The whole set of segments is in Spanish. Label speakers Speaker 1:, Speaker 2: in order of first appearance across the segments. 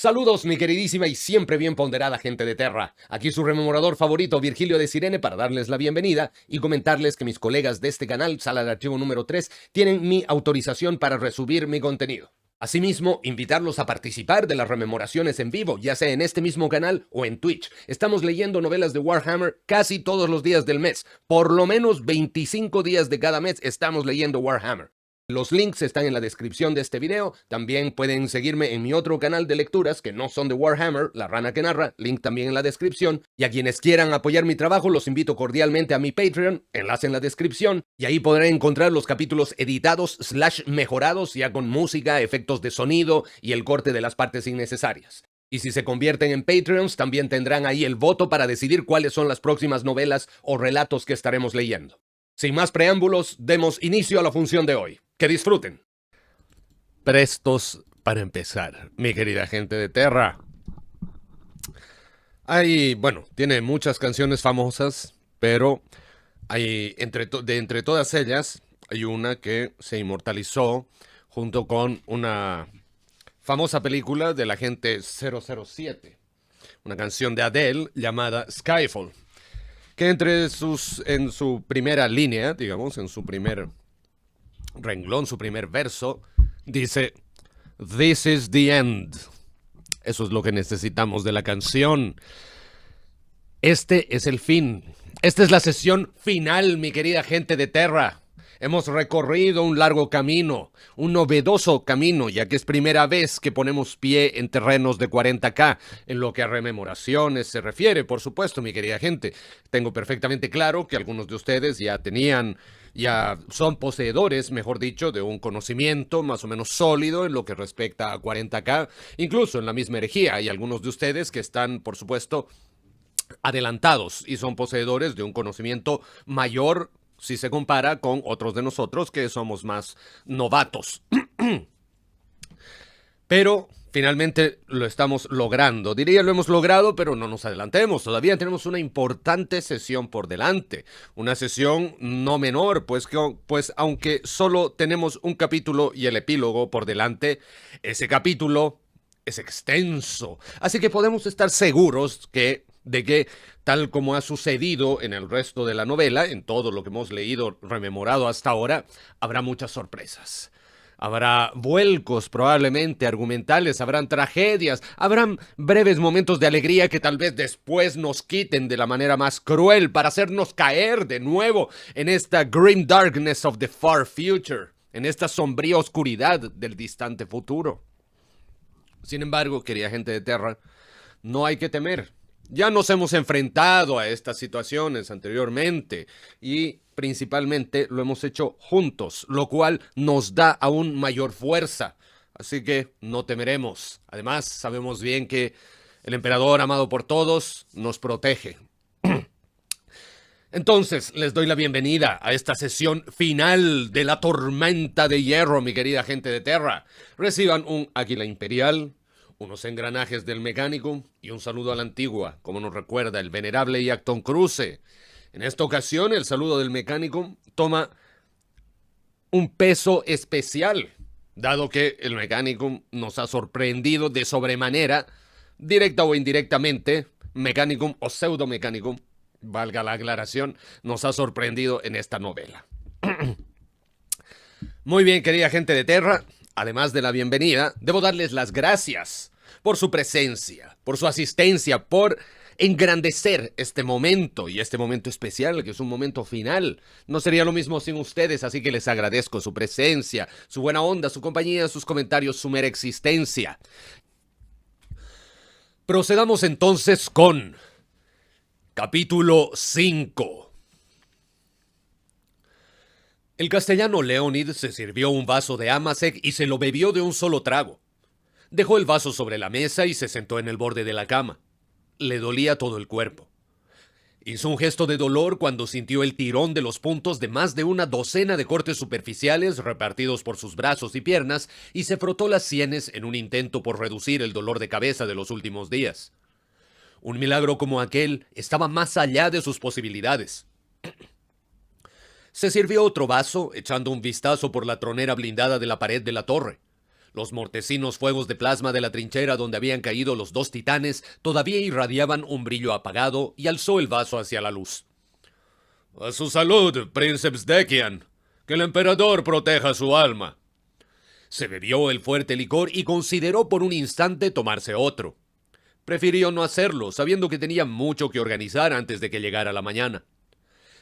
Speaker 1: Saludos, mi queridísima y siempre bien ponderada gente de Terra. Aquí su rememorador favorito, Virgilio de Sirene, para darles la bienvenida y comentarles que mis colegas de este canal, Sala de Archivo número 3, tienen mi autorización para resubir mi contenido. Asimismo, invitarlos a participar de las rememoraciones en vivo, ya sea en este mismo canal o en Twitch. Estamos leyendo novelas de Warhammer casi todos los días del mes. Por lo menos 25 días de cada mes estamos leyendo Warhammer. Los links están en la descripción de este video. También pueden seguirme en mi otro canal de lecturas que no son de Warhammer, La Rana que Narra, link también en la descripción. Y a quienes quieran apoyar mi trabajo, los invito cordialmente a mi Patreon, enlace en la descripción. Y ahí podrán encontrar los capítulos editados / mejorados, ya con música, efectos de sonido y el corte de las partes innecesarias. Y si se convierten en Patreons, también tendrán ahí el voto para decidir cuáles son las próximas novelas o relatos que estaremos leyendo. Sin más preámbulos, demos inicio a la función de hoy. ¡Que disfruten! Prestos para empezar, mi querida gente de Terra. Tiene muchas canciones famosas, pero entre todas ellas, hay una que se inmortalizó junto con una famosa película del agente 007. Una canción de Adele llamada Skyfall. Que en su primera línea, digamos, en su primer renglón, su primer verso, dice: "This is the end". Eso es lo que necesitamos de la canción. Este es el fin. Esta es la sesión final, mi querida gente de Terra. Hemos recorrido un largo camino, un novedoso camino, ya que es primera vez que ponemos pie en terrenos de 40K, en lo que a rememoraciones se refiere, por supuesto, mi querida gente. Tengo perfectamente claro que algunos de ustedes ya son poseedores, mejor dicho, de un conocimiento más o menos sólido en lo que respecta a 40K, incluso en la misma herejía. Hay algunos de ustedes que están, por supuesto, adelantados y son poseedores de un conocimiento mayor si se compara con otros de nosotros que somos más novatos. Pero finalmente lo estamos logrando. Diría lo hemos logrado, pero no nos adelantemos. Todavía tenemos una importante sesión por delante. Una sesión no menor, pues aunque solo tenemos un capítulo y el epílogo por delante, ese capítulo es extenso. Así que podemos estar seguros de que, tal como ha sucedido en el resto de la novela, en todo lo que hemos leído, rememorado hasta ahora, habrá muchas sorpresas. Habrá vuelcos probablemente argumentales, habrán tragedias, habrán breves momentos de alegría que tal vez después nos quiten de la manera más cruel para hacernos caer de nuevo en esta grim darkness of the far future, en esta sombría oscuridad del distante futuro. Sin embargo, querida gente de Terra, no hay que temer. Ya nos hemos enfrentado a estas situaciones anteriormente y principalmente lo hemos hecho juntos, lo cual nos da aún mayor fuerza. Así que no temeremos. Además, sabemos bien que el emperador amado por todos nos protege. Entonces, les doy la bienvenida a esta sesión final de la tormenta de hierro, mi querida gente de Terra. Reciban un águila imperial, unos engranajes del mecánico y un saludo a la antigua, como nos recuerda el venerable Iacton Cruce. En esta ocasión, el saludo del mecánico toma un peso especial, dado que el mecánico nos ha sorprendido de sobremanera, directa o indirectamente, mecánico o pseudo mecánico, valga la aclaración, nos ha sorprendido en esta novela. Muy bien, querida gente de Terra, además de la bienvenida, debo darles las gracias por su presencia, por su asistencia, por engrandecer este momento y este momento especial, que es un momento final. No sería lo mismo sin ustedes, así que les agradezco su presencia, su buena onda, su compañía, sus comentarios, su mera existencia. Procedamos entonces con capítulo 5. El castellano Leonid se sirvió un vaso de Amasec y se lo bebió de un solo trago. Dejó el vaso sobre la mesa y se sentó en el borde de la cama. Le dolía todo el cuerpo. Hizo un gesto de dolor cuando sintió el tirón de los puntos de más de una docena de cortes superficiales repartidos por sus brazos y piernas y se frotó las sienes en un intento por reducir el dolor de cabeza de los últimos días. Un milagro como aquel estaba más allá de sus posibilidades. Se sirvió otro vaso, echando un vistazo por la tronera blindada de la pared de la torre. Los mortecinos fuegos de plasma de la trinchera donde habían caído los dos titanes todavía irradiaban un brillo apagado y alzó el vaso hacia la luz. «A su salud, Princeps Decian. Que el emperador proteja su alma». Se bebió el fuerte licor y consideró por un instante tomarse otro. Prefirió no hacerlo, sabiendo que tenía mucho que organizar antes de que llegara la mañana.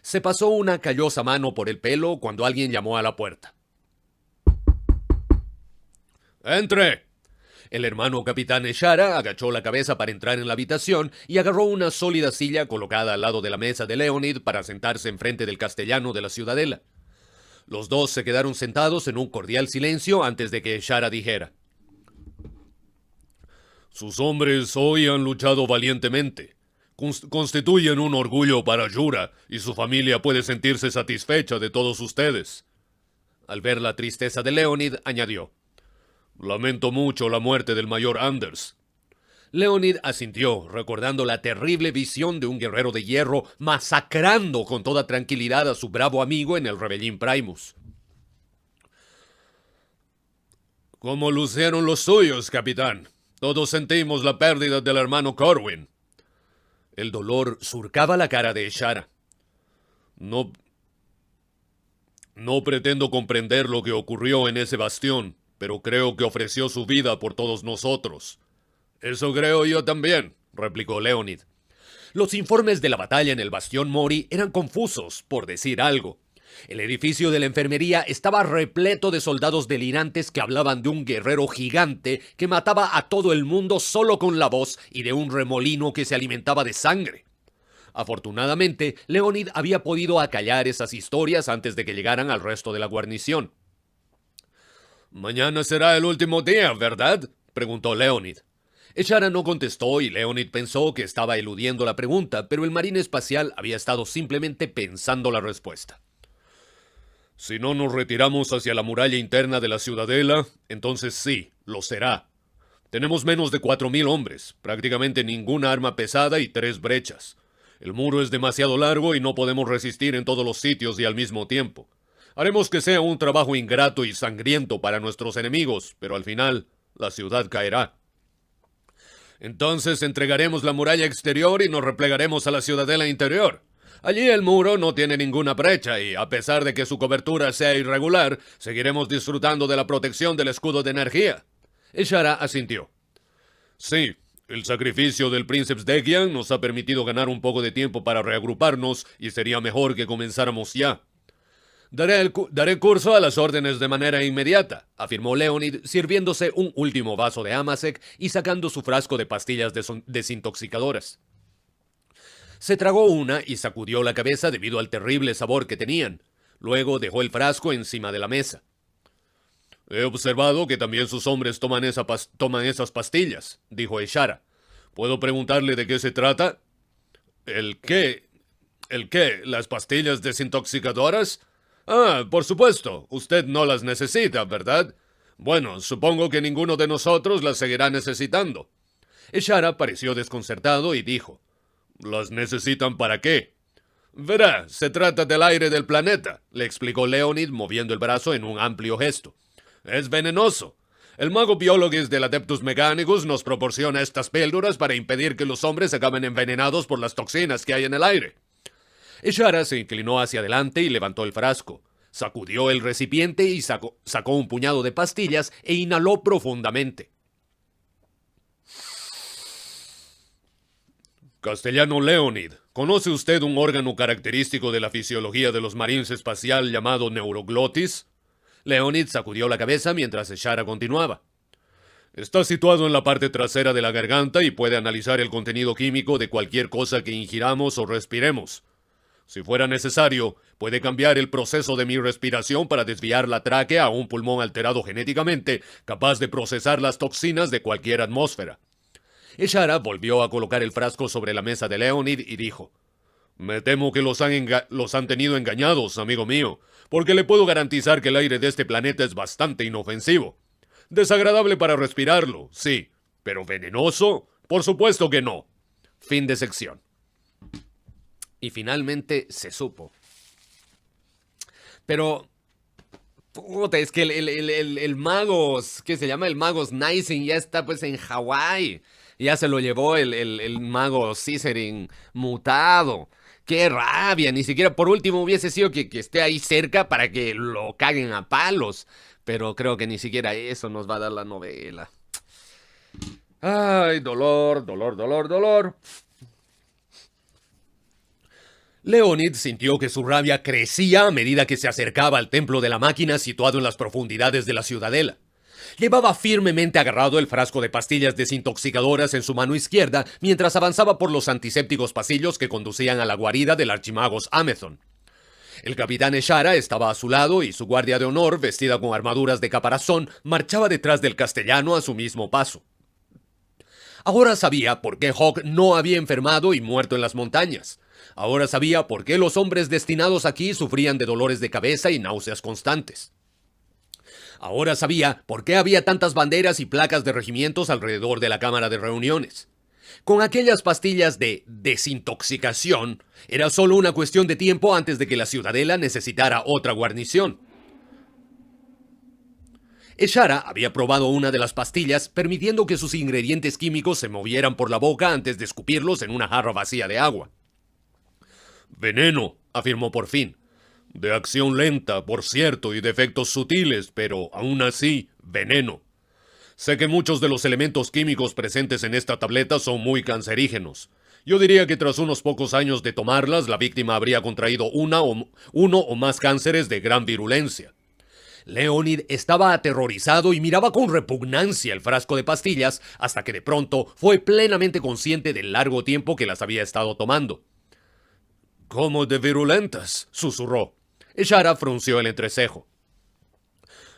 Speaker 1: Se pasó una callosa mano por el pelo cuando alguien llamó a la puerta. «¡Entre!». El hermano capitán Eshara agachó la cabeza para entrar en la habitación y agarró una sólida silla colocada al lado de la mesa de Leonid para sentarse enfrente del castellano de la ciudadela. Los dos se quedaron sentados en un cordial silencio antes de que Eshara dijera: «Sus hombres hoy han luchado valientemente. Constituyen un orgullo para Yura y su familia puede sentirse satisfecha de todos ustedes». Al ver la tristeza de Leonid, añadió: «Lamento mucho la muerte del mayor Anders». Leonid asintió, recordando la terrible visión de un guerrero de hierro masacrando con toda tranquilidad a su bravo amigo en el Rebellín Primus. «¿Cómo lucieron los suyos, capitán? Todos sentimos la pérdida del hermano Corwin». El dolor surcaba la cara de Eshara. No pretendo comprender lo que ocurrió en ese bastión, pero creo que ofreció su vida por todos nosotros». «Eso creo yo también», replicó Leonid. Los informes de la batalla en el bastión Mori eran confusos, por decir algo. El edificio de la enfermería estaba repleto de soldados delirantes que hablaban de un guerrero gigante que mataba a todo el mundo solo con la voz y de un remolino que se alimentaba de sangre. Afortunadamente, Leonid había podido acallar esas historias antes de que llegaran al resto de la guarnición. «Mañana será el último día, ¿verdad?», preguntó Leonid. Eshara no contestó y Leonid pensó que estaba eludiendo la pregunta, pero el marín espacial había estado simplemente pensando la respuesta. «Si no nos retiramos hacia la muralla interna de la ciudadela, entonces sí, lo será. Tenemos menos de 4.000 hombres, prácticamente ninguna arma pesada y 3 brechas. El muro es demasiado largo y no podemos resistir en todos los sitios y al mismo tiempo. Haremos que sea un trabajo ingrato y sangriento para nuestros enemigos, pero al final la ciudad caerá. Entonces entregaremos la muralla exterior y nos replegaremos a la ciudadela interior. Allí el muro no tiene ninguna brecha y, a pesar de que su cobertura sea irregular, seguiremos disfrutando de la protección del escudo de energía». Eshara asintió. «Sí, el sacrificio del Princeps Decian nos ha permitido ganar un poco de tiempo para reagruparnos y sería mejor que comenzáramos ya». Daré curso a las órdenes de manera inmediata», afirmó Leonid, sirviéndose un último vaso de Amasec y sacando su frasco de pastillas desintoxicadoras. Se tragó una y sacudió la cabeza debido al terrible sabor que tenían. Luego dejó el frasco encima de la mesa. «He observado que también sus hombres toman esas pastillas», dijo Eshara. «¿Puedo preguntarle de qué se trata?» «¿El qué? ¿El qué? ¿Las pastillas desintoxicadoras? Ah, por supuesto, usted no las necesita, ¿verdad? Bueno, supongo que ninguno de nosotros las seguirá necesitando». Eshara pareció desconcertado y dijo: «¿Las necesitan para qué?» «Verá, se trata del aire del planeta», le explicó Leonid moviendo el brazo en un amplio gesto. «Es venenoso. El mago Biologis del Adeptus Mechanicus nos proporciona estas píldoras para impedir que los hombres acaben envenenados por las toxinas que hay en el aire». Eshara se inclinó hacia adelante y levantó el frasco. Sacudió el recipiente y sacó un puñado de pastillas e inhaló profundamente. «Castellano Leonid, ¿conoce usted un órgano característico de la fisiología de los marines espacial llamado neuroglotis?» Leonid sacudió la cabeza mientras Eshara continuaba. «Está situado en la parte trasera de la garganta y puede analizar el contenido químico de cualquier cosa que ingiramos o respiremos. Si fuera necesario, puede cambiar el proceso de mi respiración para desviar la tráquea a un pulmón alterado genéticamente, capaz de procesar las toxinas de cualquier atmósfera». Eshara volvió a colocar el frasco sobre la mesa de Leonid y dijo: «Me temo que los han tenido engañados, amigo mío, porque le puedo garantizar que el aire de este planeta es bastante inofensivo. Desagradable para respirarlo, sí, pero venenoso, por supuesto que no». Fin de sección. Y finalmente se supo. Pero, Puta, es que el Magos, ¿qué se llama? El Magos Nising ya está pues en Hawái. Ya se lo llevó el mago Slytherin mutado. ¡Qué rabia! Ni siquiera por último hubiese sido que esté ahí cerca para que lo caguen a palos. Pero creo que ni siquiera eso nos va a dar la novela. Ay, dolor, dolor, dolor, dolor. Leonid sintió que su rabia crecía a medida que se acercaba al templo de la máquina situado en las profundidades de la ciudadela. Llevaba firmemente agarrado el frasco de pastillas desintoxicadoras en su mano izquierda mientras avanzaba por los antisépticos pasillos que conducían a la guarida del archimagos Amazon. El capitán Eshara estaba a su lado y su guardia de honor, vestida con armaduras de caparazón, marchaba detrás del castellano a su mismo paso. Ahora sabía por qué Hawk no había enfermado y muerto en las montañas. Ahora sabía por qué los hombres destinados aquí sufrían de dolores de cabeza y náuseas constantes. Ahora sabía por qué había tantas banderas y placas de regimientos alrededor de la cámara de reuniones. Con aquellas pastillas de desintoxicación, era solo una cuestión de tiempo antes de que la ciudadela necesitara otra guarnición. Eshara había probado una de las pastillas, permitiendo que sus ingredientes químicos se movieran por la boca antes de escupirlos en una jarra vacía de agua. Veneno, afirmó por fin. De acción lenta, por cierto, y de efectos sutiles, pero aún así, veneno. Sé que muchos de los elementos químicos presentes en esta tableta son muy cancerígenos. Yo diría que tras unos pocos años de tomarlas, la víctima habría contraído uno o más cánceres de gran virulencia. Leonid estaba aterrorizado y miraba con repugnancia el frasco de pastillas hasta que de pronto fue plenamente consciente del largo tiempo que las había estado tomando. ¿Cómo de virulentas?, susurró. Eshara frunció el entrecejo.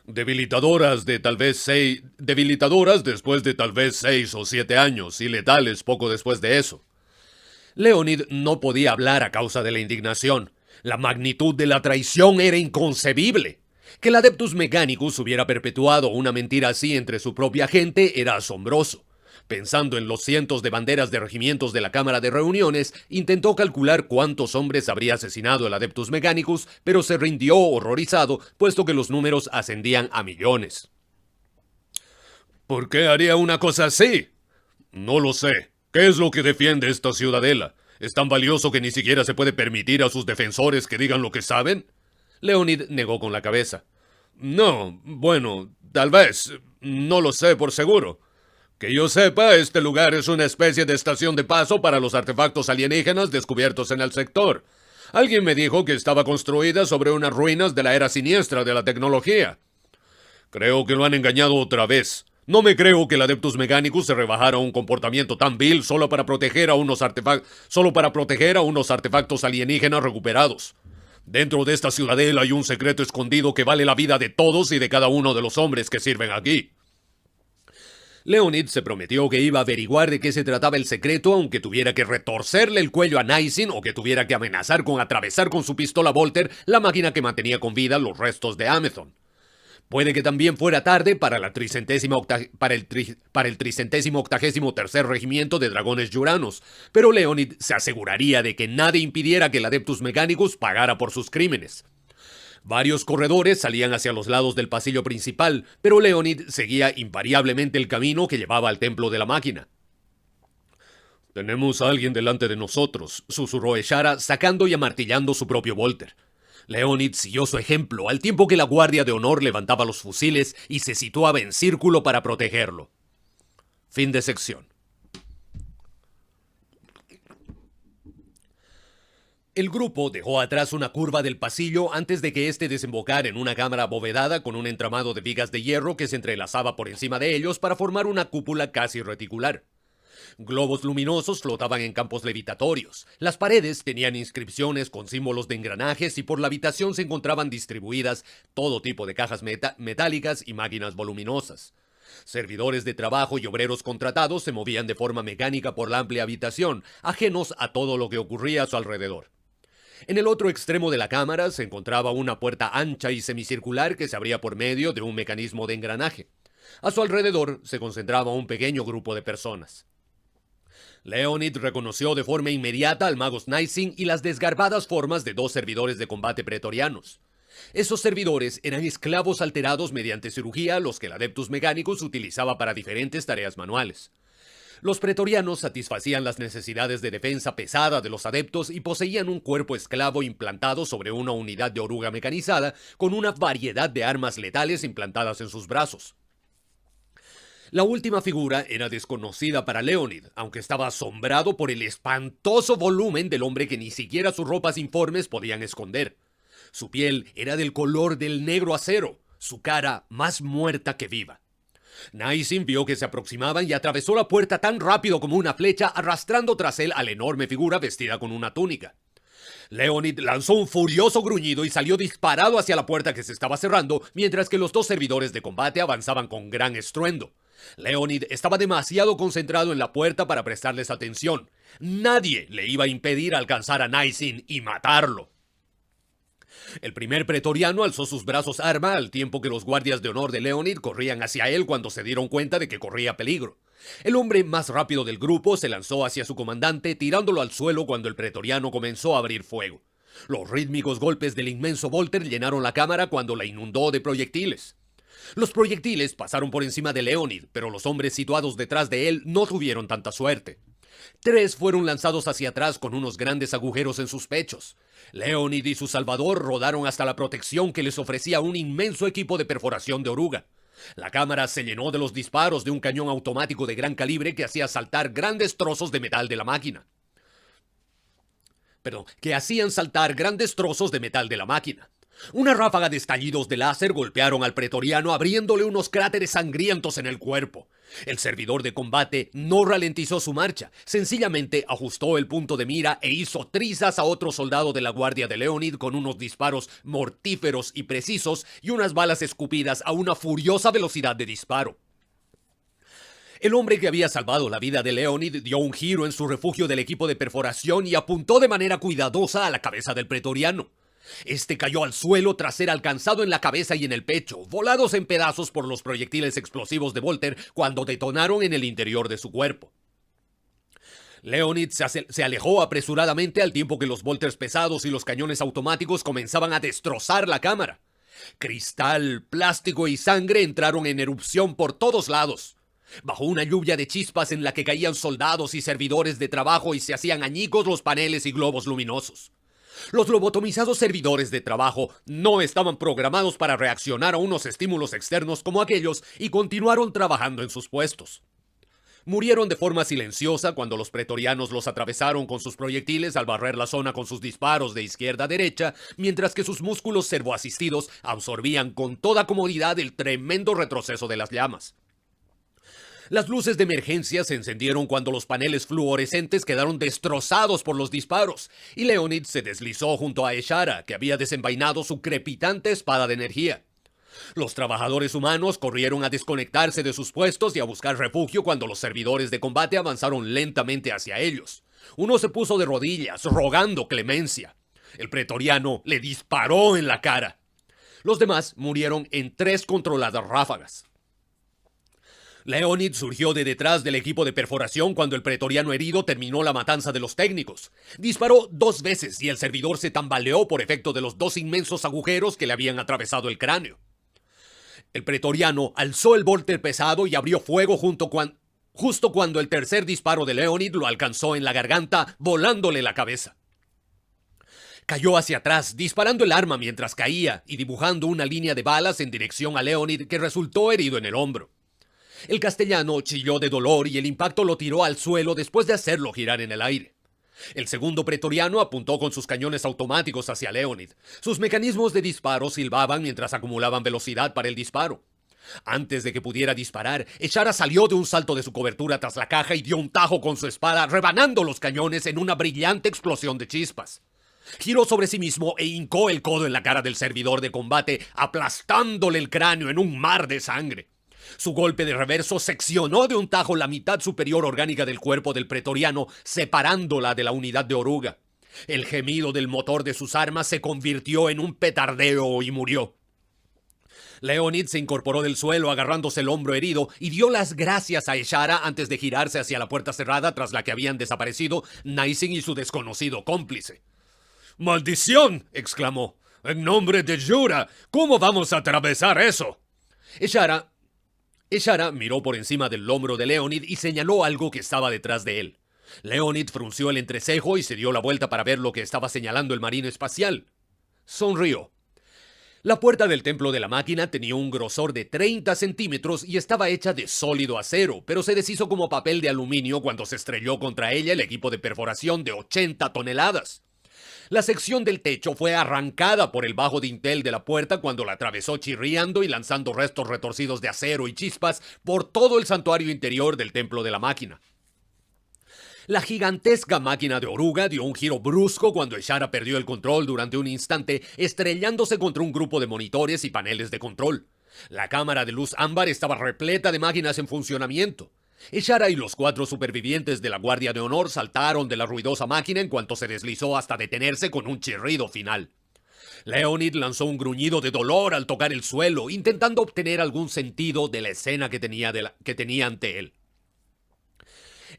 Speaker 1: Debilitadoras después de tal vez 6 o 7 años y letales poco después de eso. Leonid no podía hablar a causa de la indignación. La magnitud de la traición era inconcebible. Que el Adeptus Mechanicus hubiera perpetuado una mentira así entre su propia gente era asombroso. Pensando en los cientos de banderas de regimientos de la Cámara de Reuniones, intentó calcular cuántos hombres habría asesinado el Adeptus Mechanicus, pero se rindió horrorizado, puesto que los números ascendían a millones. ¿Por qué haría una cosa así? No lo sé. ¿Qué es lo que defiende esta ciudadela? ¿Es tan valioso que ni siquiera se puede permitir a sus defensores que digan lo que saben? Leonid negó con la cabeza. No, bueno, tal vez. No lo sé por seguro. Que yo sepa, este lugar es una especie de estación de paso para los artefactos alienígenas descubiertos en el sector. Alguien me dijo que estaba construida sobre unas ruinas de la era siniestra de la tecnología. Creo que lo han engañado otra vez. No me creo que el Adeptus Mechanicus se rebajara a un comportamiento tan vil solo para proteger a unos artefactos alienígenas recuperados. Dentro de esta ciudadela hay un secreto escondido que vale la vida de todos y de cada uno de los hombres que sirven aquí. Leonid se prometió que iba a averiguar de qué se trataba el secreto, aunque tuviera que retorcerle el cuello a Nising o que tuviera que amenazar con atravesar con su pistola Volter la máquina que mantenía con vida los restos de Amazon. Puede que también fuera tarde para el 383º Regimiento de Dragones Yuranos, pero Leonid se aseguraría de que nadie impidiera que el Adeptus Mechanicus pagara por sus crímenes. Varios corredores salían hacia los lados del pasillo principal, pero Leonid seguía invariablemente el camino que llevaba al templo de la máquina. «Tenemos a alguien delante de nosotros», susurró Eshara, sacando y amartillando su propio Volter. Leonid siguió su ejemplo, al tiempo que la guardia de honor levantaba los fusiles y se situaba en círculo para protegerlo. Fin de sección. El grupo dejó atrás una curva del pasillo antes de que éste desembocara en una cámara abovedada con un entramado de vigas de hierro que se entrelazaba por encima de ellos para formar una cúpula casi reticular. Globos luminosos flotaban en campos levitatorios. Las paredes tenían inscripciones con símbolos de engranajes y por la habitación se encontraban distribuidas todo tipo de cajas metálicas y máquinas voluminosas. Servidores de trabajo y obreros contratados se movían de forma mecánica por la amplia habitación, ajenos a todo lo que ocurría a su alrededor. En el otro extremo de la cámara se encontraba una puerta ancha y semicircular que se abría por medio de un mecanismo de engranaje. A su alrededor se concentraba un pequeño grupo de personas. Leonid reconoció de forma inmediata al mago Nising y las desgarbadas formas de dos servidores de combate pretorianos. Esos servidores eran esclavos alterados mediante cirugía, los que el Adeptus Mechanicus utilizaba para diferentes tareas manuales. Los pretorianos satisfacían las necesidades de defensa pesada de los adeptos y poseían un cuerpo esclavo implantado sobre una unidad de oruga mecanizada con una variedad de armas letales implantadas en sus brazos. La última figura era desconocida para Leonid, aunque estaba asombrado por el espantoso volumen del hombre que ni siquiera sus ropas informes podían esconder. Su piel era del color del negro acero, su cara más muerta que viva. Niacin vio que se aproximaban y atravesó la puerta tan rápido como una flecha, arrastrando tras él a la enorme figura vestida con una túnica. Leonid lanzó un furioso gruñido y salió disparado hacia la puerta que se estaba cerrando, mientras que los dos servidores de combate avanzaban con gran estruendo. Leonid estaba demasiado concentrado en la puerta para prestarles atención. Nadie le iba a impedir alcanzar a Niacin y matarlo. El primer pretoriano alzó sus brazos arma al tiempo que los guardias de honor de Leonid corrían hacia él cuando se dieron cuenta de que corría peligro. El hombre más rápido del grupo se lanzó hacia su comandante, tirándolo al suelo cuando el pretoriano comenzó a abrir fuego. Los rítmicos golpes del inmenso Volter llenaron la cámara cuando la inundó de proyectiles. Los proyectiles pasaron por encima de Leonid, pero los hombres situados detrás de él no tuvieron tanta suerte. 3 fueron lanzados hacia atrás con unos grandes agujeros en sus pechos. Leonid y su salvador rodaron hasta la protección que les ofrecía un inmenso equipo de perforación de oruga. La cámara se llenó de los disparos de un cañón automático de gran calibre que hacía saltar grandes trozos de metal de la máquina. Una ráfaga de estallidos de láser golpearon al pretoriano, abriéndole unos cráteres sangrientos en el cuerpo. El servidor de combate no ralentizó su marcha, sencillamente ajustó el punto de mira e hizo trizas a otro soldado de la guardia de Leonid con unos disparos mortíferos y precisos y unas balas escupidas a una furiosa velocidad de disparo. El hombre que había salvado la vida de Leonid dio un giro en su refugio del equipo de perforación y apuntó de manera cuidadosa a la cabeza del pretoriano. Este cayó al suelo tras ser alcanzado en la cabeza y en el pecho, volados en pedazos por los proyectiles explosivos de Volter cuando detonaron en el interior de su cuerpo. Leonid se alejó apresuradamente al tiempo que los Volters pesados y los cañones automáticos comenzaban a destrozar la cámara. Cristal, plástico y sangre entraron en erupción por todos lados. Bajo una lluvia de chispas en la que caían soldados y servidores de trabajo y se hacían añicos los paneles y globos luminosos. Los lobotomizados servidores de trabajo no estaban programados para reaccionar a unos estímulos externos como aquellos y continuaron trabajando en sus puestos. Murieron de forma silenciosa cuando los pretorianos los atravesaron con sus proyectiles al barrer la zona con sus disparos de izquierda a derecha, mientras que sus músculos servoasistidos absorbían con toda comodidad el tremendo retroceso de las llamas. Las luces de emergencia se encendieron cuando los paneles fluorescentes quedaron destrozados por los disparos, y Leonid se deslizó junto a Eshara, que había desenvainado su crepitante espada de energía. Los trabajadores humanos corrieron a desconectarse de sus puestos y a buscar refugio cuando los servidores de combate avanzaron lentamente hacia ellos. Uno se puso de rodillas, rogando clemencia. El pretoriano le disparó en la cara. Los demás murieron en 3 controladas ráfagas. Leonid surgió de detrás del equipo de perforación cuando el pretoriano herido terminó la matanza de los técnicos. Disparó 2 veces y el servidor se tambaleó por efecto de los 2 inmensos agujeros que le habían atravesado el cráneo. El pretoriano alzó el Volter pesado y abrió fuego justo cuando el tercer disparo de Leonid lo alcanzó en la garganta, volándole la cabeza. Cayó hacia atrás, disparando el arma mientras caía y dibujando una línea de balas en dirección a Leonid, que resultó herido en el hombro. El castellano chilló de dolor y el impacto lo tiró al suelo después de hacerlo girar en el aire. El segundo pretoriano apuntó con sus cañones automáticos hacia Leonid. Sus mecanismos de disparo silbaban mientras acumulaban velocidad para el disparo. Antes de que pudiera disparar, Eshara salió de un salto de su cobertura tras la caja y dio un tajo con su espada, rebanando los cañones en una brillante explosión de chispas. Giró sobre sí mismo e hincó el codo en la cara del servidor de combate, aplastándole el cráneo en un mar de sangre. Su golpe de reverso seccionó de un tajo la mitad superior orgánica del cuerpo del pretoriano, separándola de la unidad de oruga. El gemido del motor de sus armas se convirtió en un petardeo y murió. Leonid se incorporó del suelo agarrándose el hombro herido y dio las gracias a Eshara antes de girarse hacia la puerta cerrada tras la que habían desaparecido Niacin y su desconocido cómplice. «¡Maldición!», exclamó. En nombre de Yura, ¿cómo vamos a atravesar eso? Eshara miró por encima del hombro de Leonid y señaló algo que estaba detrás de él. Leonid frunció el entrecejo y se dio la vuelta para ver lo que estaba señalando el marino espacial. Sonrió. La puerta del templo de la máquina tenía un grosor de 30 centímetros y estaba hecha de sólido acero, pero se deshizo como papel de aluminio cuando se estrelló contra ella el equipo de perforación de 80 toneladas. La sección del techo fue arrancada por el bajo dintel de la puerta cuando la atravesó chirriando y lanzando restos retorcidos de acero y chispas por todo el santuario interior del templo de la máquina. La gigantesca máquina de oruga dio un giro brusco cuando Eshara perdió el control durante un instante, estrellándose contra un grupo de monitores y paneles de control. La cámara de luz ámbar estaba repleta de máquinas en funcionamiento. Eshara y los 4 supervivientes de la Guardia de Honor saltaron de la ruidosa máquina en cuanto se deslizó hasta detenerse con un chirrido final. Leonid lanzó un gruñido de dolor al tocar el suelo, intentando obtener algún sentido de la escena que tenía ante él.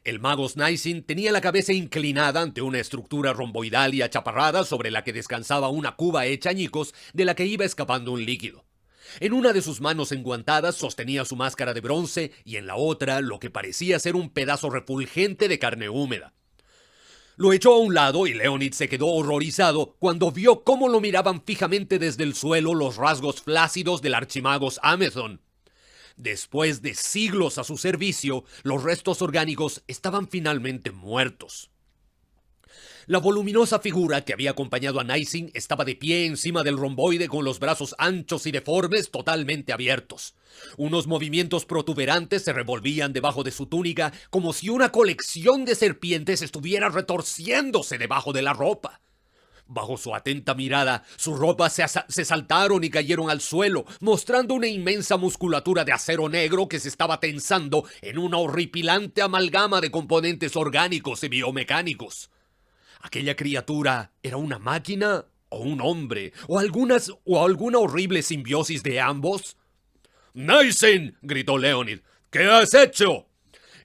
Speaker 1: El mago Snysin tenía la cabeza inclinada ante una estructura romboidal y achaparrada sobre la que descansaba una cuba hecha añicos de la que iba escapando un líquido. En una de sus manos enguantadas sostenía su máscara de bronce y en la otra lo que parecía ser un pedazo refulgente de carne húmeda. Lo echó a un lado y Leonid se quedó horrorizado cuando vio cómo lo miraban fijamente desde el suelo los rasgos flácidos del archimago Amazon. Después de siglos a su servicio, los restos orgánicos estaban finalmente muertos. La voluminosa figura que había acompañado a Nysin estaba de pie encima del romboide con los brazos anchos y deformes totalmente abiertos. Unos movimientos protuberantes se revolvían debajo de su túnica como si una colección de serpientes estuviera retorciéndose debajo de la ropa. Bajo su atenta mirada, sus ropas se saltaron y cayeron al suelo, mostrando una inmensa musculatura de acero negro que se estaba tensando en una horripilante amalgama de componentes orgánicos y biomecánicos. ¿Aquella criatura era una máquina o un hombre o alguna horrible simbiosis de ambos? ¡Nysin!, gritó Leonid. ¿Qué has hecho?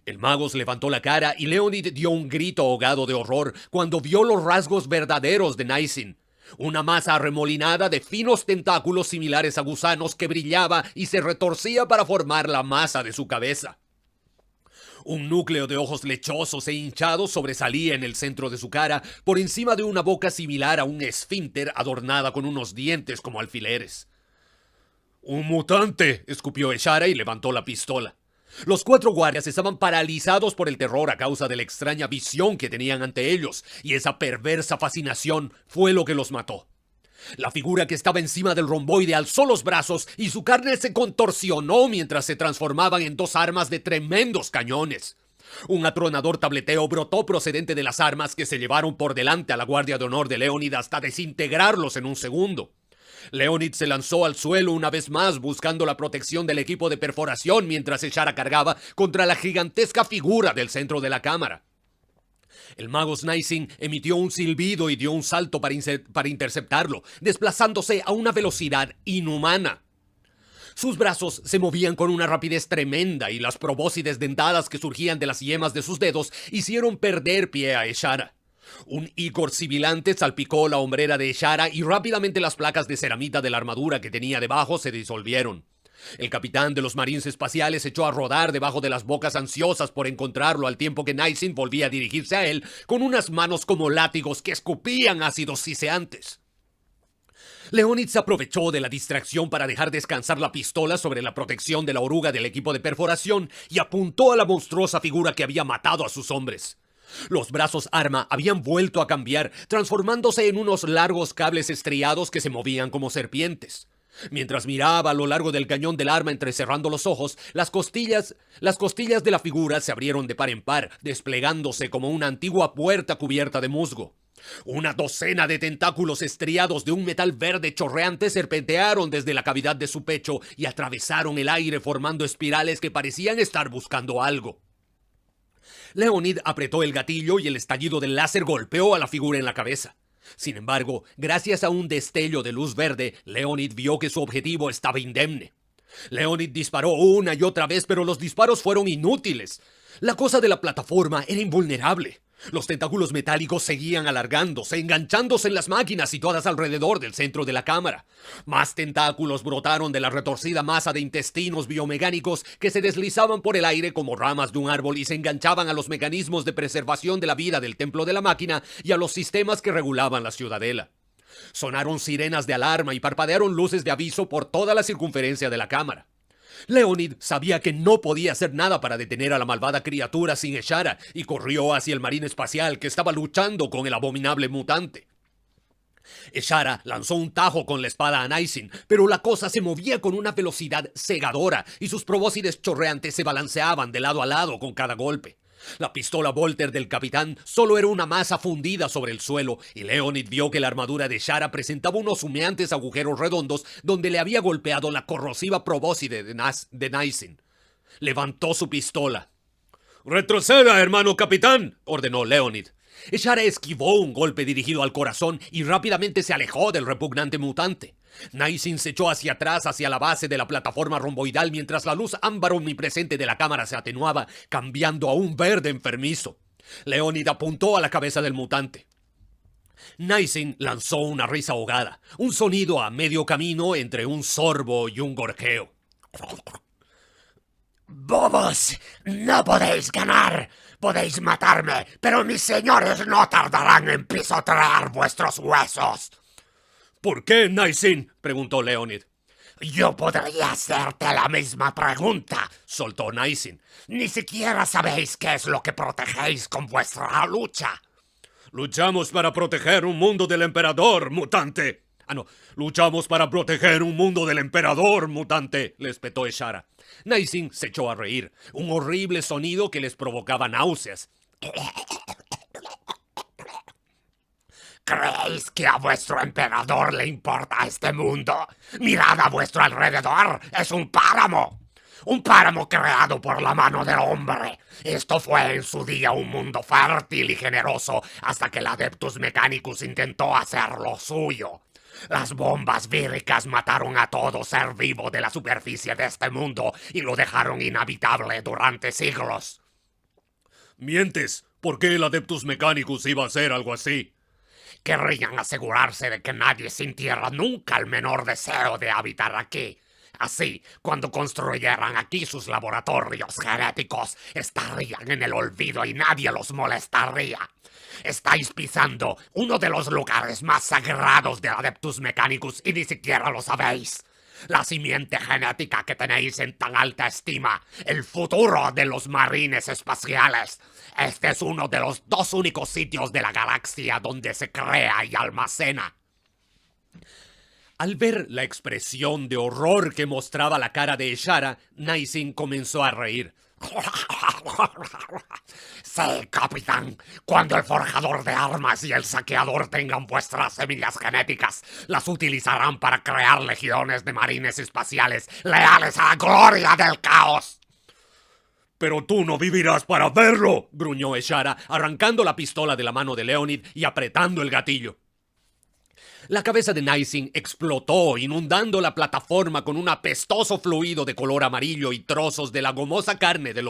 Speaker 1: El mago levantó la cara y Leonid dio un grito ahogado de horror cuando vio los rasgos verdaderos de Nysin. Una masa arremolinada de finos tentáculos similares a gusanos que brillaba y se retorcía para formar la masa de su cabeza. Un núcleo de ojos lechosos e hinchados sobresalía en el centro de su cara, por encima de una boca similar a un esfínter adornada con unos dientes como alfileres. ¡Un mutante!, escupió Eshara y levantó la pistola. Los 4 guardias estaban paralizados por el terror a causa de la extraña visión que tenían ante ellos, y esa perversa fascinación fue lo que los mató. La figura que estaba encima del romboide alzó los brazos y su carne se contorsionó mientras se transformaban en 2 armas de tremendos cañones. Un atronador tableteo brotó procedente de las armas que se llevaron por delante a la Guardia de Honor de Leonid hasta desintegrarlos en un segundo. Leonid se lanzó al suelo una vez más buscando la protección del equipo de perforación mientras Eshara cargaba contra la gigantesca figura del centro de la cámara. El mago Nysin emitió un silbido y dio un salto para interceptarlo, desplazándose a una velocidad inhumana. Sus brazos se movían con una rapidez tremenda y las probóscides dentadas que surgían de las yemas de sus dedos hicieron perder pie a Eshara. Un icor sibilante salpicó la hombrera de Eshara y rápidamente las placas de ceramita de la armadura que tenía debajo se disolvieron. El capitán de los marines espaciales echó a rodar debajo de las bocas ansiosas por encontrarlo al tiempo que Nysin volvía a dirigirse a él con unas manos como látigos que escupían ácidos siseantes. Leonid se aprovechó de la distracción para dejar descansar la pistola sobre la protección de la oruga del equipo de perforación y apuntó a la monstruosa figura que había matado a sus hombres. Los brazos arma habían vuelto a cambiar, transformándose en unos largos cables estriados que se movían como serpientes. Mientras miraba a lo largo del cañón del arma entrecerrando los ojos, las costillas de la figura se abrieron de par en par, desplegándose como una antigua puerta cubierta de musgo. Una docena de tentáculos estriados de un metal verde chorreante serpentearon desde la cavidad de su pecho y atravesaron el aire formando espirales que parecían estar buscando algo. Leonid apretó el gatillo y el estallido del láser golpeó a la figura en la cabeza. Sin embargo, gracias a un destello de luz verde, Leonid vio que su objetivo estaba indemne. Leonid disparó una y otra vez, pero los disparos fueron inútiles. La cosa de la plataforma era invulnerable. Los tentáculos metálicos seguían alargándose, enganchándose en las máquinas situadas alrededor del centro de la cámara. Más tentáculos brotaron de la retorcida masa de intestinos biomecánicos que se deslizaban por el aire como ramas de un árbol y se enganchaban a los mecanismos de preservación de la vida del templo de la máquina y a los sistemas que regulaban la ciudadela. Sonaron sirenas de alarma y parpadearon luces de aviso por toda la circunferencia de la cámara. Leonid sabía que no podía hacer nada para detener a la malvada criatura sin Ishara y corrió hacia el marín espacial que estaba luchando con el abominable mutante. Ishara lanzó un tajo con la espada a Naisin, pero la cosa se movía con una velocidad cegadora y sus probóscides chorreantes se balanceaban de lado a lado con cada golpe. La pistola Volter del capitán solo era una masa fundida sobre el suelo y Leonid vio que la armadura de Ishara presentaba unos humeantes agujeros redondos donde le había golpeado la corrosiva probóscide de Naisin. Levantó su pistola. «¡Retroceda, hermano capitán!», ordenó Leonid. Ishara esquivó un golpe dirigido al corazón y rápidamente se alejó del repugnante mutante. Naisin se echó hacia atrás hacia la base de la plataforma romboidal mientras la luz ámbar omnipresente de la cámara se atenuaba, cambiando a un verde enfermizo. Leonid apuntó a la cabeza del mutante. Naisin lanzó una risa ahogada, un sonido a medio camino entre un sorbo y un gorjeo.
Speaker 2: ¡Bobos! ¡No podéis ganar! Podéis matarme, pero mis señores no tardarán en pisotear vuestros huesos.
Speaker 1: ¿Por qué, Naisin?, preguntó Leonid.
Speaker 2: Yo podría hacerte la misma pregunta,
Speaker 1: soltó Naisin.
Speaker 2: Ni siquiera sabéis qué es lo que protegéis con vuestra lucha.
Speaker 1: Luchamos para proteger un mundo del emperador, mutante. Luchamos para proteger un mundo del emperador, mutante, le espetó Ishara. Naisin se echó a reír, un horrible sonido que les provocaba náuseas.
Speaker 2: ¿Creéis que a vuestro emperador le importa este mundo? Mirad a vuestro alrededor, es un páramo. Un páramo creado por la mano del hombre. Esto fue en su día un mundo fértil y generoso hasta que el Adeptus Mechanicus intentó hacer lo suyo. Las bombas víricas mataron a todo ser vivo de la superficie de este mundo y lo dejaron inhabitable durante siglos.
Speaker 1: Mientes. ¿Por qué el Adeptus Mechanicus iba a hacer algo así?
Speaker 2: Querrían asegurarse de que nadie sintiera nunca el menor deseo de habitar aquí. Así, cuando construyeran aquí sus laboratorios genéticos, estarían en el olvido y nadie los molestaría. Estáis pisando uno de los lugares más sagrados del Adeptus Mechanicus y ni siquiera lo sabéis. La simiente genética que tenéis en tan alta estima, el futuro de los marines espaciales. Este es uno de los 2 únicos sitios de la galaxia donde se crea y almacena.
Speaker 1: Al ver la expresión de horror que mostraba la cara de Ishara, Naisin comenzó a reír.
Speaker 2: Sí, capitán. Cuando el forjador de armas y el saqueador tengan vuestras semillas genéticas, las utilizarán para crear legiones de marines espaciales leales a la gloria del caos.
Speaker 1: «Pero tú no vivirás para verlo», gruñó Ishara, arrancando la pistola de la mano de Leonid y apretando el gatillo. La cabeza de Naisin explotó, inundando la plataforma con un apestoso fluido de color amarillo y trozos de la gomosa carne de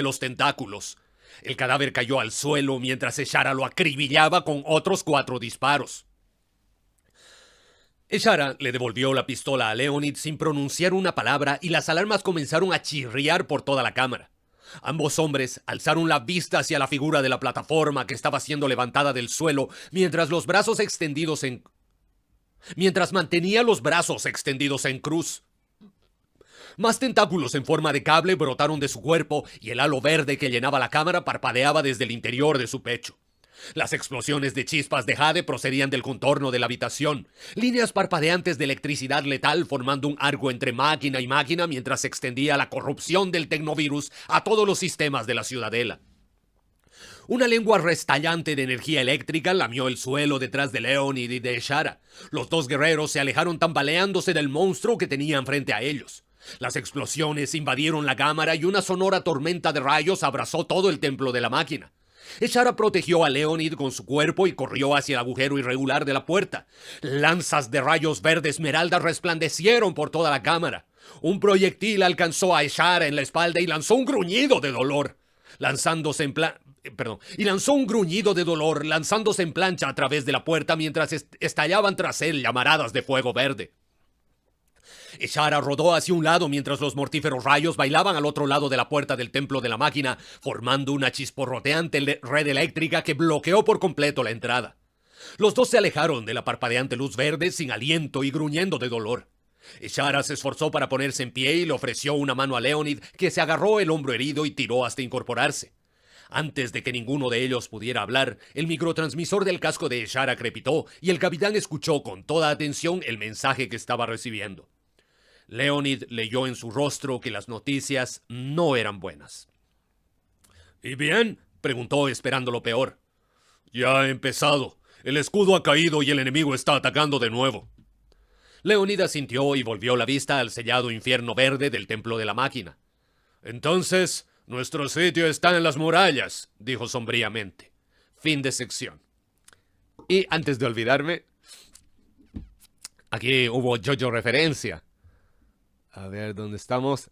Speaker 1: los tentáculos. El cadáver cayó al suelo mientras Ishara lo acribillaba con otros 4 disparos. Ishara le devolvió la pistola a Leonid sin pronunciar una palabra y las alarmas comenzaron a chirriar por toda la cámara. Ambos hombres alzaron la vista hacia la figura de la plataforma que estaba siendo levantada del suelo mientras mantenía los brazos extendidos en cruz. Más tentáculos en forma de cable brotaron de su cuerpo y el halo verde que llenaba la cámara parpadeaba desde el interior de su pecho. Las explosiones de chispas de jade procedían del contorno de la habitación, líneas parpadeantes de electricidad letal formando un arco entre máquina y máquina mientras se extendía la corrupción del tecnovirus a todos los sistemas de la ciudadela. Una lengua restallante de energía eléctrica lamió el suelo detrás de Leonid y de Ishara. Los 2 guerreros se alejaron tambaleándose del monstruo que tenían frente a ellos. Las explosiones invadieron la cámara y una sonora tormenta de rayos abrazó todo el templo de la máquina. Ishara protegió a Leonid con su cuerpo y corrió hacia el agujero irregular de la puerta. Lanzas de rayos verde esmeralda resplandecieron por toda la cámara. Un proyectil alcanzó a Ishara en la espalda y lanzó un gruñido de dolor.
Speaker 2: y lanzó un gruñido de dolor, lanzándose en plancha a través de la puerta mientras estallaban tras él llamaradas de fuego verde. Ishara rodó hacia un lado mientras los mortíferos rayos bailaban al otro lado de la puerta del templo de la máquina, formando una chisporroteante red eléctrica que bloqueó por completo la entrada. Los dos se alejaron de la parpadeante luz verde sin aliento y gruñendo de dolor. Ishara se esforzó para ponerse en pie y le ofreció una mano a Leonid, que se agarró el hombro herido y tiró hasta incorporarse. Antes de que ninguno de ellos pudiera hablar, el microtransmisor del casco de Ishara crepitó y el capitán escuchó con toda atención el mensaje que estaba recibiendo. Leonid leyó en su rostro que las noticias no eran buenas. ¿Y bien?, preguntó esperando lo peor. Ya ha empezado. El escudo ha caído y el enemigo está atacando de nuevo. Leonid asintió y volvió la vista al sellado infierno verde del templo de la máquina. Entonces, nuestro sitio está en las murallas, dijo sombríamente. Fin de sección. Y antes de olvidarme, aquí hubo JoJo referencia. A ver, ¿dónde estamos?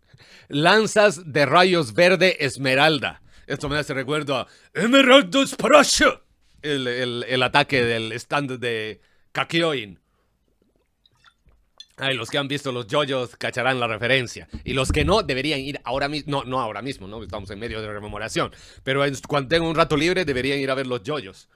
Speaker 2: Lanzas de rayos verde esmeralda. Esto me hace recuerdo a Emerald Splash, el ataque del stand de Kakyoin. Ay, los que han visto los JoJos cacharán la referencia. Y los que no, deberían ir ahora mismo. No ahora mismo, ¿no? Estamos en medio de rememoración. Pero cuando tengan un rato libre, deberían ir a ver los JoJos.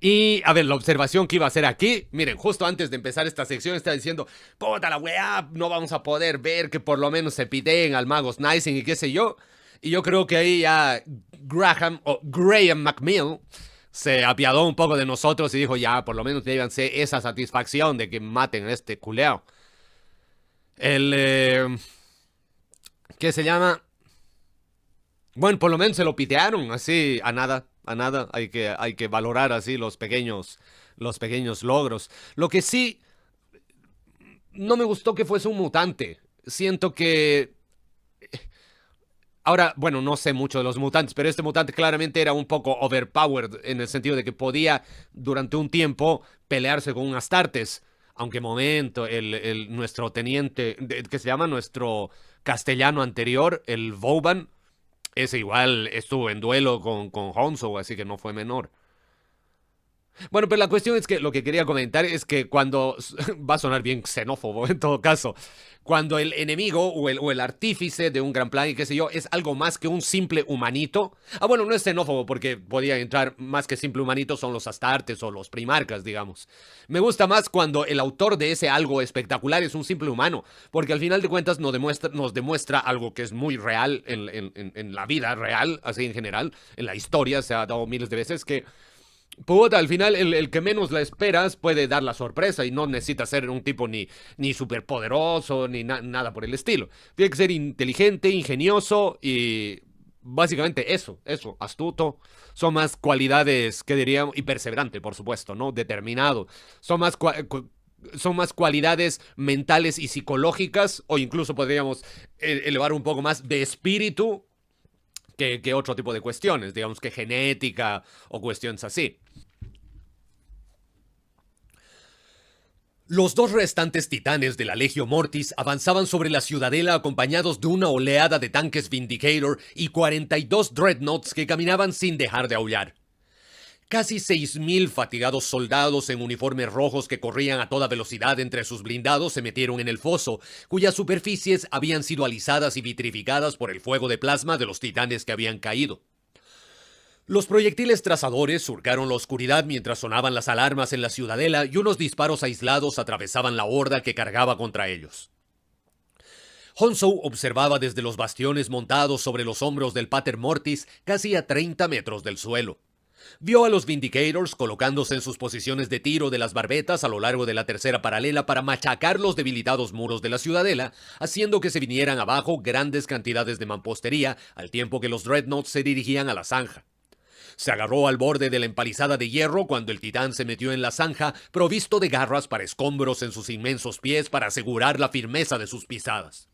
Speaker 2: Y, a ver, la observación que iba a hacer aquí, miren, justo antes de empezar esta sección está diciendo, puta la weá, no vamos a poder ver que por lo menos se pideen al Magus Nicing y qué sé yo. Y yo creo que ahí ya Graham McMill se apiadó un poco de nosotros y dijo, ya, por lo menos llévanse esa satisfacción de que maten a este culeo. ¿Qué se llama? Bueno, por lo menos se lo pitearon así a nada. Hay que valorar así los pequeños logros. Lo que sí no me gustó que fuese un mutante. Siento que... Ahora, bueno, no sé mucho de los mutantes, pero este mutante claramente era un poco overpowered en el sentido de que podía durante un tiempo pelearse con un Astartes. Aunque momento, nuestro teniente, que se llama nuestro castellano anterior, el Vauban, ese igual estuvo en duelo con Hanzo, así que no fue menor. Bueno, pero la cuestión es que lo que quería comentar es que cuando... va a sonar bien xenófobo en todo caso. Cuando el enemigo o el artífice de un gran plan y qué sé yo es algo más que un simple humanito. Ah, bueno, no es xenófobo porque podía entrar más que simple humanito son los Astartes o los Primarcas, digamos. Me gusta más cuando el autor de ese algo espectacular es un simple humano. Porque al final de cuentas nos demuestra algo que es muy real en la vida real, así en general. En la historia se ha dado miles de veces que... puta, al final el que menos la esperas puede dar la sorpresa y no necesita ser un tipo ni superpoderoso ni nada por el estilo. Tiene que ser inteligente, ingenioso y básicamente eso, astuto. Son más cualidades que diríamos, y perseverante, por supuesto, ¿no? Determinado. Son más cualidades mentales y psicológicas, o incluso podríamos elevar un poco más de espíritu que otro tipo de cuestiones, digamos que genética o cuestiones así. Los dos restantes titanes de la Legio Mortis avanzaban sobre la ciudadela acompañados de una oleada de tanques Vindicator y 42 Dreadnoughts que caminaban sin dejar de aullar. Casi 6.000 fatigados soldados en uniformes rojos que corrían a toda velocidad entre sus blindados se metieron en el foso, cuyas superficies habían sido alisadas y vitrificadas por el fuego de plasma de los titanes que habían caído. Los proyectiles trazadores surcaron la oscuridad mientras sonaban las alarmas en la ciudadela y unos disparos aislados atravesaban la horda que cargaba contra ellos. Hanzo observaba desde los bastiones montados sobre los hombros del Pater Mortis casi a 30 metros del suelo. Vio a los Vindicators colocándose en sus posiciones de tiro de las barbetas a lo largo de la tercera paralela para machacar los debilitados muros de la ciudadela, haciendo que se vinieran abajo grandes cantidades de mampostería al tiempo que los Dreadnoughts se dirigían a la zanja. Se agarró al borde de la empalizada de hierro cuando el titán se metió en la zanja, provisto de garras para escombros en sus inmensos pies para asegurar la firmeza de sus pisadas.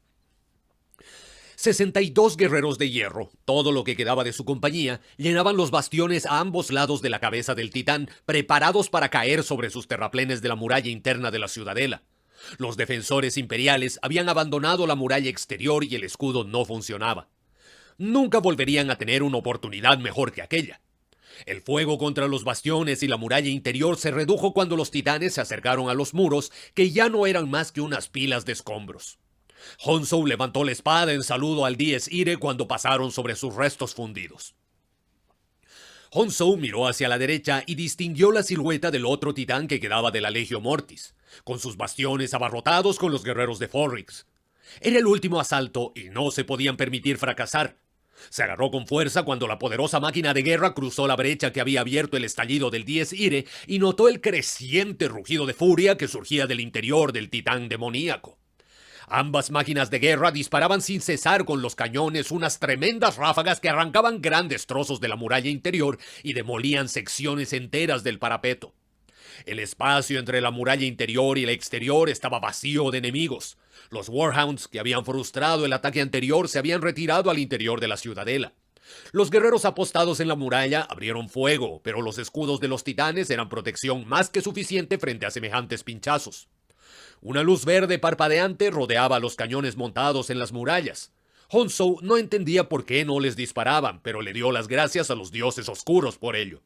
Speaker 2: 62 guerreros de hierro, todo lo que quedaba de su compañía, llenaban los bastiones a ambos lados de la cabeza del titán, preparados para caer sobre sus terraplenes de la muralla interna de la ciudadela. Los defensores imperiales habían abandonado la muralla exterior y el escudo no funcionaba.
Speaker 3: Nunca volverían a tener una oportunidad mejor que aquella. El fuego contra los bastiones y la muralla interior se redujo cuando los titanes se acercaron a los muros, que ya no eran más que unas pilas de escombros. Honsou levantó la espada en saludo al Dies Irae cuando pasaron sobre sus restos fundidos. Honsou miró hacia la derecha y distinguió la silueta del otro titán que quedaba de la Legio Mortis, con sus bastiones abarrotados con los guerreros de Forrix. Era el último asalto y no se podían permitir fracasar. Se agarró con fuerza cuando la poderosa máquina de guerra cruzó la brecha que había abierto el estallido del Dies Irae y notó el creciente rugido de furia que surgía del interior del titán demoníaco. Ambas máquinas de guerra disparaban sin cesar con los cañones unas tremendas ráfagas que arrancaban grandes trozos de la muralla interior y demolían secciones enteras del parapeto. El espacio entre la muralla interior y la exterior estaba vacío de enemigos. Los Warhounds, que habían frustrado el ataque anterior, se habían retirado al interior de la ciudadela. Los guerreros apostados en la muralla abrieron fuego, pero los escudos de los titanes eran protección más que suficiente frente a semejantes pinchazos. Una luz verde parpadeante rodeaba a los cañones montados en las murallas. Honsou no entendía por qué no les disparaban, pero le dio las gracias a los dioses oscuros por ello.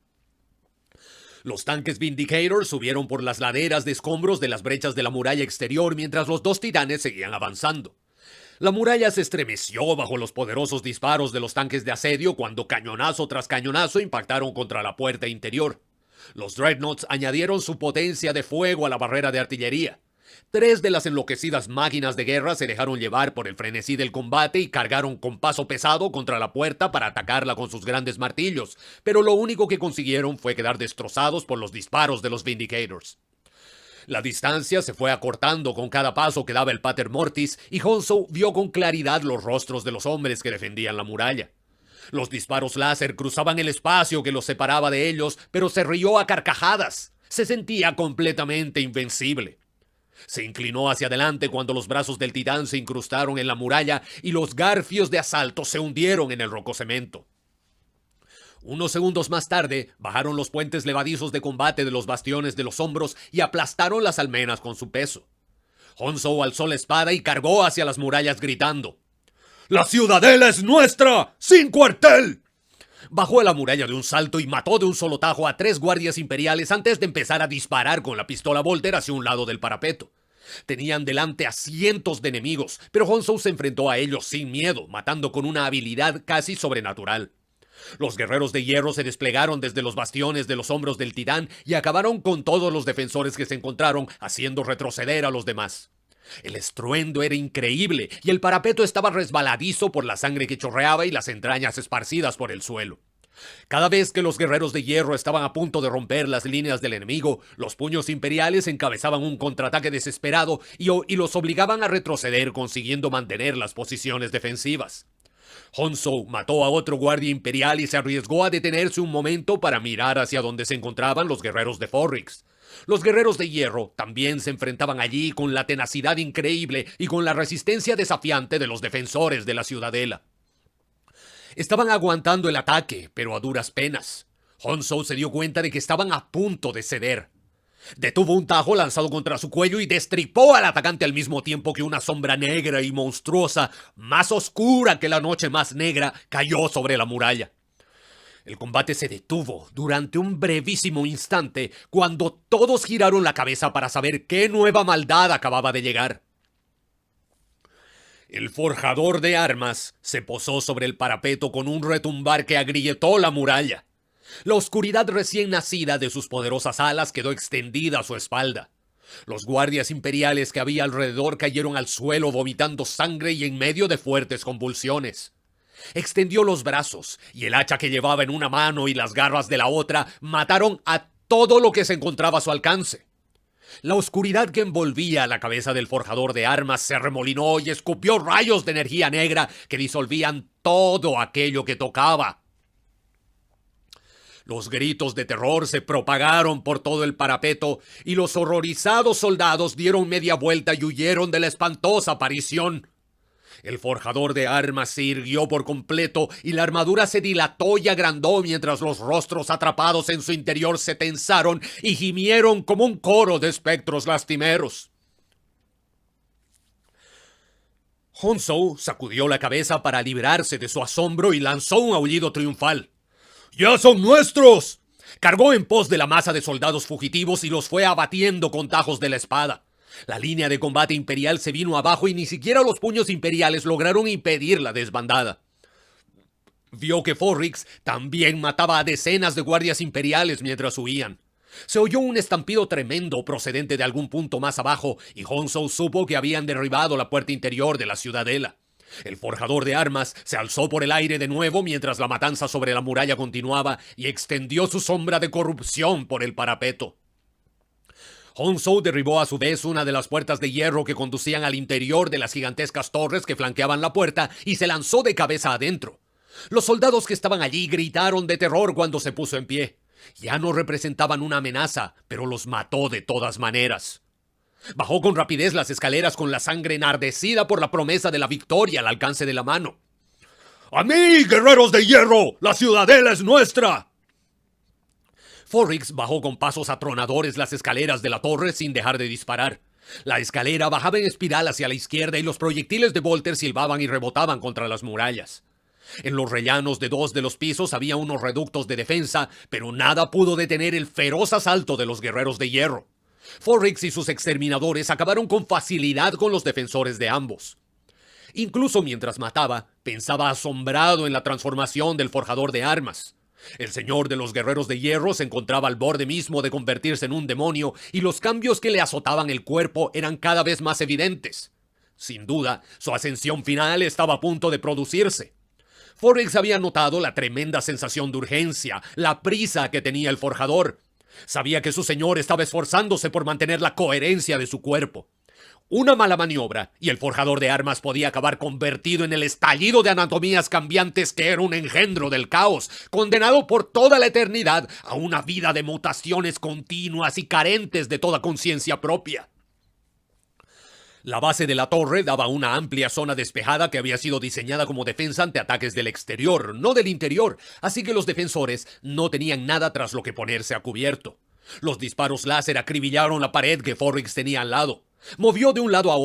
Speaker 3: Los tanques Vindicator subieron por las laderas de escombros de las brechas de la muralla exterior mientras los dos titanes seguían avanzando. La muralla se estremeció bajo los poderosos disparos de los tanques de asedio cuando cañonazo tras cañonazo impactaron contra la puerta interior. Los Dreadnoughts añadieron su potencia de fuego a la barrera de artillería. 3 de las enloquecidas máquinas de guerra se dejaron llevar por el frenesí del combate y cargaron con paso pesado contra la puerta para atacarla con sus grandes martillos, pero lo único que consiguieron fue quedar destrozados por los disparos de los Vindicators. La distancia se fue acortando con cada paso que daba el Pater Mortis y Honsou vio con claridad los rostros de los hombres que defendían la muralla. Los disparos láser cruzaban el espacio que los separaba de ellos, pero se rió a carcajadas. Se sentía completamente invencible. Se inclinó hacia adelante cuando los brazos del titán se incrustaron en la muralla y los garfios de asalto se hundieron en el rococemento. Unos segundos más tarde, bajaron los puentes levadizos de combate de los bastiones de los hombros y aplastaron las almenas con su peso. Honsou alzó la espada y cargó hacia las murallas gritando: ¡La ciudadela es nuestra! ¡Sin cuartel! Bajó a la muralla de un salto y mató de un solo tajo a 3 guardias imperiales antes de empezar a disparar con la pistola Volter hacia un lado del parapeto. Tenían delante a cientos de enemigos, pero Honsou se enfrentó a ellos sin miedo, matando con una habilidad casi sobrenatural. Los guerreros de hierro se desplegaron desde los bastiones de los hombros del titán y acabaron con todos los defensores que se encontraron, haciendo retroceder a los demás. El estruendo era increíble y el parapeto estaba resbaladizo por la sangre que chorreaba y las entrañas esparcidas por el suelo. Cada vez que los guerreros de hierro estaban a punto de romper las líneas del enemigo, los puños imperiales encabezaban un contraataque desesperado y los obligaban a retroceder, consiguiendo mantener las posiciones defensivas. Honsou mató a otro guardia imperial y se arriesgó a detenerse un momento para mirar hacia donde se encontraban los guerreros de Forrix. Los guerreros de hierro también se enfrentaban allí con la tenacidad increíble y con la resistencia desafiante de los defensores de la ciudadela. Estaban aguantando el ataque, pero a duras penas. Honsou se dio cuenta de que estaban a punto de ceder. Detuvo un tajo lanzado contra su cuello y destripó al atacante al mismo tiempo que una sombra negra y monstruosa, más oscura que la noche más negra, cayó sobre la muralla. El combate se detuvo durante un brevísimo instante cuando todos giraron la cabeza para saber qué nueva maldad acababa de llegar. El forjador de armas se posó sobre el parapeto con un retumbar que agrietó la muralla. La oscuridad recién nacida de sus poderosas alas quedó extendida a su espalda. Los guardias imperiales que había alrededor cayeron al suelo vomitando sangre y en medio de fuertes convulsiones. Extendió los brazos y el hacha que llevaba en una mano y las garras de la otra mataron a todo lo que se encontraba a su alcance. La oscuridad que envolvía la cabeza del forjador de armas se remolinó y escupió rayos de energía negra que disolvían todo aquello que tocaba. Los gritos de terror se propagaron por todo el parapeto y los horrorizados soldados dieron media vuelta y huyeron de la espantosa aparición. El forjador de armas se irguió por completo y la armadura se dilató y agrandó mientras los rostros atrapados en su interior se tensaron y gimieron como un coro de espectros lastimeros. Honsou sacudió la cabeza para librarse de su asombro y lanzó un aullido triunfal. ¡Ya son nuestros! Cargó en pos de la masa de soldados fugitivos y los fue abatiendo con tajos de la espada. La línea de combate imperial se vino abajo y ni siquiera los puños imperiales lograron impedir la desbandada. Vio que Forrix también mataba a decenas de guardias imperiales mientras huían. Se oyó un estampido tremendo procedente de algún punto más abajo y Honsou supo que habían derribado la puerta interior de la ciudadela. El forjador de armas se alzó por el aire de nuevo mientras la matanza sobre la muralla continuaba y extendió su sombra de corrupción por el parapeto. Honsou derribó a su vez una de las puertas de hierro que conducían al interior de las gigantescas torres que flanqueaban la puerta y se lanzó de cabeza adentro. Los soldados que estaban allí gritaron de terror cuando se puso en pie. Ya no representaban una amenaza, pero los mató de todas maneras. Bajó con rapidez las escaleras con la sangre enardecida por la promesa de la victoria al alcance de la mano. ¡A mí, guerreros de hierro! ¡La ciudadela es nuestra! Forrix bajó con pasos atronadores las escaleras de la torre sin dejar de disparar. La escalera bajaba en espiral hacia la izquierda y los proyectiles de Volter silbaban y rebotaban contra las murallas. En los rellanos de 2 de los pisos había unos reductos de defensa, pero nada pudo detener el feroz asalto de los guerreros de hierro. Forrix y sus exterminadores acabaron con facilidad con los defensores de ambos. Incluso mientras mataba, pensaba asombrado en la transformación del forjador de armas. El señor de los guerreros de hierro se encontraba al borde mismo de convertirse en un demonio y los cambios que le azotaban el cuerpo eran cada vez más evidentes. Sin duda, su ascensión final estaba a punto de producirse. Forrix había notado la tremenda sensación de urgencia, la prisa que tenía el forjador. Sabía que su señor estaba esforzándose por mantener la coherencia de su cuerpo. Una mala maniobra y el forjador de armas podía acabar convertido en el estallido de anatomías cambiantes que era un engendro del caos, condenado por toda la eternidad a una vida de mutaciones continuas y carentes de toda conciencia propia. La base de la torre daba una amplia zona despejada que había sido diseñada como defensa ante ataques del exterior, no del interior, así que los defensores no tenían nada tras lo que ponerse a cubierto. Los disparos láser acribillaron la pared que Forrix tenía al lado. Movió de un lado a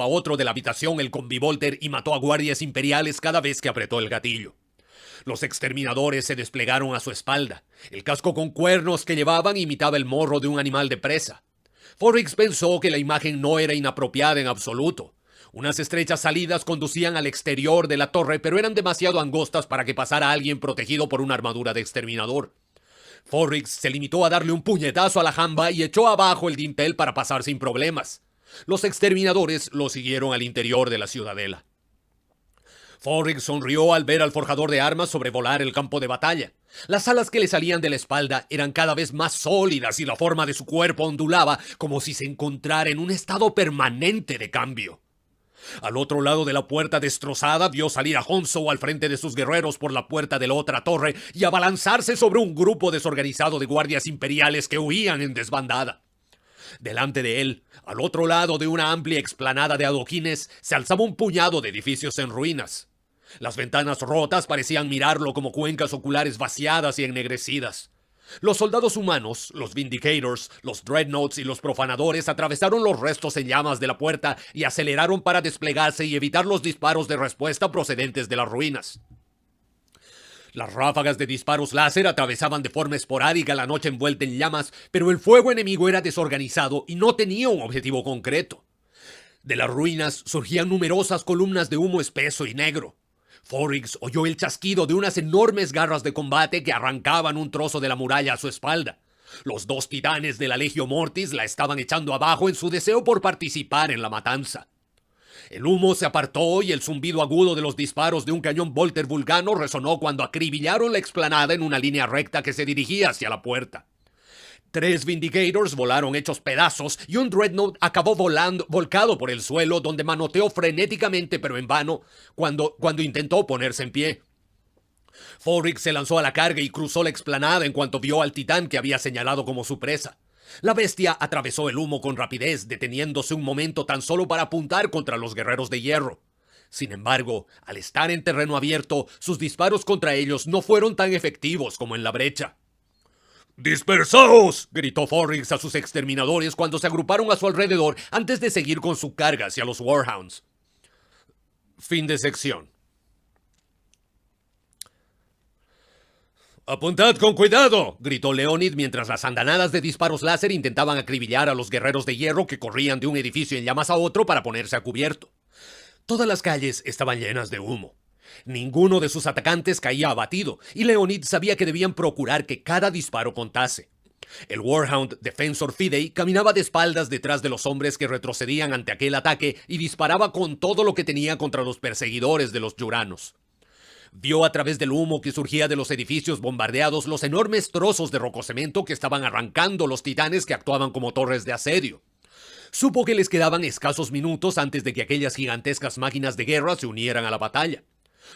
Speaker 3: otro de la habitación el combivolter y mató a guardias imperiales cada vez que apretó el gatillo. Los exterminadores se desplegaron a su espalda. El casco con cuernos que llevaban imitaba el morro de un animal de presa. Forrix pensó que la imagen no era inapropiada en absoluto. Unas estrechas salidas conducían al exterior de la torre, pero eran demasiado angostas para que pasara alguien protegido por una armadura de exterminador. Forrix se limitó a darle un puñetazo a la jamba y echó abajo el dintel para pasar sin problemas. Los exterminadores lo siguieron al interior de la ciudadela. Forrix sonrió al ver al forjador de armas sobrevolar el campo de batalla. Las alas que le salían de la espalda eran cada vez más sólidas y la forma de su cuerpo ondulaba como si se encontrara en un estado permanente de cambio. Al otro lado de la puerta destrozada vio salir a Honsou al frente de sus guerreros por la puerta de la otra torre y abalanzarse sobre un grupo desorganizado de guardias imperiales que huían en desbandada. Delante de él, al otro lado de una amplia explanada de adoquines, se alzaba un puñado de edificios en ruinas. Las ventanas rotas parecían mirarlo como cuencas oculares vaciadas y ennegrecidas. Los soldados humanos, los Vindicators, los Dreadnoughts y los profanadores atravesaron los restos en llamas de la puerta y aceleraron para desplegarse y evitar los disparos de respuesta procedentes de las ruinas. Las ráfagas de disparos láser atravesaban de forma esporádica la noche envuelta en llamas, pero el fuego enemigo era desorganizado y no tenía un objetivo concreto. De las ruinas surgían numerosas columnas de humo espeso y negro. Forrix oyó el chasquido de unas enormes garras de combate que arrancaban un trozo de la muralla a su espalda. Los 2 titanes de la Legio Mortis la estaban echando abajo en su deseo por participar en la matanza. El humo se apartó y el zumbido agudo de los disparos de un cañón Volter vulcano resonó cuando acribillaron la explanada en una línea recta que se dirigía hacia la puerta. 3 Vindicators volaron hechos pedazos y un Dreadnought acabó volcado por el suelo donde manoteó frenéticamente pero en vano cuando intentó ponerse en pie. Forrix se lanzó a la carga y cruzó la explanada en cuanto vio al titán que había señalado como su presa. La bestia atravesó el humo con rapidez, deteniéndose un momento tan solo para apuntar contra los guerreros de hierro. Sin embargo, al estar en terreno abierto, sus disparos contra ellos no fueron tan efectivos como en la brecha. ¡Dispersaos!, gritó Forrix a sus exterminadores cuando se agruparon a su alrededor antes de seguir con su carga hacia los Warhounds.
Speaker 1: Fin de sección.
Speaker 3: ¡Apuntad con cuidado!, gritó Leonid mientras las andanadas de disparos láser intentaban acribillar a los guerreros de hierro que corrían de un edificio en llamas a otro para ponerse a cubierto. Todas las calles estaban llenas de humo. Ninguno de sus atacantes caía abatido, y Leonid sabía que debían procurar que cada disparo contase. El Warhound Defensor Fidei caminaba de espaldas detrás de los hombres que retrocedían ante aquel ataque y disparaba con todo lo que tenía contra los perseguidores de los Yuranos. Vio a través del humo que surgía de los edificios bombardeados los enormes trozos de rococemento que estaban arrancando los titanes que actuaban como torres de asedio. Supo que les quedaban escasos minutos antes de que aquellas gigantescas máquinas de guerra se unieran a la batalla.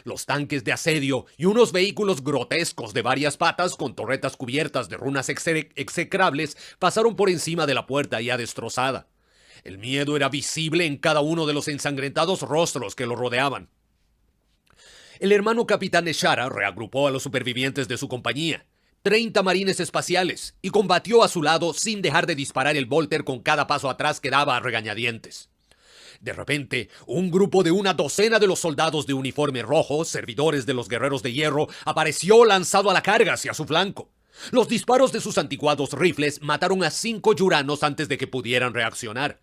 Speaker 3: Los tanques de asedio y unos vehículos grotescos de varias patas con torretas cubiertas de runas execrables pasaron por encima de la puerta ya destrozada. El miedo era visible en cada uno de los ensangrentados rostros que lo rodeaban. El hermano capitán Eshara reagrupó a los supervivientes de su compañía, 30 marines espaciales, y combatió a su lado sin dejar de disparar el Volter con cada paso atrás que daba a regañadientes. De repente, un grupo de una docena de los soldados de uniforme rojo, servidores de los guerreros de hierro, apareció lanzado a la carga hacia su flanco. Los disparos de sus anticuados rifles mataron a 5 yuranos antes de que pudieran reaccionar.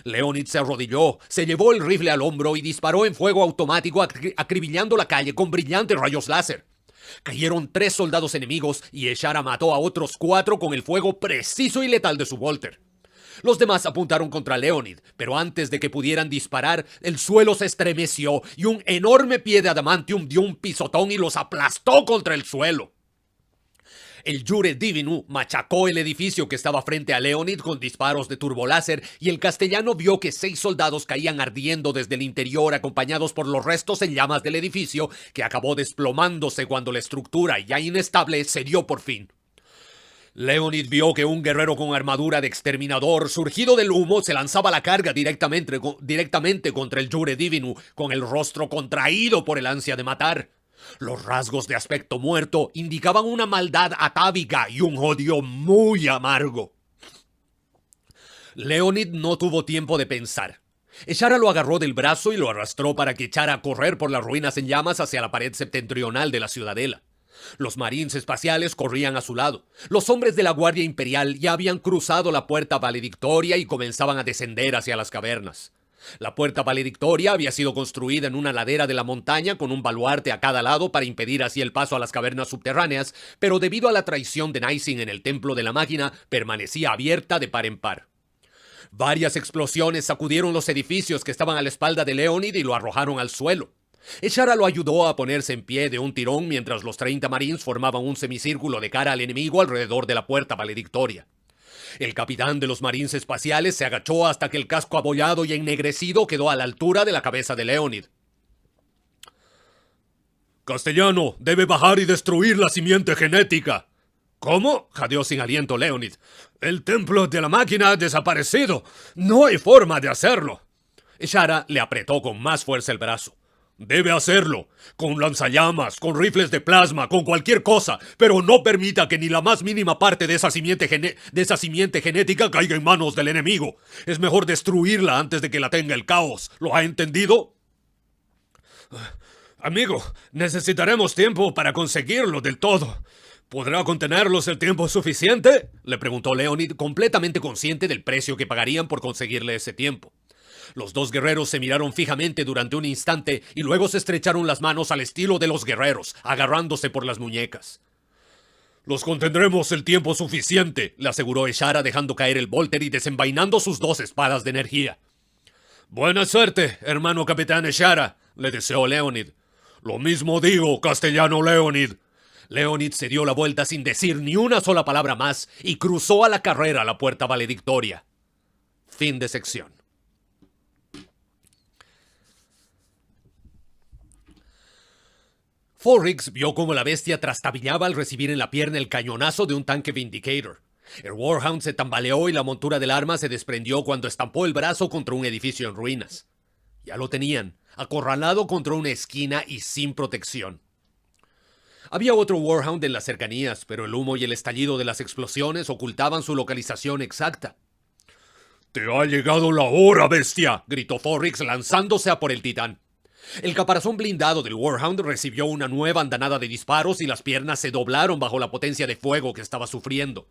Speaker 3: Leonid se arrodilló, se llevó el rifle al hombro y disparó en fuego automático acribillando la calle con brillantes rayos láser. Cayeron 3 soldados enemigos y Eshara mató a otros 4 con el fuego preciso y letal de su Volter. Los demás apuntaron contra Leonid, pero antes de que pudieran disparar, el suelo se estremeció y un enorme pie de adamantium dio un pisotón y los aplastó contra el suelo. El Jure Divinu machacó el edificio que estaba frente a Leonid con disparos de turboláser y el castellano vio que 6 soldados caían ardiendo desde el interior acompañados por los restos en llamas del edificio que acabó desplomándose cuando la estructura ya inestable cedió por fin. Leonid vio que un guerrero con armadura de exterminador surgido del humo se lanzaba a la carga directamente contra el Jure Divinu con el rostro contraído por el ansia de matar. Los rasgos de aspecto muerto indicaban una maldad atávica y un odio muy amargo. Leonid no tuvo tiempo de pensar. Eshara lo agarró del brazo y lo arrastró para que echara a correr por las ruinas en llamas hacia la pared septentrional de la ciudadela. Los marines espaciales corrían a su lado. Los hombres de la Guardia Imperial ya habían cruzado la puerta valedictoria y comenzaban a descender hacia las cavernas. La puerta valedictoria había sido construida en una ladera de la montaña con un baluarte a cada lado para impedir así el paso a las cavernas subterráneas, pero debido a la traición de Nysin en el templo de la máquina, permanecía abierta de par en par. Varias explosiones sacudieron los edificios que estaban a la espalda de Leonid y lo arrojaron al suelo. Eshara lo ayudó a ponerse en pie de un tirón mientras los 30 marines formaban un semicírculo de cara al enemigo alrededor de la puerta valedictoria. El capitán de los marines espaciales se agachó hasta que el casco abollado y ennegrecido quedó a la altura de la cabeza de Leonid.
Speaker 4: Castellano, debe bajar y destruir la simiente genética.
Speaker 3: ¿Cómo?, jadeó sin aliento Leonid.
Speaker 4: El templo de la máquina ha desaparecido. No hay forma de hacerlo.
Speaker 3: Eshara le apretó con más fuerza el brazo.
Speaker 4: Debe hacerlo, con lanzallamas, con rifles de plasma, con cualquier cosa, pero no permita que ni la más mínima parte de esa simiente genética caiga en manos del enemigo. Es mejor destruirla antes de que la tenga el caos. ¿Lo ha entendido?
Speaker 3: Amigo, necesitaremos tiempo para conseguirlo del todo.
Speaker 4: ¿Podrá contenerlos el tiempo suficiente?,
Speaker 3: le preguntó Leonid, completamente consciente del precio que pagarían por conseguirle ese tiempo. Los 2 guerreros se miraron fijamente durante un instante y luego se estrecharon las manos al estilo de los guerreros, agarrándose por las muñecas.
Speaker 4: Los contendremos el tiempo suficiente,
Speaker 3: le aseguró Eshara dejando caer el Volter y desenvainando sus 2 espadas de energía.
Speaker 4: Buena suerte, hermano capitán Eshara, le deseó Leonid. Lo mismo digo, castellano Leonid.
Speaker 3: Leonid se dio la vuelta sin decir ni una sola palabra más y cruzó a la carrera la puerta valedictoria. Fin de sección. Forrix vio cómo la bestia trastabillaba al recibir en la pierna el cañonazo de un tanque Vindicator. El Warhound se tambaleó y la montura del arma se desprendió cuando estampó el brazo contra un edificio en ruinas. Ya lo tenían, acorralado contra una esquina y sin protección. Había otro Warhound en las cercanías, pero el humo y el estallido de las explosiones ocultaban su localización exacta.
Speaker 4: ¡Te ha llegado la hora, bestia!
Speaker 3: Gritó Forrix lanzándose a por el titán. El caparazón blindado del Warhound recibió una nueva andanada de disparos y las piernas se doblaron bajo la potencia de fuego que estaba sufriendo.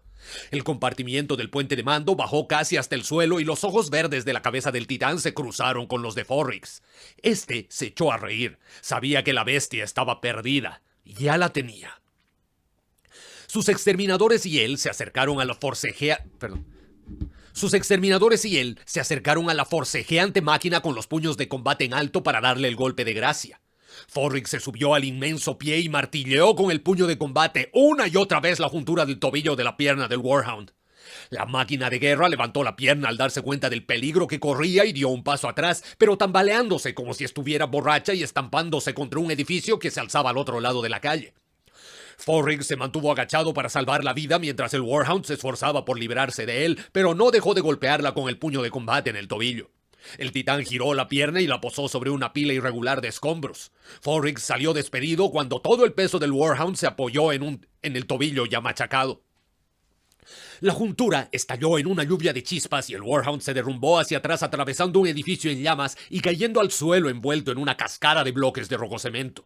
Speaker 3: El compartimiento del puente de mando bajó casi hasta el suelo y los ojos verdes de la cabeza del titán se cruzaron con los de Forrix. Este se echó a reír. Sabía que la bestia estaba perdida. Ya la tenía. Sus exterminadores y él se acercaron a la forcejeante máquina con los puños de combate en alto para darle el golpe de gracia. Forrix se subió al inmenso pie y martilleó con el puño de combate una y otra vez la juntura del tobillo de la pierna del Warhound. La máquina de guerra levantó la pierna al darse cuenta del peligro que corría y dio un paso atrás, pero tambaleándose como si estuviera borracha y estampándose contra un edificio que se alzaba al otro lado de la calle. Forrix se mantuvo agachado para salvar la vida mientras el Warhound se esforzaba por librarse de él, pero no dejó de golpearla con el puño de combate en el tobillo. El titán giró la pierna y la posó sobre una pila irregular de escombros. Forrix salió despedido cuando todo el peso del Warhound se apoyó en el tobillo ya machacado. La juntura estalló en una lluvia de chispas y el Warhound se derrumbó hacia atrás atravesando un edificio en llamas y cayendo al suelo envuelto en una cascada de bloques de rococemento.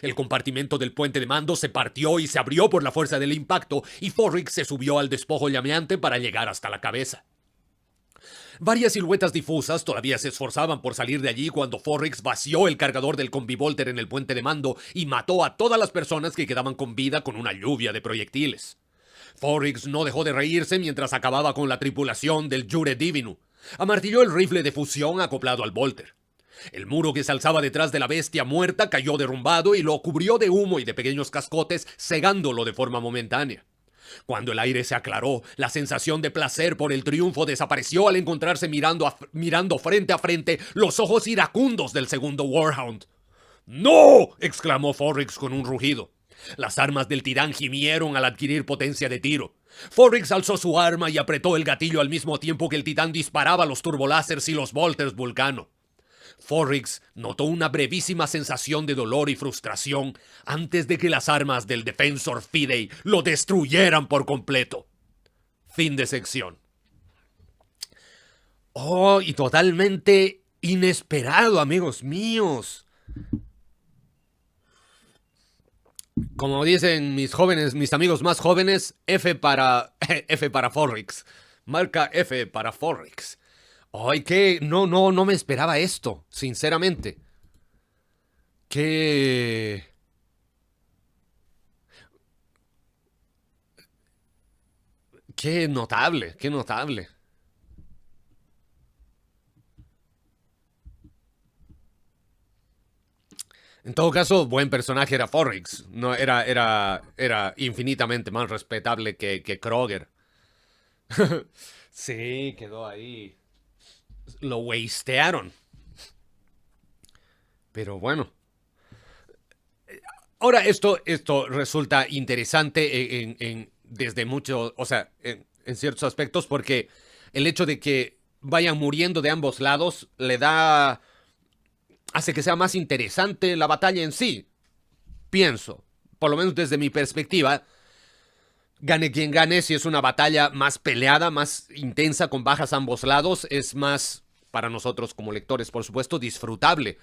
Speaker 3: El compartimento del puente de mando se partió y se abrió por la fuerza del impacto y Forrix se subió al despojo llameante para llegar hasta la cabeza. Varias siluetas difusas todavía se esforzaban por salir de allí cuando Forrix vació el cargador del combivolter en el puente de mando y mató a todas las personas que quedaban con vida con una lluvia de proyectiles. Forrix no dejó de reírse mientras acababa con la tripulación del Jure Divinu. Amartilló el rifle de fusión acoplado al volter. El muro que se alzaba detrás de la bestia muerta cayó derrumbado y lo cubrió de humo y de pequeños cascotes, cegándolo de forma momentánea. Cuando el aire se aclaró, la sensación de placer por el triunfo desapareció al encontrarse mirando frente a frente los ojos iracundos del segundo Warhound.
Speaker 4: ¡No!
Speaker 3: Exclamó Forrix con un rugido. Las armas del tirán gimieron al adquirir potencia de tiro. Forrix alzó su arma y apretó el gatillo al mismo tiempo que el titán disparaba los turbolásers y los volters Vulcano. Forrix notó una brevísima sensación de dolor y frustración antes de que las armas del Defensor Fidei lo destruyeran por completo. Fin de sección. Oh, y totalmente inesperado, amigos míos. Como dicen mis amigos más jóvenes, F para Forrix. Marca F para Forrix. Ay, que no me esperaba esto, sinceramente. Qué notable, qué notable. En todo caso, buen personaje era Forrix. No, era infinitamente más respetable que Kroger. Sí, quedó ahí. Lo wastearon. Pero bueno. Ahora esto resulta interesante desde mucho, o sea, en ciertos aspectos, porque el hecho de que vayan muriendo de ambos lados hace que sea más interesante la batalla en sí. Pienso, por lo menos desde mi perspectiva, gane quien gane, si es una batalla más peleada, más intensa, con bajas a ambos lados, es más, para nosotros como lectores, por supuesto, disfrutable,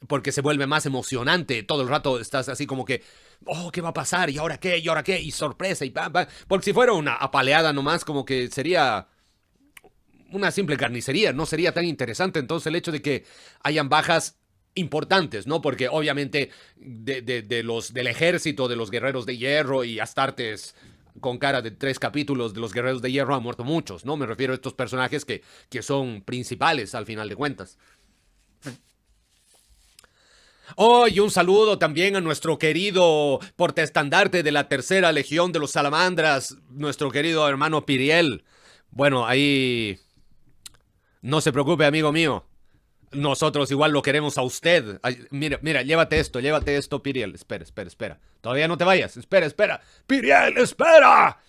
Speaker 3: porque se vuelve más emocionante. Todo el rato estás así como que, oh, ¿qué va a pasar? ¿Y ahora qué? ¿Y ahora qué? Y sorpresa, y pam, pam. Porque si fuera una apaleada nomás, como que sería una simple carnicería, no sería tan interesante. Entonces el hecho de que hayan bajas importantes, ¿no? Porque obviamente del ejército de los guerreros de hierro y Astartes con cara de 3 capítulos de los guerreros de hierro han muerto muchos, ¿no? Me refiero a estos personajes que son principales al final de cuentas. Oh, y un saludo también a nuestro querido portaestandarte de la Tercera Legión de los Salamandras, nuestro querido hermano Piriel. Bueno, ahí no se preocupe, amigo mío. Nosotros igual lo queremos a usted. Ay, mira, llévate esto, Piriel. Espera. Todavía no te vayas. Espera. Piriel, espera.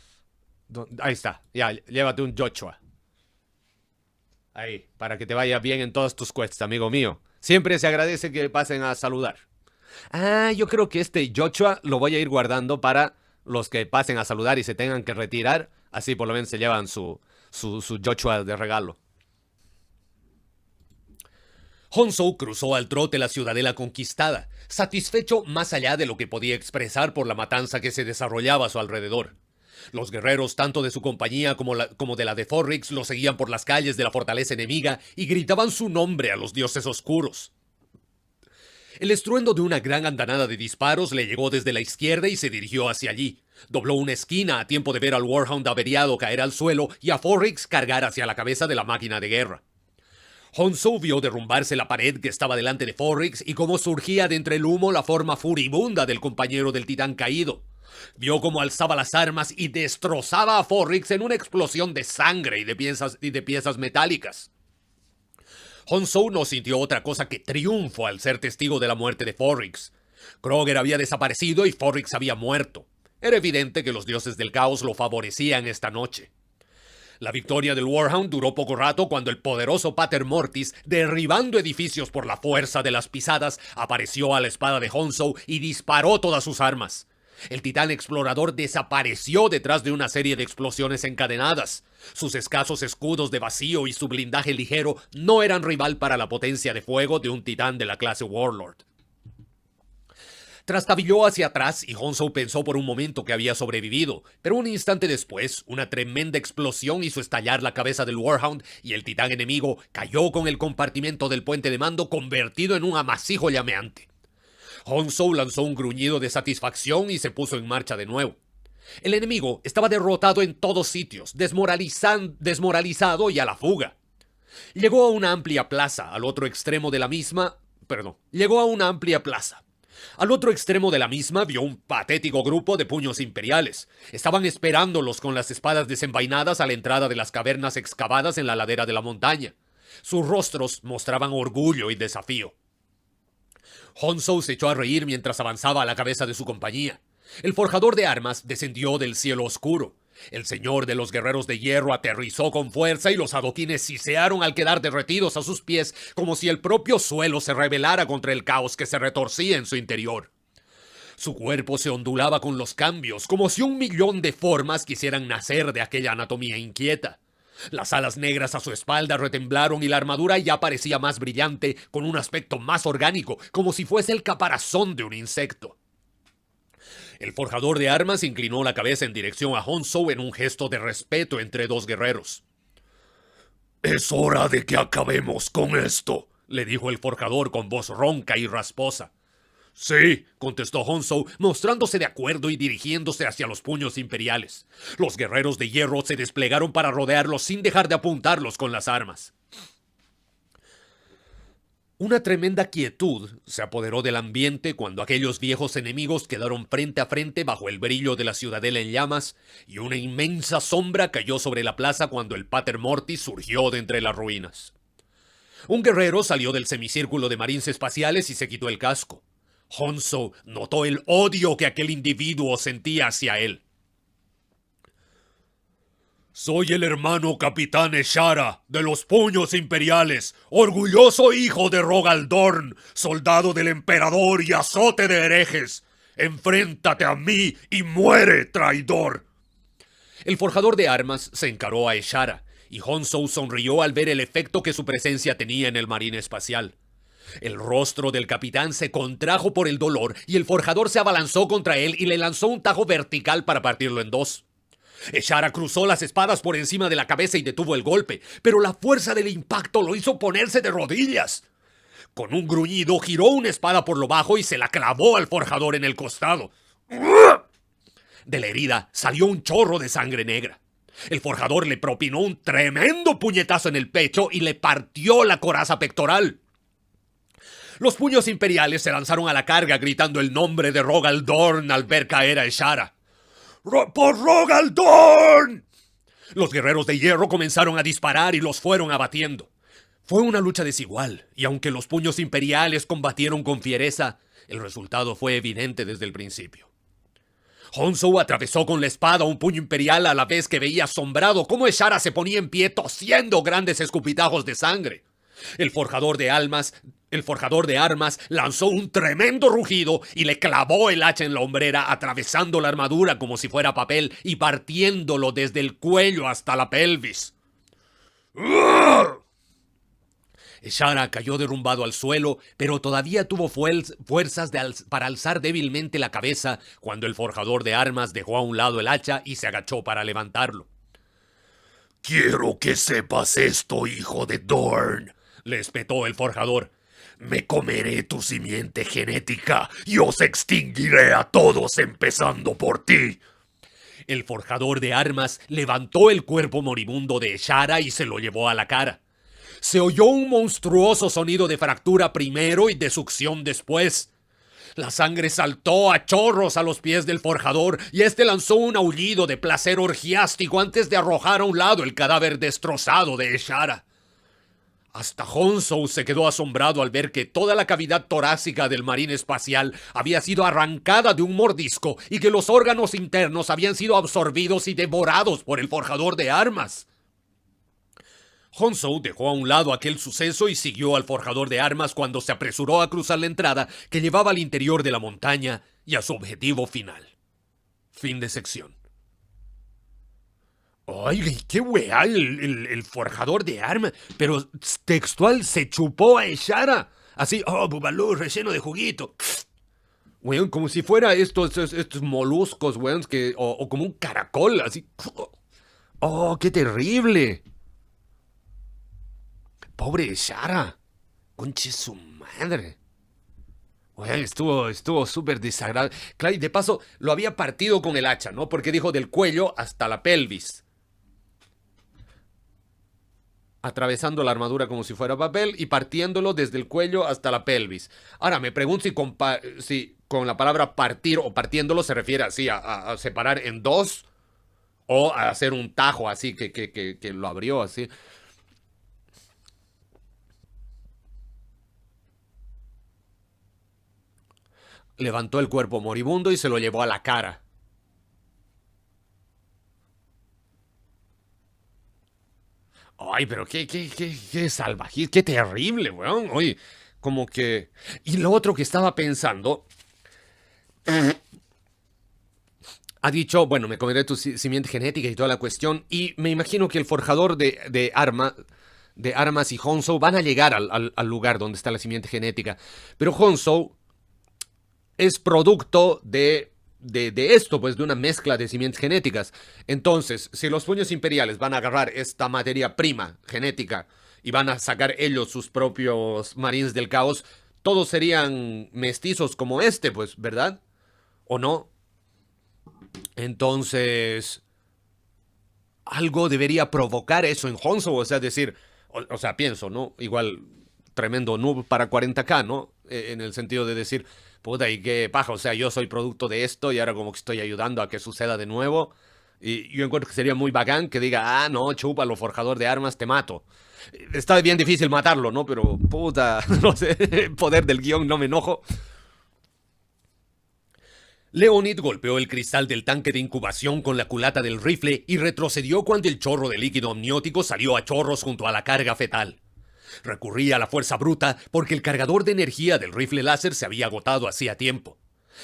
Speaker 3: Ahí está. Ya, llévate un Joshua. Ahí, para que te vaya bien en todas tus quests, amigo mío. Siempre se agradece que pasen a saludar. Yo creo que este Joshua lo voy a ir guardando para los que pasen a saludar y se tengan que retirar. Así por lo menos se llevan su Joshua de regalo.
Speaker 4: Honsou cruzó al trote la ciudadela conquistada, satisfecho más allá de lo que podía expresar por la matanza que se desarrollaba a su alrededor. Los guerreros tanto de su compañía como de la de Forrix lo seguían por las calles de la fortaleza enemiga y gritaban su nombre a los dioses oscuros. El estruendo de una gran andanada de disparos le llegó desde la izquierda y se dirigió hacia allí. Dobló una esquina a tiempo de ver al Warhound averiado caer al suelo y a Forrix cargar hacia la cabeza de la máquina de guerra. Honsou vio derrumbarse la pared que estaba delante de Forrix y cómo surgía de entre el humo la forma furibunda del compañero del titán caído. Vio cómo alzaba las armas y destrozaba a Forrix en una explosión de sangre y de piezas metálicas. Honsou no sintió otra cosa que triunfo al ser testigo de la muerte de Forrix. Kroger había desaparecido y Forrix había muerto. Era evidente que los dioses del caos lo favorecían esta noche. La victoria del Warhound duró poco rato cuando el poderoso Pater Mortis, derribando edificios por la fuerza de las pisadas, apareció a la espada de Honsou y disparó todas sus armas. El titán explorador desapareció detrás de una serie de explosiones encadenadas. Sus escasos escudos de vacío y su blindaje ligero no eran rival para la potencia de fuego de un titán de la clase Warlord. Trastabilló hacia atrás y Honsou pensó por un momento que había sobrevivido, pero un instante después, una tremenda explosión hizo estallar la cabeza del Warhound y el titán enemigo cayó con el compartimento del puente de mando convertido en un amasijo llameante. Honsou lanzó un gruñido de satisfacción y se puso en marcha de nuevo. El enemigo estaba derrotado en todos sitios, desmoralizado y a la fuga. Llegó a una amplia plaza, al otro extremo de la misma... Llegó a una amplia plaza. Al otro extremo de la misma vio un patético grupo de puños imperiales. Estaban esperándolos con las espadas desenvainadas a la entrada de las cavernas excavadas en la ladera de la montaña. Sus rostros mostraban orgullo y desafío. Honsou se echó a reír mientras avanzaba a la cabeza de su compañía. El forjador de armas descendió del cielo oscuro. El señor de los guerreros de hierro aterrizó con fuerza y los adoquines sisearon al quedar derretidos a sus pies como si el propio suelo se rebelara contra el caos que se retorcía en su interior. Su cuerpo se ondulaba con los cambios, como si 1.000.000 de formas quisieran nacer de aquella anatomía inquieta. Las alas negras a su espalda retemblaron y la armadura ya parecía más brillante, con un aspecto más orgánico, como si fuese el caparazón de un insecto. El forjador de armas inclinó la cabeza en dirección a Honsou en un gesto de respeto entre dos guerreros. «Es hora de que acabemos con esto», le dijo el forjador con voz ronca y rasposa. «Sí», contestó Honsou, mostrándose de acuerdo y dirigiéndose hacia los puños imperiales. Los guerreros de hierro se desplegaron para rodearlos sin dejar de apuntarlos con las armas. Una tremenda quietud se apoderó del ambiente cuando aquellos viejos enemigos quedaron frente a frente bajo el brillo de la ciudadela en llamas, y una inmensa sombra cayó sobre la plaza cuando el Pater Mortis surgió de entre las ruinas. Un guerrero salió del semicírculo de marines espaciales y se quitó el casco. Honsou notó el odio que aquel individuo sentía hacia él. «Soy el hermano capitán Eshara, de los puños imperiales, orgulloso hijo de Rogaldorn, soldado del emperador y azote de herejes. Enfréntate a mí y muere, traidor». El forjador de armas se encaró a Eshara, y Honsou sonrió al ver el efecto que su presencia tenía en el marine espacial. El rostro del capitán se contrajo por el dolor y el forjador se abalanzó contra él y le lanzó un tajo vertical para partirlo en dos. Eshara cruzó las espadas por encima de la cabeza y detuvo el golpe, pero la fuerza del impacto lo hizo ponerse de rodillas. Con un gruñido giró una espada por lo bajo y se la clavó al forjador en el costado. De la herida salió un chorro de sangre negra. El forjador le propinó un tremendo puñetazo en el pecho y le partió la coraza pectoral. Los puños imperiales se lanzaron a la carga gritando el nombre de Rogaldorn al ver caer a Eshara. ¡Por Rogaldorn! Los guerreros de hierro comenzaron a disparar y los fueron abatiendo. Fue una lucha desigual, y aunque los puños imperiales combatieron con fiereza, el resultado fue evidente desde el principio. Honsou atravesó con la espada un puño imperial a la vez que veía asombrado cómo Eshara se ponía en pie tosiendo grandes escupitajos de sangre. El forjador de armas
Speaker 3: El forjador de armas lanzó un tremendo rugido y le clavó el hacha en la hombrera, atravesando la armadura como si fuera papel y partiéndolo desde el cuello hasta la pelvis. Eshara cayó derrumbado al suelo, pero todavía tuvo fuerzas para alzar débilmente la cabeza cuando el forjador de armas dejó a un lado el hacha y se agachó para levantarlo.
Speaker 4: Quiero que sepas esto, hijo de Dorn,
Speaker 3: le espetó el forjador.
Speaker 4: Me comeré tu simiente genética y os extinguiré a todos, empezando por ti.
Speaker 3: El forjador de armas levantó el cuerpo moribundo de Eshara y se lo llevó a la cara. Se oyó un monstruoso sonido de fractura primero y de succión después. La sangre saltó a chorros a los pies del forjador y este lanzó un aullido de placer orgiástico antes de arrojar a un lado el cadáver destrozado de Eshara. Hasta Honsou se quedó asombrado al ver que toda la cavidad torácica del marín espacial había sido arrancada de un mordisco y que los órganos internos habían sido absorbidos y devorados por el forjador de armas. Honsou dejó a un lado aquel suceso y siguió al forjador de armas cuando se apresuró a cruzar la entrada que llevaba al interior de la montaña y a su objetivo final. Fin de sección. Ay, qué weá, el forjador de armas. Pero textual se chupó a Eshara. Así, bubalú, relleno de juguito. Weón, como si fuera estos moluscos, weón, o como un caracol, así. Oh, qué terrible. Pobre Eshara. Conche su madre. Weón, estuvo súper desagradable. Claro, y de paso lo había partido con el hacha, ¿no? Porque dijo del cuello hasta la pelvis. Atravesando la armadura como si fuera papel y partiéndolo desde el cuello hasta la pelvis. Ahora, me pregunto si con la palabra partir o partiéndolo se refiere así a separar en dos o a hacer un tajo así que lo abrió así. Levantó el cuerpo moribundo y se lo llevó a la cara. Ay, pero qué salvajismo, qué terrible, weón. Oye, como que... Y lo otro que estaba pensando... Ha dicho, bueno, me comeré tu simiente genética y toda la cuestión. Y me imagino que el forjador de armas y Honsou van a llegar al lugar donde está la simiente genética. Pero Honsou es producto de esto, pues de una mezcla de simientes genéticas. Entonces, si los puños imperiales van a agarrar esta materia prima genética y van a sacar ellos sus propios marines del caos, todos serían mestizos como este, pues, ¿verdad? ¿O no? Entonces, algo debería provocar eso en Honsou, o sea, decir, o sea, pienso, ¿no? Igual, tremendo noob para 40K, ¿no? En el sentido de decir... Puta, y qué paja, o sea, yo soy producto de esto y ahora como que estoy ayudando a que suceda de nuevo. Y yo encuentro que sería muy bacán que diga, no, chúpalo, forjador de armas, te mato. Está bien difícil matarlo, ¿no? Pero, puta, no sé, poder del guión, no me enojo. Leonid golpeó el cristal del tanque de incubación con la culata del rifle y retrocedió cuando el chorro de líquido amniótico salió a chorros junto a la carga fetal. Recurría a la fuerza bruta porque el cargador de energía del rifle láser se había agotado hacía tiempo.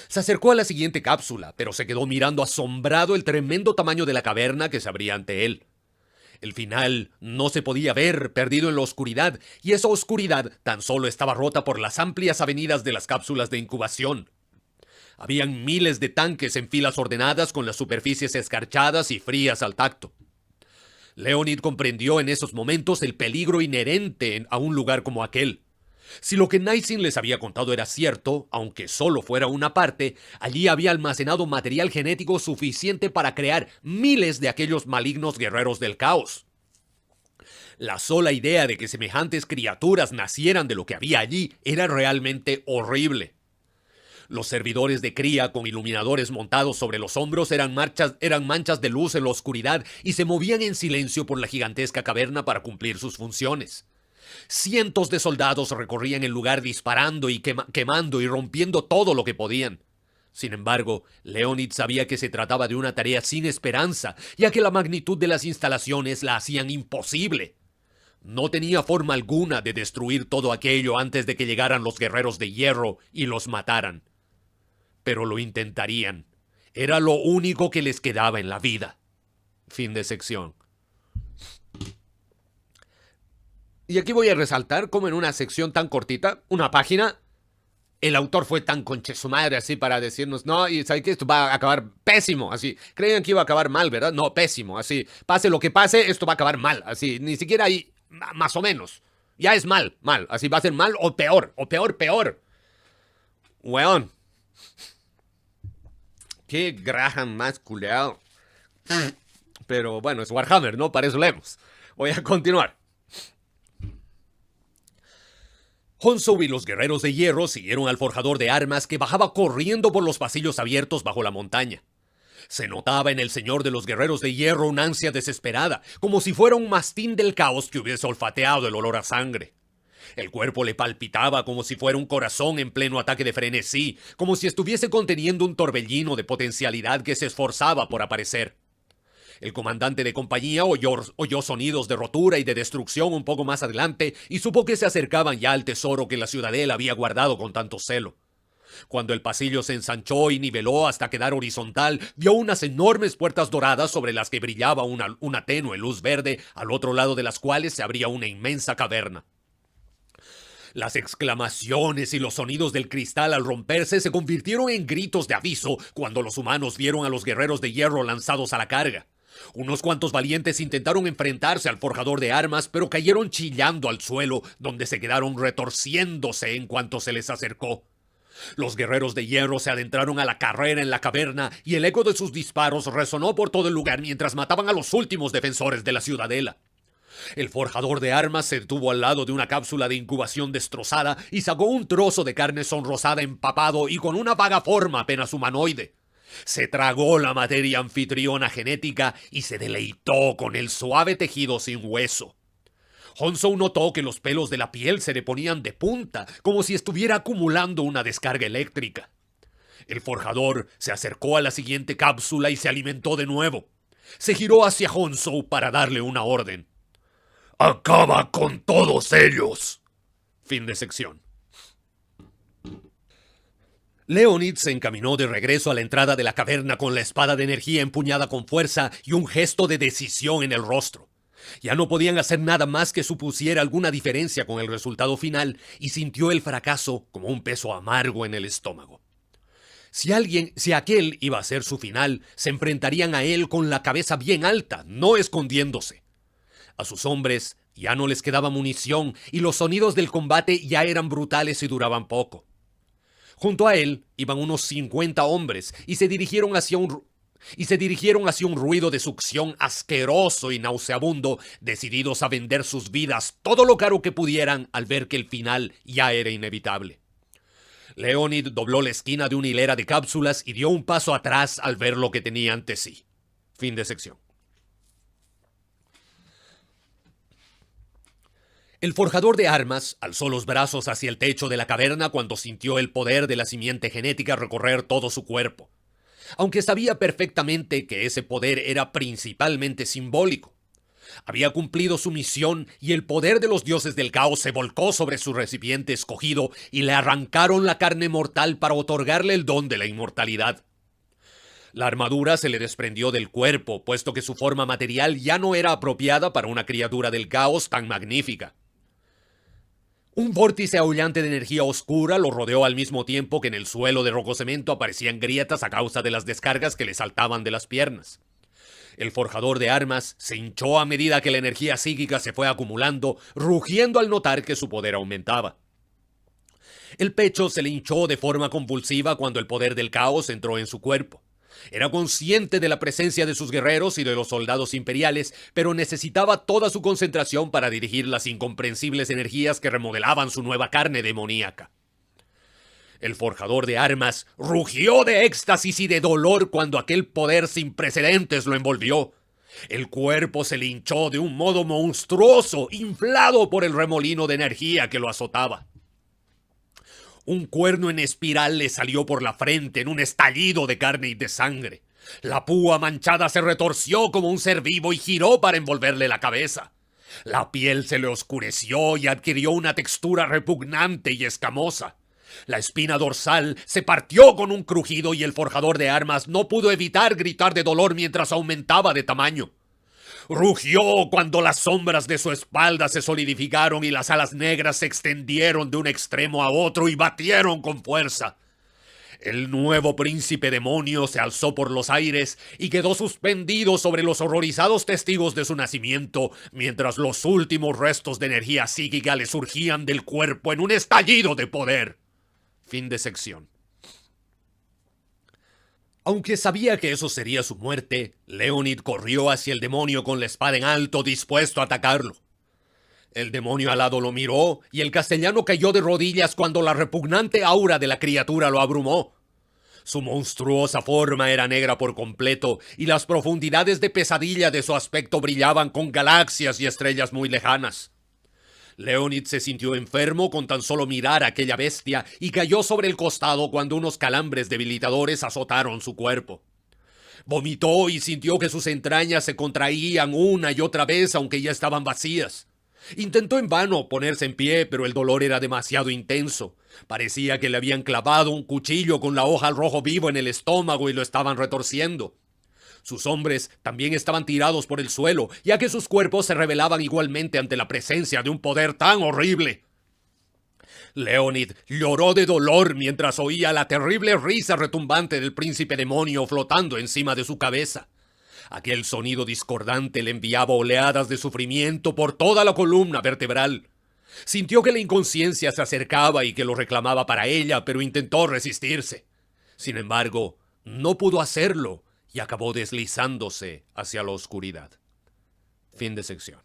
Speaker 3: Se acercó a la siguiente cápsula, pero se quedó mirando asombrado el tremendo tamaño de la caverna que se abría ante él. El final no se podía ver, perdido en la oscuridad, y esa oscuridad tan solo estaba rota por las amplias avenidas de las cápsulas de incubación. Habían miles de tanques en filas ordenadas con las superficies escarchadas y frías al tacto. Leonid comprendió en esos momentos el peligro inherente a un lugar como aquel. Si lo que Nisin les había contado era cierto, aunque solo fuera una parte, allí había almacenado material genético suficiente para crear miles de aquellos malignos guerreros del caos. La sola idea de que semejantes criaturas nacieran de lo que había allí era realmente horrible. Los servidores de cría con iluminadores montados sobre los hombros eran manchas de luz en la oscuridad y se movían en silencio por la gigantesca caverna para cumplir sus funciones. Cientos de soldados recorrían el lugar disparando y quemando y rompiendo todo lo que podían. Sin embargo, Leonid sabía que se trataba de una tarea sin esperanza, ya que la magnitud de las instalaciones la hacían imposible. No tenía forma alguna de destruir todo aquello antes de que llegaran los guerreros de hierro y los mataran. Pero lo intentarían. Era lo único que les quedaba en la vida. Fin de sección.
Speaker 1: Y aquí voy a resaltar cómo en una sección tan cortita, una página, el autor fue tan conche su madre así para decirnos, no, y ¿sabes qué? Esto va a acabar pésimo, así. Creían que iba a acabar mal, ¿verdad? No, pésimo, así. Pase lo que pase, esto va a acabar mal, así. Ni siquiera ahí, más o menos. Ya es mal, mal. Así va a ser mal o peor, peor. Weón. Qué Graham más culeado. Pero bueno, es Warhammer, ¿no? Para eso leemos. Voy a continuar.
Speaker 3: Honsou y los guerreros de hierro siguieron al forjador de armas que bajaba corriendo por los pasillos abiertos bajo la montaña. Se notaba en el señor de los guerreros de hierro una ansia desesperada, como si fuera un mastín del caos que hubiese olfateado el olor a sangre. El cuerpo le palpitaba como si fuera un corazón en pleno ataque de frenesí, como si estuviese conteniendo un torbellino de potencialidad que se esforzaba por aparecer. El comandante de compañía oyó sonidos de rotura y de destrucción un poco más adelante y supo que se acercaban ya al tesoro que la ciudadela había guardado con tanto celo. Cuando el pasillo se ensanchó y niveló hasta quedar horizontal, vio unas enormes puertas doradas sobre las que brillaba una tenue luz verde, al otro lado de las cuales se abría una inmensa caverna. Las exclamaciones y los sonidos del cristal al romperse se convirtieron en gritos de aviso cuando los humanos vieron a los guerreros de hierro lanzados a la carga. Unos cuantos valientes intentaron enfrentarse al forjador de armas, pero cayeron chillando al suelo, donde se quedaron retorciéndose en cuanto se les acercó. Los guerreros de hierro se adentraron a la carrera en la caverna y el eco de sus disparos resonó por todo el lugar mientras mataban a los últimos defensores de la ciudadela. El forjador de armas se detuvo al lado de una cápsula de incubación destrozada y sacó un trozo de carne sonrosada empapado y con una vaga forma apenas humanoide. Se tragó la materia anfitriona genética y se deleitó con el suave tejido sin hueso. Honsou notó que los pelos de la piel se le ponían de punta, como si estuviera acumulando una descarga eléctrica. El forjador se acercó a la siguiente cápsula y se alimentó de nuevo. Se giró hacia Honsou para darle una orden.
Speaker 4: ¡Acaba con todos ellos!
Speaker 3: Fin de sección. Leonid se encaminó de regreso a la entrada de la caverna con la espada de energía empuñada con fuerza y un gesto de decisión en el rostro. Ya no podían hacer nada más que supusiera alguna diferencia con el resultado final y sintió el fracaso como un peso amargo en el estómago. Si aquel iba a ser su final, se enfrentarían a él con la cabeza bien alta, no escondiéndose. A sus hombres ya no les quedaba munición y los sonidos del combate ya eran brutales y duraban poco. Junto a él iban unos 50 hombres y se dirigieron hacia un ruido de succión asqueroso y nauseabundo, decididos a vender sus vidas todo lo caro que pudieran al ver que el final ya era inevitable. Leonid dobló la esquina de una hilera de cápsulas y dio un paso atrás al ver lo que tenía ante sí. Fin de sección. El forjador de armas alzó los brazos hacia el techo de la caverna cuando sintió el poder de la simiente genética recorrer todo su cuerpo. Aunque sabía perfectamente que ese poder era principalmente simbólico. Había cumplido su misión y el poder de los dioses del caos se volcó sobre su recipiente escogido y le arrancaron la carne mortal para otorgarle el don de la inmortalidad. La armadura se le desprendió del cuerpo, puesto que su forma material ya no era apropiada para una criatura del caos tan magnífica. Un vórtice aullante de energía oscura lo rodeó al mismo tiempo que en el suelo de rococemento aparecían grietas a causa de las descargas que le saltaban de las piernas. El forjador de armas se hinchó a medida que la energía psíquica se fue acumulando, rugiendo al notar que su poder aumentaba. El pecho se le hinchó de forma convulsiva cuando el poder del caos entró en su cuerpo. Era consciente de la presencia de sus guerreros y de los soldados imperiales, pero necesitaba toda su concentración para dirigir las incomprensibles energías que remodelaban su nueva carne demoníaca. El forjador de armas rugió de éxtasis y de dolor cuando aquel poder sin precedentes lo envolvió. El cuerpo se le hinchó de un modo monstruoso, inflado por el remolino de energía que lo azotaba. Un cuerno en espiral le salió por la frente en un estallido de carne y de sangre. La púa manchada se retorció como un ser vivo y giró para envolverle la cabeza. La piel se le oscureció y adquirió una textura repugnante y escamosa. La espina dorsal se partió con un crujido y el forjador de armas no pudo evitar gritar de dolor mientras aumentaba de tamaño. Rugió cuando las sombras de su espalda se solidificaron y las alas negras se extendieron de un extremo a otro y batieron con fuerza. El nuevo príncipe demonio se alzó por los aires y quedó suspendido sobre los horrorizados testigos de su nacimiento, mientras los últimos restos de energía psíquica le surgían del cuerpo en un estallido de poder. Fin de sección. Aunque sabía que eso sería su muerte, Leonid corrió hacia el demonio con la espada en alto, dispuesto a atacarlo. El demonio alado lo miró y el castellano cayó de rodillas cuando la repugnante aura de la criatura lo abrumó. Su monstruosa forma era negra por completo y las profundidades de pesadilla de su aspecto brillaban con galaxias y estrellas muy lejanas. Leonid se sintió enfermo con tan solo mirar a aquella bestia y cayó sobre el costado cuando unos calambres debilitadores azotaron su cuerpo. Vomitó y sintió que sus entrañas se contraían una y otra vez aunque ya estaban vacías. Intentó en vano ponerse en pie, pero el dolor era demasiado intenso. Parecía que le habían clavado un cuchillo con la hoja al rojo vivo en el estómago y lo estaban retorciendo. Sus hombres también estaban tirados por el suelo, ya que sus cuerpos se rebelaban igualmente ante la presencia de un poder tan horrible. Leonid lloró de dolor mientras oía la terrible risa retumbante del príncipe demonio flotando encima de su cabeza. Aquel sonido discordante le enviaba oleadas de sufrimiento por toda la columna vertebral. Sintió que la inconsciencia se acercaba y que lo reclamaba para ella, pero intentó resistirse. Sin embargo, no pudo hacerlo y acabó deslizándose hacia la oscuridad. Fin de sección.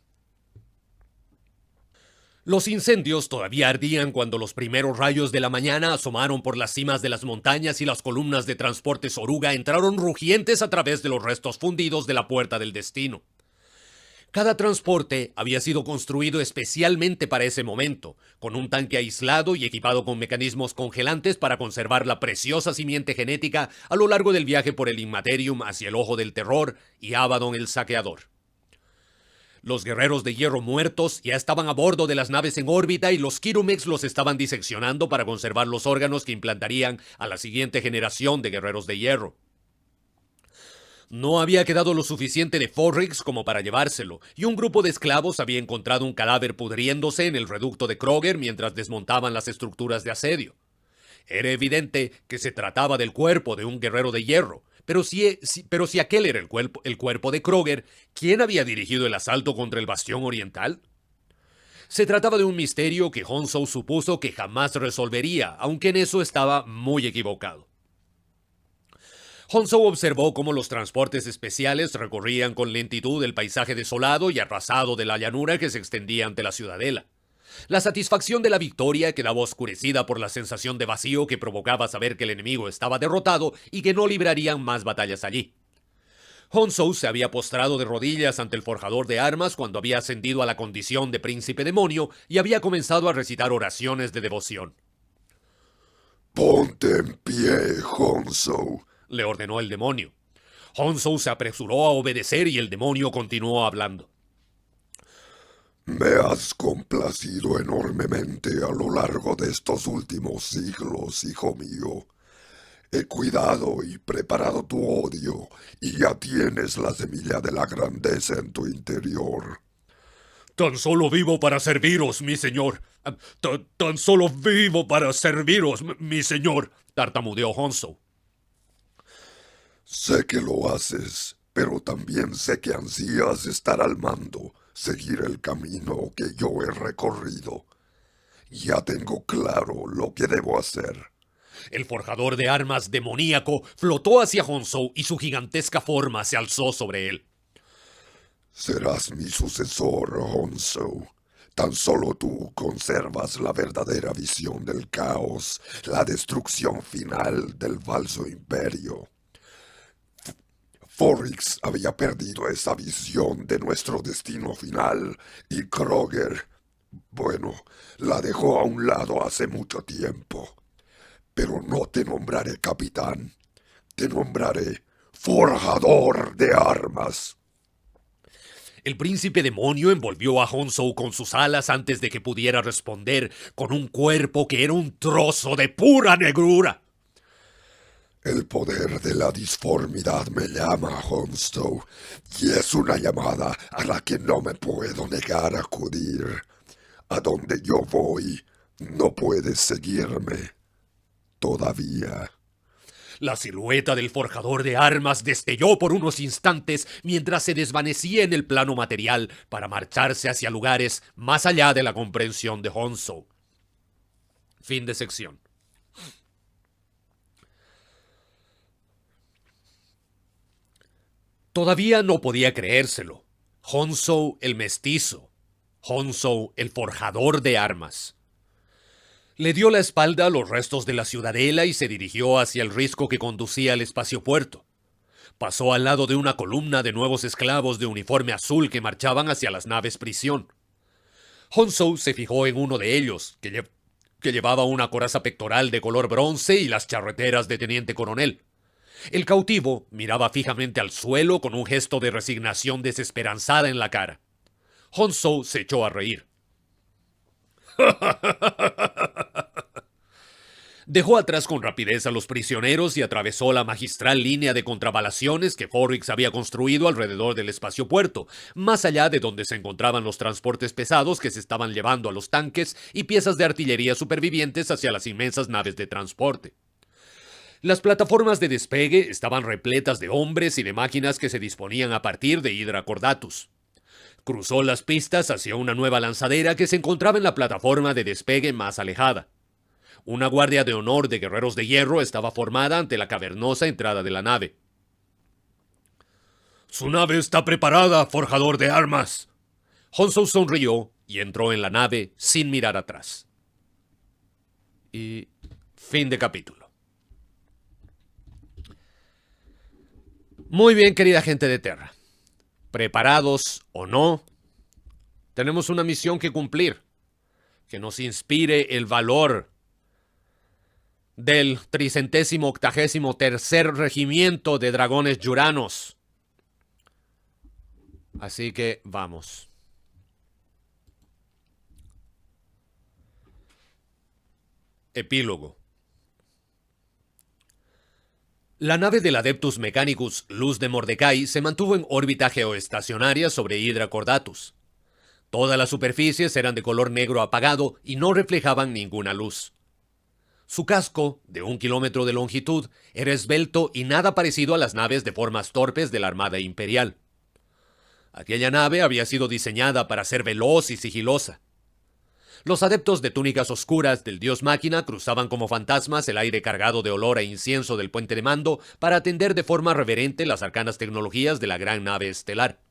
Speaker 3: Los incendios todavía ardían cuando los primeros rayos de la mañana asomaron por las cimas de las montañas y las columnas de transportes oruga entraron rugientes a través de los restos fundidos de la Puerta del Destino. Cada transporte había sido construido especialmente para ese momento, con un tanque aislado y equipado con mecanismos congelantes para conservar la preciosa simiente genética a lo largo del viaje por el Inmaterium hacia el Ojo del Terror y Abaddon el Saqueador. Los guerreros de hierro muertos ya estaban a bordo de las naves en órbita y los Kirumex los estaban diseccionando para conservar los órganos que implantarían a la siguiente generación de guerreros de hierro. No había quedado lo suficiente de Forrix como para llevárselo, y un grupo de esclavos había encontrado un cadáver pudriéndose en el reducto de Kroger mientras desmontaban las estructuras de asedio. Era evidente que se trataba del cuerpo de un guerrero de hierro, pero si aquel era el cuerpo de Kroger, ¿quién había dirigido el asalto contra el bastión oriental? Se trataba de un misterio que Honsou supuso que jamás resolvería, aunque en eso estaba muy equivocado. Honsou observó cómo los transportes especiales recorrían con lentitud el paisaje desolado y arrasado de la llanura que se extendía ante la ciudadela. La satisfacción de la victoria quedaba oscurecida por la sensación de vacío que provocaba saber que el enemigo estaba derrotado y que no librarían más batallas allí. Honsou se había postrado de rodillas ante el forjador de armas cuando había ascendido a la condición de príncipe demonio y había comenzado a recitar oraciones de devoción.
Speaker 5: «Ponte en pie, Honsou»,
Speaker 3: le ordenó el demonio. Honsou se apresuró a obedecer y el demonio continuó hablando.
Speaker 5: «Me has complacido enormemente a lo largo de estos últimos siglos, hijo mío. He cuidado y preparado tu odio, y ya tienes la semilla de la grandeza en tu interior».
Speaker 4: Tan solo vivo para serviros, mi señor. Tan solo vivo para serviros, mi señor,
Speaker 3: tartamudeó Honsou.
Speaker 5: «Sé que lo haces, pero también sé que ansías estar al mando, seguir el camino que yo he recorrido. Ya tengo claro lo que debo hacer».
Speaker 3: El forjador de armas demoníaco flotó hacia Honsou y su gigantesca forma se alzó sobre él.
Speaker 5: «Serás mi sucesor, Honsou. Tan solo tú conservas la verdadera visión del caos, la destrucción final del falso imperio. Forrix había perdido esa visión de nuestro destino final, y Kroger, bueno, la dejó a un lado hace mucho tiempo. Pero no te nombraré capitán, te nombraré forjador de armas».
Speaker 3: El príncipe demonio envolvió a Honsou con sus alas antes de que pudiera responder, con un cuerpo que era un trozo de pura negrura.
Speaker 5: El poder de la disformidad me llama, Honstow, y es una llamada a la que no me puedo negar a acudir. A donde yo voy, no puedes seguirme. Todavía.
Speaker 3: La silueta del forjador de armas destelló por unos instantes mientras se desvanecía en el plano material para marcharse hacia lugares más allá de la comprensión de Honsou. Fin de sección. Todavía no podía creérselo. Honsou el mestizo. Honsou el forjador de armas. Le dio la espalda a los restos de la ciudadela y se dirigió hacia el risco que conducía al espaciopuerto. Pasó al lado de una columna de nuevos esclavos de uniforme azul que marchaban hacia las naves prisión. Honsou se fijó en uno de ellos, que llevaba una coraza pectoral de color bronce y las charreteras de teniente coronel. El cautivo miraba fijamente al suelo con un gesto de resignación desesperanzada en la cara. Honsou se echó a reír. Dejó atrás con rapidez a los prisioneros y atravesó la magistral línea de contrabalaciones que Forrix había construido alrededor del espaciopuerto, más allá de donde se encontraban los transportes pesados que se estaban llevando a los tanques y piezas de artillería supervivientes hacia las inmensas naves de transporte. Las plataformas de despegue estaban repletas de hombres y de máquinas que se disponían a partir de Hydra Cordatus. Cruzó las pistas hacia una nueva lanzadera que se encontraba en la plataforma de despegue más alejada. Una guardia de honor de guerreros de hierro estaba formada ante la cavernosa entrada de la nave.
Speaker 4: Su nave está preparada, forjador de armas.
Speaker 3: Honsou sonrió y entró en la nave sin mirar atrás. Y fin de capítulo. Muy bien, querida gente de Terra. Preparados o no, tenemos una misión que cumplir, que nos inspire el valor del 383º Regimiento de Dragones Yuranos. Así que vamos. Epílogo. La nave del Adeptus Mechanicus Luz de Mordecai se mantuvo en órbita geoestacionaria sobre Hydra Cordatus. Todas las superficies eran de color negro apagado y no reflejaban ninguna luz. Su casco, de 1 kilómetro de longitud, era esbelto y nada parecido a las naves de formas torpes de la Armada Imperial. Aquella nave había sido diseñada para ser veloz y sigilosa. Los adeptos de túnicas oscuras del dios máquina cruzaban como fantasmas el aire cargado de olor e incienso del puente de mando para atender de forma reverente las arcanas tecnologías de la gran nave estelar.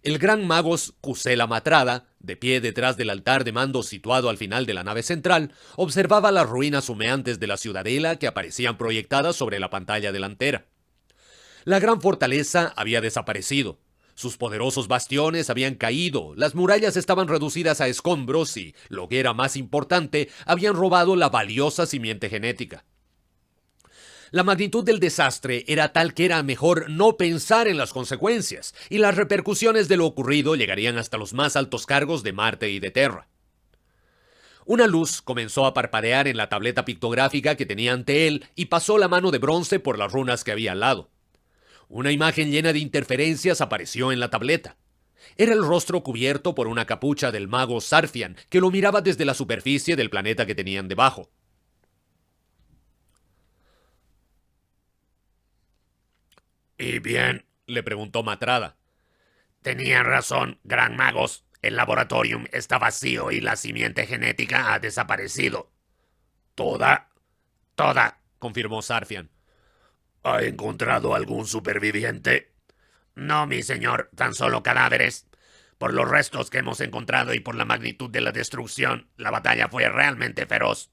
Speaker 3: El gran magos Kusela Matrada, de pie detrás del altar de mando situado al final de la nave central, observaba las ruinas humeantes de la ciudadela que aparecían proyectadas sobre la pantalla delantera. La gran fortaleza había desaparecido. Sus poderosos bastiones habían caído, las murallas estaban reducidas a escombros y, lo que era más importante, habían robado la valiosa simiente genética. La magnitud del desastre era tal que era mejor no pensar en las consecuencias, y las repercusiones de lo ocurrido llegarían hasta los más altos cargos de Marte y de Terra. Una luz comenzó a parpadear en la tableta pictográfica que tenía ante él y pasó la mano de bronce por las runas que había al lado. Una imagen llena de interferencias apareció en la tableta. Era el rostro cubierto por una capucha del mago Sarfian, que lo miraba desde la superficie del planeta que tenían debajo.
Speaker 2: ¿Y bien?
Speaker 3: Le preguntó Matrada.
Speaker 2: Tenían razón, gran magos. El laboratorium está vacío y la simiente genética ha desaparecido. ¿Toda? Toda,
Speaker 3: confirmó Sarfian.
Speaker 2: ¿Ha encontrado algún superviviente? No, mi señor, tan solo cadáveres. Por los restos que hemos encontrado y por la magnitud de la destrucción, la batalla fue realmente feroz.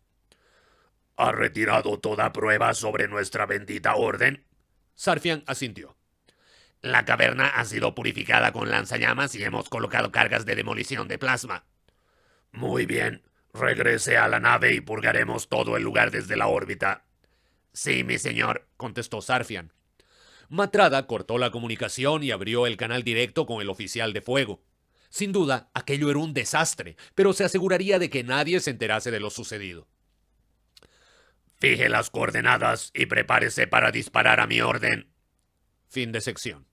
Speaker 2: ¿Ha retirado toda prueba sobre nuestra bendita orden?
Speaker 3: Sarfian asintió.
Speaker 2: La caverna ha sido purificada con lanzallamas y hemos colocado cargas de demolición de plasma. Muy bien, regrese a la nave y purgaremos todo el lugar desde la órbita. Sí, mi señor,
Speaker 3: contestó Sarfian. Matrada cortó la comunicación y abrió el canal directo con el oficial de fuego. Sin duda, aquello era un desastre, pero se aseguraría de que nadie se enterase de lo sucedido.
Speaker 2: Fije las coordenadas y prepárese para disparar a mi orden.
Speaker 3: Fin de sección.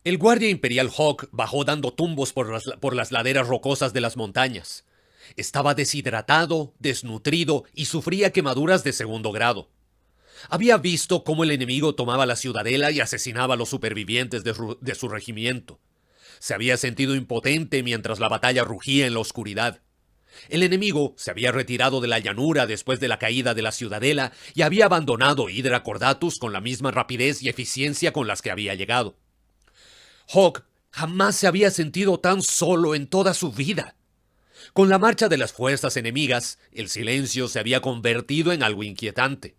Speaker 3: El guardia imperial Hawk bajó dando tumbos por las laderas rocosas de las montañas. Estaba deshidratado, desnutrido y sufría quemaduras de segundo grado. Había visto cómo el enemigo tomaba la ciudadela y asesinaba a los supervivientes de su regimiento. Se había sentido impotente mientras la batalla rugía en la oscuridad. El enemigo se había retirado de la llanura después de la caída de la ciudadela y había abandonado Hydra Cordatus con la misma rapidez y eficiencia con las que había llegado. Hawk jamás se había sentido tan solo en toda su vida. Con la marcha de las fuerzas enemigas, el silencio se había convertido en algo inquietante.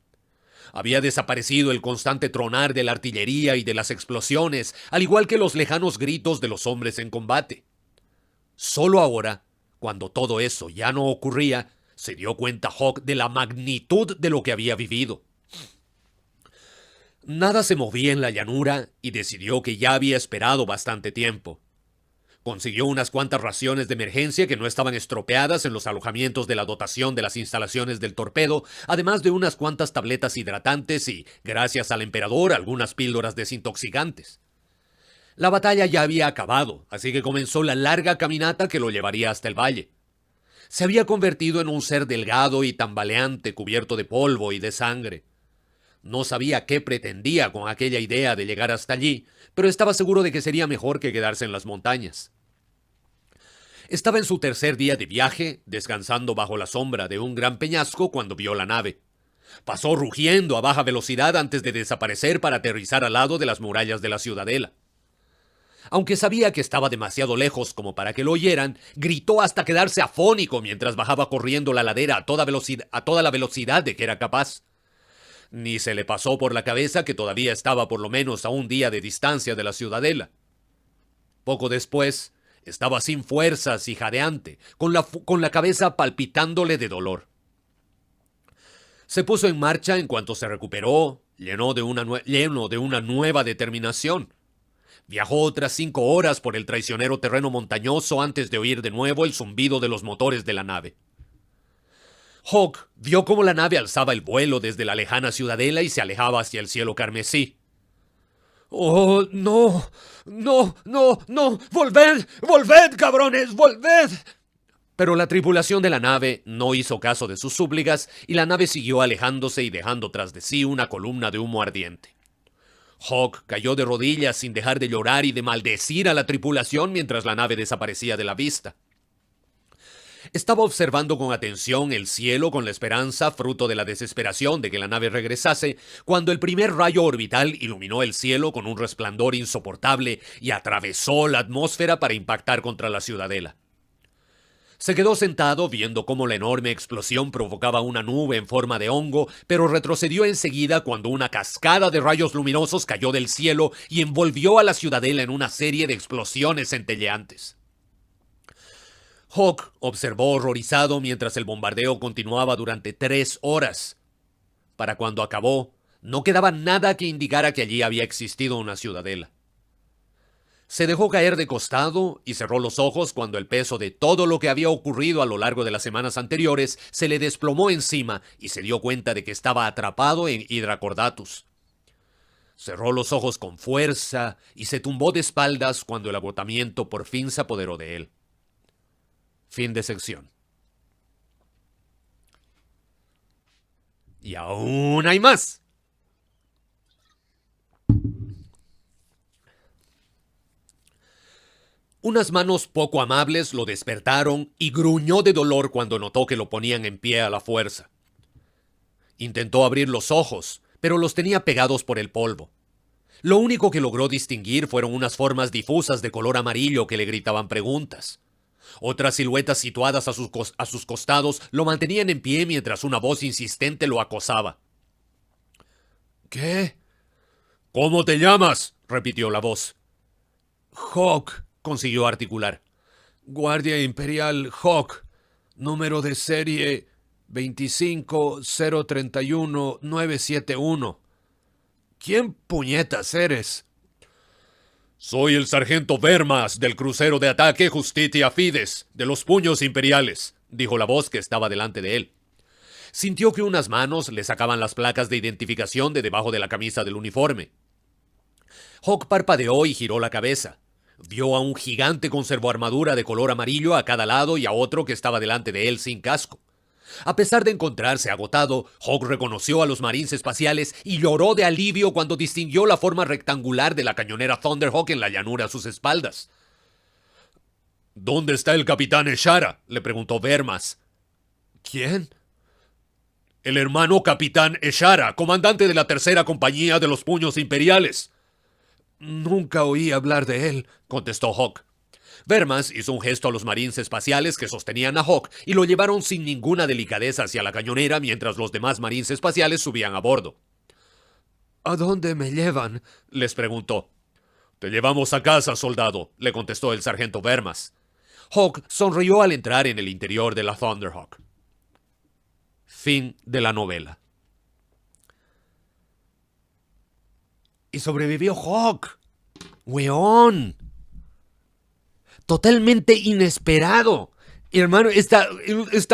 Speaker 3: Había desaparecido el constante tronar de la artillería y de las explosiones, al igual que los lejanos gritos de los hombres en combate. Solo ahora, cuando todo eso ya no ocurría, se dio cuenta Hawk de la magnitud de lo que había vivido. Nada se movía en la llanura y decidió que ya había esperado bastante tiempo. Consiguió unas cuantas raciones de emergencia que no estaban estropeadas en los alojamientos de la dotación de las instalaciones del torpedo, además de unas cuantas tabletas hidratantes y, gracias al emperador, algunas píldoras desintoxicantes. La batalla ya había acabado, así que comenzó la larga caminata que lo llevaría hasta el valle. Se había convertido en un ser delgado y tambaleante, cubierto de polvo y de sangre. No sabía qué pretendía con aquella idea de llegar hasta allí, pero estaba seguro de que sería mejor que quedarse en las montañas. Estaba en su tercer día de viaje, descansando bajo la sombra de un gran peñasco cuando vio la nave. Pasó rugiendo a baja velocidad antes de desaparecer para aterrizar al lado de las murallas de la ciudadela. Aunque sabía que estaba demasiado lejos como para que lo oyeran, gritó hasta quedarse afónico mientras bajaba corriendo la ladera a toda la velocidad de que era capaz. Ni se le pasó por la cabeza que todavía estaba por lo menos a un día de distancia de la ciudadela. Poco después, estaba sin fuerzas y jadeante, con la cabeza palpitándole de dolor. Se puso en marcha en cuanto se recuperó, lleno de una nueva determinación. Viajó otras 5 horas por el traicionero terreno montañoso antes de oír de nuevo el zumbido de los motores de la nave. Hawk vio cómo la nave alzaba el vuelo desde la lejana ciudadela y se alejaba hacia el cielo carmesí. ¡Oh, no! ¡No, no, no! ¡Volved! ¡Volved, cabrones! ¡Volved! Pero la tripulación de la nave no hizo caso de sus súplicas y la nave siguió alejándose y dejando tras de sí una columna de humo ardiente. Hawk cayó de rodillas sin dejar de llorar y de maldecir a la tripulación mientras la nave desaparecía de la vista. Estaba observando con atención el cielo con la esperanza, fruto de la desesperación de que la nave regresase, cuando el primer rayo orbital iluminó el cielo con un resplandor insoportable y atravesó la atmósfera para impactar contra la ciudadela. Se quedó sentado viendo cómo la enorme explosión provocaba una nube en forma de hongo, pero retrocedió enseguida cuando una cascada de rayos luminosos cayó del cielo y envolvió a la ciudadela en una serie de explosiones centelleantes. Hawk observó horrorizado mientras el bombardeo continuaba durante 3 horas. Para cuando acabó, no quedaba nada que indicara que allí había existido una ciudadela. Se dejó caer de costado y cerró los ojos cuando el peso de todo lo que había ocurrido a lo largo de las semanas anteriores se le desplomó encima y se dio cuenta de que estaba atrapado en Hydra Cordatus. Cerró los ojos con fuerza y se tumbó de espaldas cuando el agotamiento por fin se apoderó de él. Fin de sección. Y aún hay más. Unas manos poco amables lo despertaron y gruñó de dolor cuando notó que lo ponían en pie a la fuerza. Intentó abrir los ojos, pero los tenía pegados por el polvo. Lo único que logró distinguir fueron unas formas difusas de color amarillo que le gritaban preguntas. Otras siluetas situadas a sus costados lo mantenían en pie mientras una voz insistente lo acosaba.
Speaker 4: ¿Qué? ¿Cómo te llamas?, repitió la voz.
Speaker 3: Hawk, consiguió articular.
Speaker 4: Guardia Imperial Hawk, número de serie
Speaker 3: 25-031-971. ¿Quién puñetas eres?
Speaker 4: Soy el sargento Vermas del crucero de ataque Justitia Fides, de los puños imperiales, dijo la voz que estaba delante de él. Sintió que unas manos le sacaban las placas de identificación de debajo de la camisa del uniforme. Hawk parpadeó y giró la cabeza. Vio a un gigante con servoarmadura de color amarillo a cada lado y a otro que estaba delante de él sin casco. A pesar de encontrarse agotado, Hawk reconoció a los marines espaciales y lloró de alivio cuando distinguió la forma rectangular de la cañonera Thunderhawk en la llanura a sus espaldas. ¿Dónde está el capitán Eshara?, le preguntó Vermas.
Speaker 3: ¿Quién?
Speaker 4: El hermano capitán Eshara, comandante de la tercera compañía de los puños imperiales.
Speaker 3: Nunca oí hablar de él,
Speaker 4: contestó Hawk. Vermas hizo un gesto a los marines espaciales que sostenían a Hawk y lo llevaron sin ninguna delicadeza hacia la cañonera mientras los demás marines espaciales subían a bordo.
Speaker 3: ¿A dónde me llevan?,
Speaker 4: les preguntó. Te llevamos a casa, soldado, le contestó el sargento Vermas. Hawk sonrió al entrar en el interior de la Thunderhawk. Fin de la novela.
Speaker 3: Y sobrevivió Hawk. ¡Weón! Totalmente inesperado. Y hermano, esta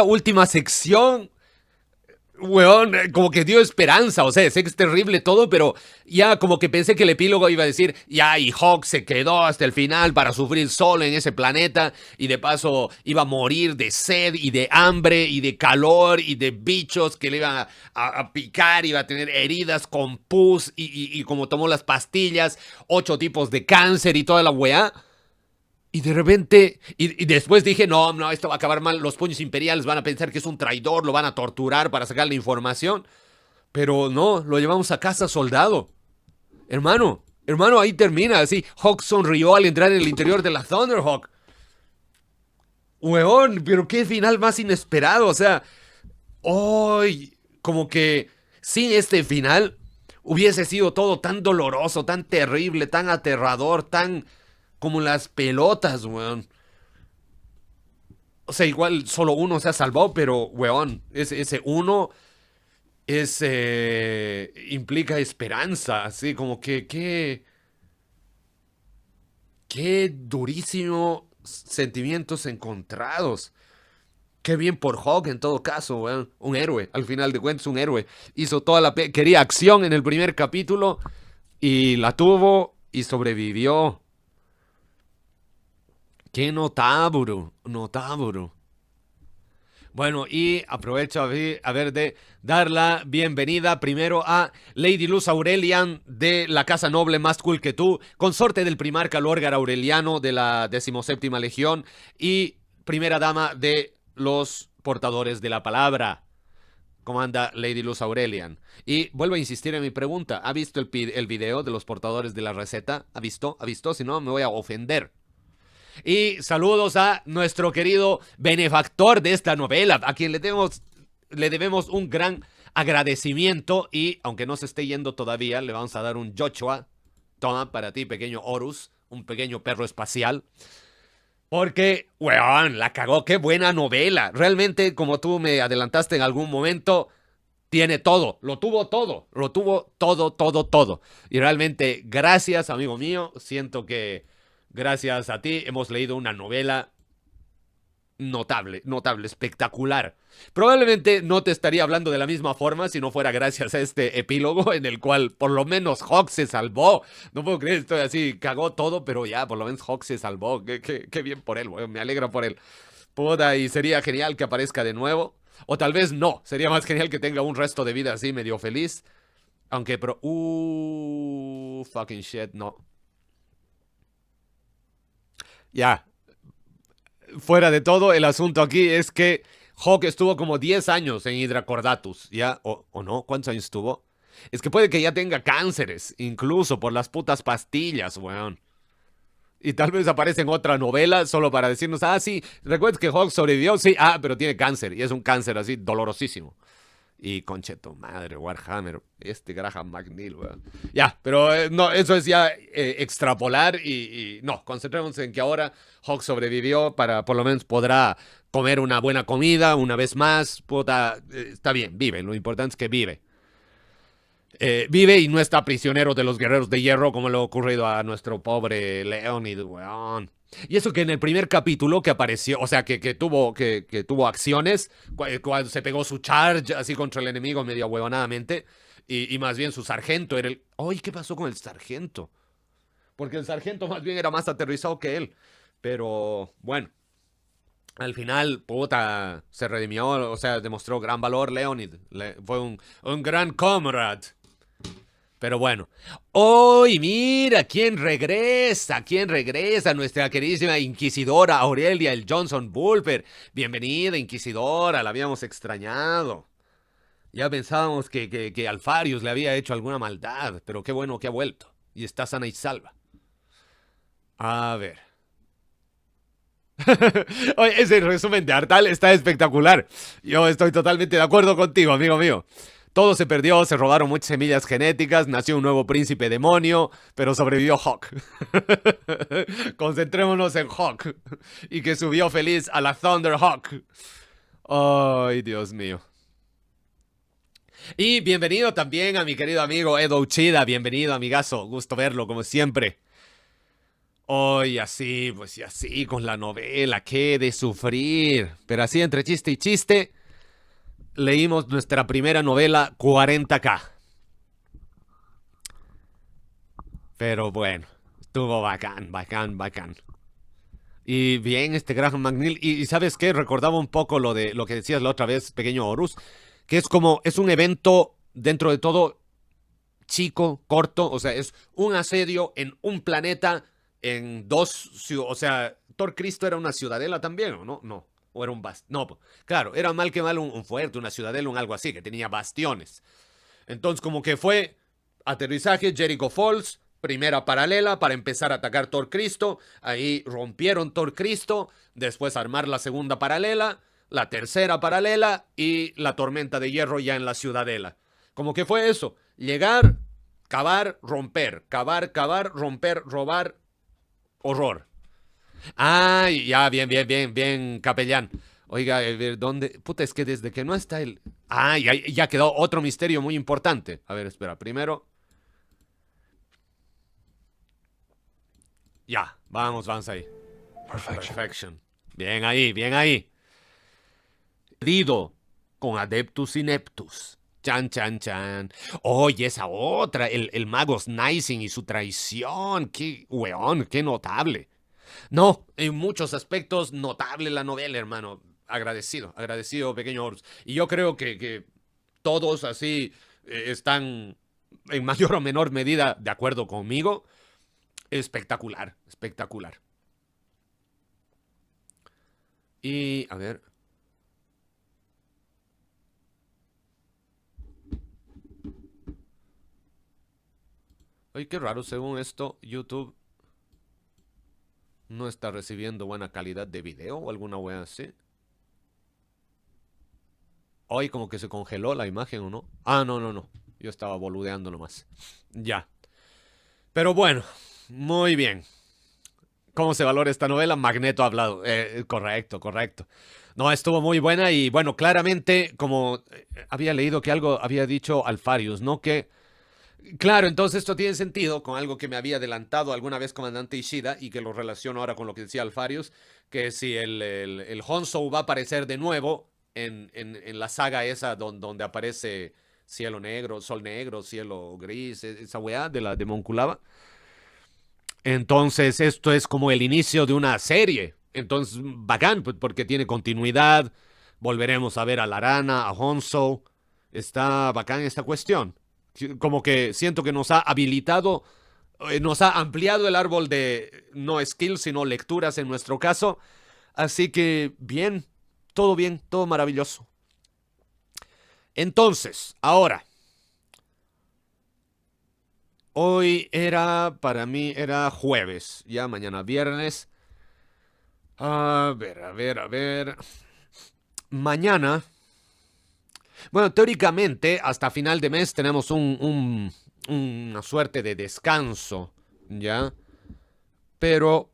Speaker 3: última sección, weón, como que dio esperanza. O sea, sé que es terrible todo, pero ya como que pensé que el epílogo iba a decir, ya, y Hawk se quedó hasta el final para sufrir solo en ese planeta, y de paso iba a morir de sed y de hambre y de calor y de bichos que le iban a picar, iba a tener heridas con pus y como tomó las pastillas, 8 tipos de cáncer y toda la weá. Y de repente, y después dije, no, esto va a acabar mal, los puños imperiales van a pensar que es un traidor, lo van a torturar para sacar la información. Pero no, lo llevamos a casa, soldado. Hermano, ahí termina, así. Hawk sonrió al entrar en el interior de la Thunderhawk. Weón, pero qué final más inesperado, o sea. ¡Ay! Como que sin este final hubiese sido todo tan doloroso, tan terrible, tan aterrador, tan como las pelotas, weón. O sea, igual solo uno se ha salvado, pero, weón, ese uno implica esperanza, así como que qué durísimo sentimientos encontrados. Qué bien por Hawk en todo caso, weón. Un héroe, al final de cuentas, un héroe. Hizo toda quería acción en el primer capítulo y la tuvo y sobrevivió. ¡Qué notable! Bueno, y aprovecho de dar la bienvenida primero a Lady Luz Aurelian de la Casa Noble Más Cool que Tú, consorte del primarca Lorgar Aureliano de la 17ª Legión y primera dama de los portadores de la palabra. ¿Cómo anda Lady Luz Aurelian? Y vuelvo a insistir en mi pregunta. ¿Ha visto el video de los portadores de la receta? ¿Ha visto? Si no, me voy a ofender. Y saludos a nuestro querido benefactor de esta novela, a quien le debemos un gran agradecimiento. Y aunque no se esté yendo todavía, le vamos a dar un Joshua. Toma, para ti, pequeño Horus, un pequeño perro espacial. Porque, weón, la cagó, qué buena novela. Realmente, como tú me adelantaste en algún momento, tiene todo, lo tuvo todo. Y realmente, gracias, amigo mío, siento que gracias a ti hemos leído una novela notable, espectacular. Probablemente no te estaría hablando de la misma forma si no fuera gracias a este epílogo en el cual por lo menos Hawk se salvó. No puedo creer, estoy así, cagó todo, pero ya, por lo menos Hawk se salvó. Qué bien por él, me alegra por él. Puta, y sería genial que aparezca de nuevo. O tal vez no, sería más genial que tenga un resto de vida así medio feliz. Aunque, pero... fucking shit, no. Ya. Fuera de todo, el asunto aquí es que Hawk estuvo como 10 años en Hydracordatus, ¿ya? ¿O no? ¿Cuántos años estuvo? Es que puede que ya tenga cánceres, incluso por las putas pastillas, weón. Y tal vez aparece en otra novela solo para decirnos, sí, ¿recuerdas que Hawk sobrevivió? Sí, pero tiene cáncer, y es un cáncer así dolorosísimo.
Speaker 1: Y concheto madre, Warhammer, este Graham McNeil, weón. Ya, pero no, eso es ya extrapolar y no, concentrémonos en que ahora Hawk sobrevivió para, por lo menos podrá comer una buena comida una vez más, puta, está bien, vive, lo importante es que vive. Vive y no está prisionero de los guerreros de hierro como le ha ocurrido a nuestro pobre Leonid, weón. Y eso que en el primer capítulo que apareció, o sea, que tuvo acciones, cuando se pegó su charge así contra el enemigo medio huevonadamente, y más bien su sargento era el... ¡Ay! ¿Qué pasó con el sargento? Porque el sargento más bien era más aterrorizado que él. Pero, bueno, al final, puta, se redimió, o sea, demostró gran valor Leonid. Fue un gran comrade. Pero bueno, hoy mira quién regresa, nuestra queridísima inquisidora Aurelia el Johnson Bulper. Bienvenida, inquisidora, la habíamos extrañado. Ya pensábamos que Alfarius le había hecho alguna maldad, pero qué bueno que ha vuelto y está sana y salva. A ver. Oye, ese resumen de Artal está espectacular. Yo estoy totalmente de acuerdo contigo, amigo mío. Todo se perdió, se robaron muchas semillas genéticas, nació un nuevo príncipe demonio, pero sobrevivió Hawk. Concentrémonos en Hawk y que subió feliz a la Thunderhawk. Ay, Dios mío. Y bienvenido también a mi querido amigo Edo Uchida. Bienvenido, amigazo. Gusto verlo, como siempre. Hoy así, pues y así, con la novela, qué de sufrir. Pero así, entre chiste y chiste, leímos nuestra primera novela, 40K. Pero bueno, estuvo bacán. Y bien, este Graham McNeil. Y ¿sabes qué? Recordaba un poco lo que decías la otra vez, pequeño Horus, que es un evento dentro de todo chico, corto. O sea, es un asedio en un planeta, en o sea, Tor Cristo era una ciudadela también, ¿o no? No. O era un bastión. No, claro, era mal que mal un fuerte, una ciudadela, un algo así, que tenía bastiones. Entonces, como que fue aterrizaje, Jericho Falls, primera paralela para empezar a atacar Tor Cristo. Ahí rompieron Tor Cristo, después armar la segunda paralela, la tercera paralela y la tormenta de hierro ya en la ciudadela. Como que fue eso, llegar, cavar, romper, cavar, romper, robar, horror. Ah, ya, bien, capellán. Oiga, a ver, ¿dónde? Puta, es que desde que no está el... Ah, ya quedó otro misterio muy importante. A ver, espera, primero... Ya, vamos ahí. Perfection. Bien ahí. Dido con Adeptus Ineptus. Chan. Oye, esa otra, el mago Snicing y su traición. Qué weón, qué notable. No, en muchos aspectos notable la novela, hermano. Agradecido, pequeño Horus. Y yo creo que todos así están en mayor o menor medida de acuerdo conmigo. Espectacular. Y, a ver. Oye, qué raro, según esto, YouTube no está recibiendo buena calidad de video o alguna wea así. Hoy como que se congeló la imagen, ¿o no? Ah, no. Yo estaba boludeando nomás. Ya. Pero bueno, muy bien. ¿Cómo se valora esta novela? Magneto ha hablado. Correcto. No, estuvo muy buena y bueno, claramente, como había leído que algo había dicho Alfarius, ¿no? Que, claro, entonces esto tiene sentido con algo que me había adelantado alguna vez comandante Ishida y que lo relaciono ahora con lo que decía Alfarius, que si el Honsou va a aparecer de nuevo en la saga esa donde aparece cielo negro, sol negro, cielo gris, esa weá de la de Monculaba. Entonces esto es como el inicio de una serie. Entonces, bacán, porque tiene continuidad. Volveremos a ver a Larana, a Honsou. Está bacán esta cuestión. Como que siento que nos ha habilitado, nos ha ampliado el árbol de no skills, sino lecturas en nuestro caso. Así que bien, todo maravilloso. Entonces, ahora, para mí era jueves, ya mañana viernes. A ver. Mañana Bueno, teóricamente, hasta final de mes tenemos una suerte de descanso, ¿ya? Pero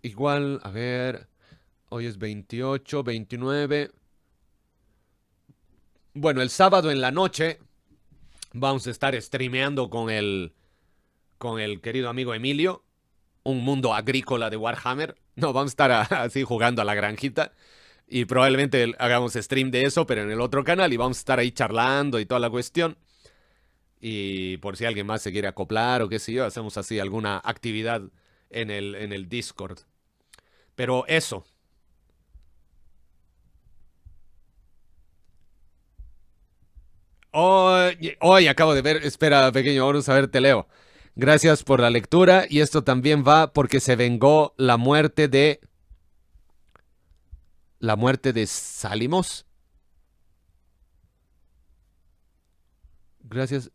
Speaker 1: igual, a ver, hoy es 28, 29. Bueno, el sábado en la noche vamos a estar streameando con el querido amigo Emilio, un mundo agrícola de Warhammer. No, vamos a estar así jugando a la granjita. Y probablemente hagamos stream de eso, pero en el otro canal. Y vamos a estar ahí charlando y toda la cuestión. Y por si alguien más se quiere acoplar o qué sé yo, hacemos así alguna actividad en el Discord. Pero eso. Hoy acabo de ver, espera, pequeño Horus, a ver, te leo. Gracias por la lectura. Y esto también va porque se vengó la muerte de... La muerte de Salimos. Gracias.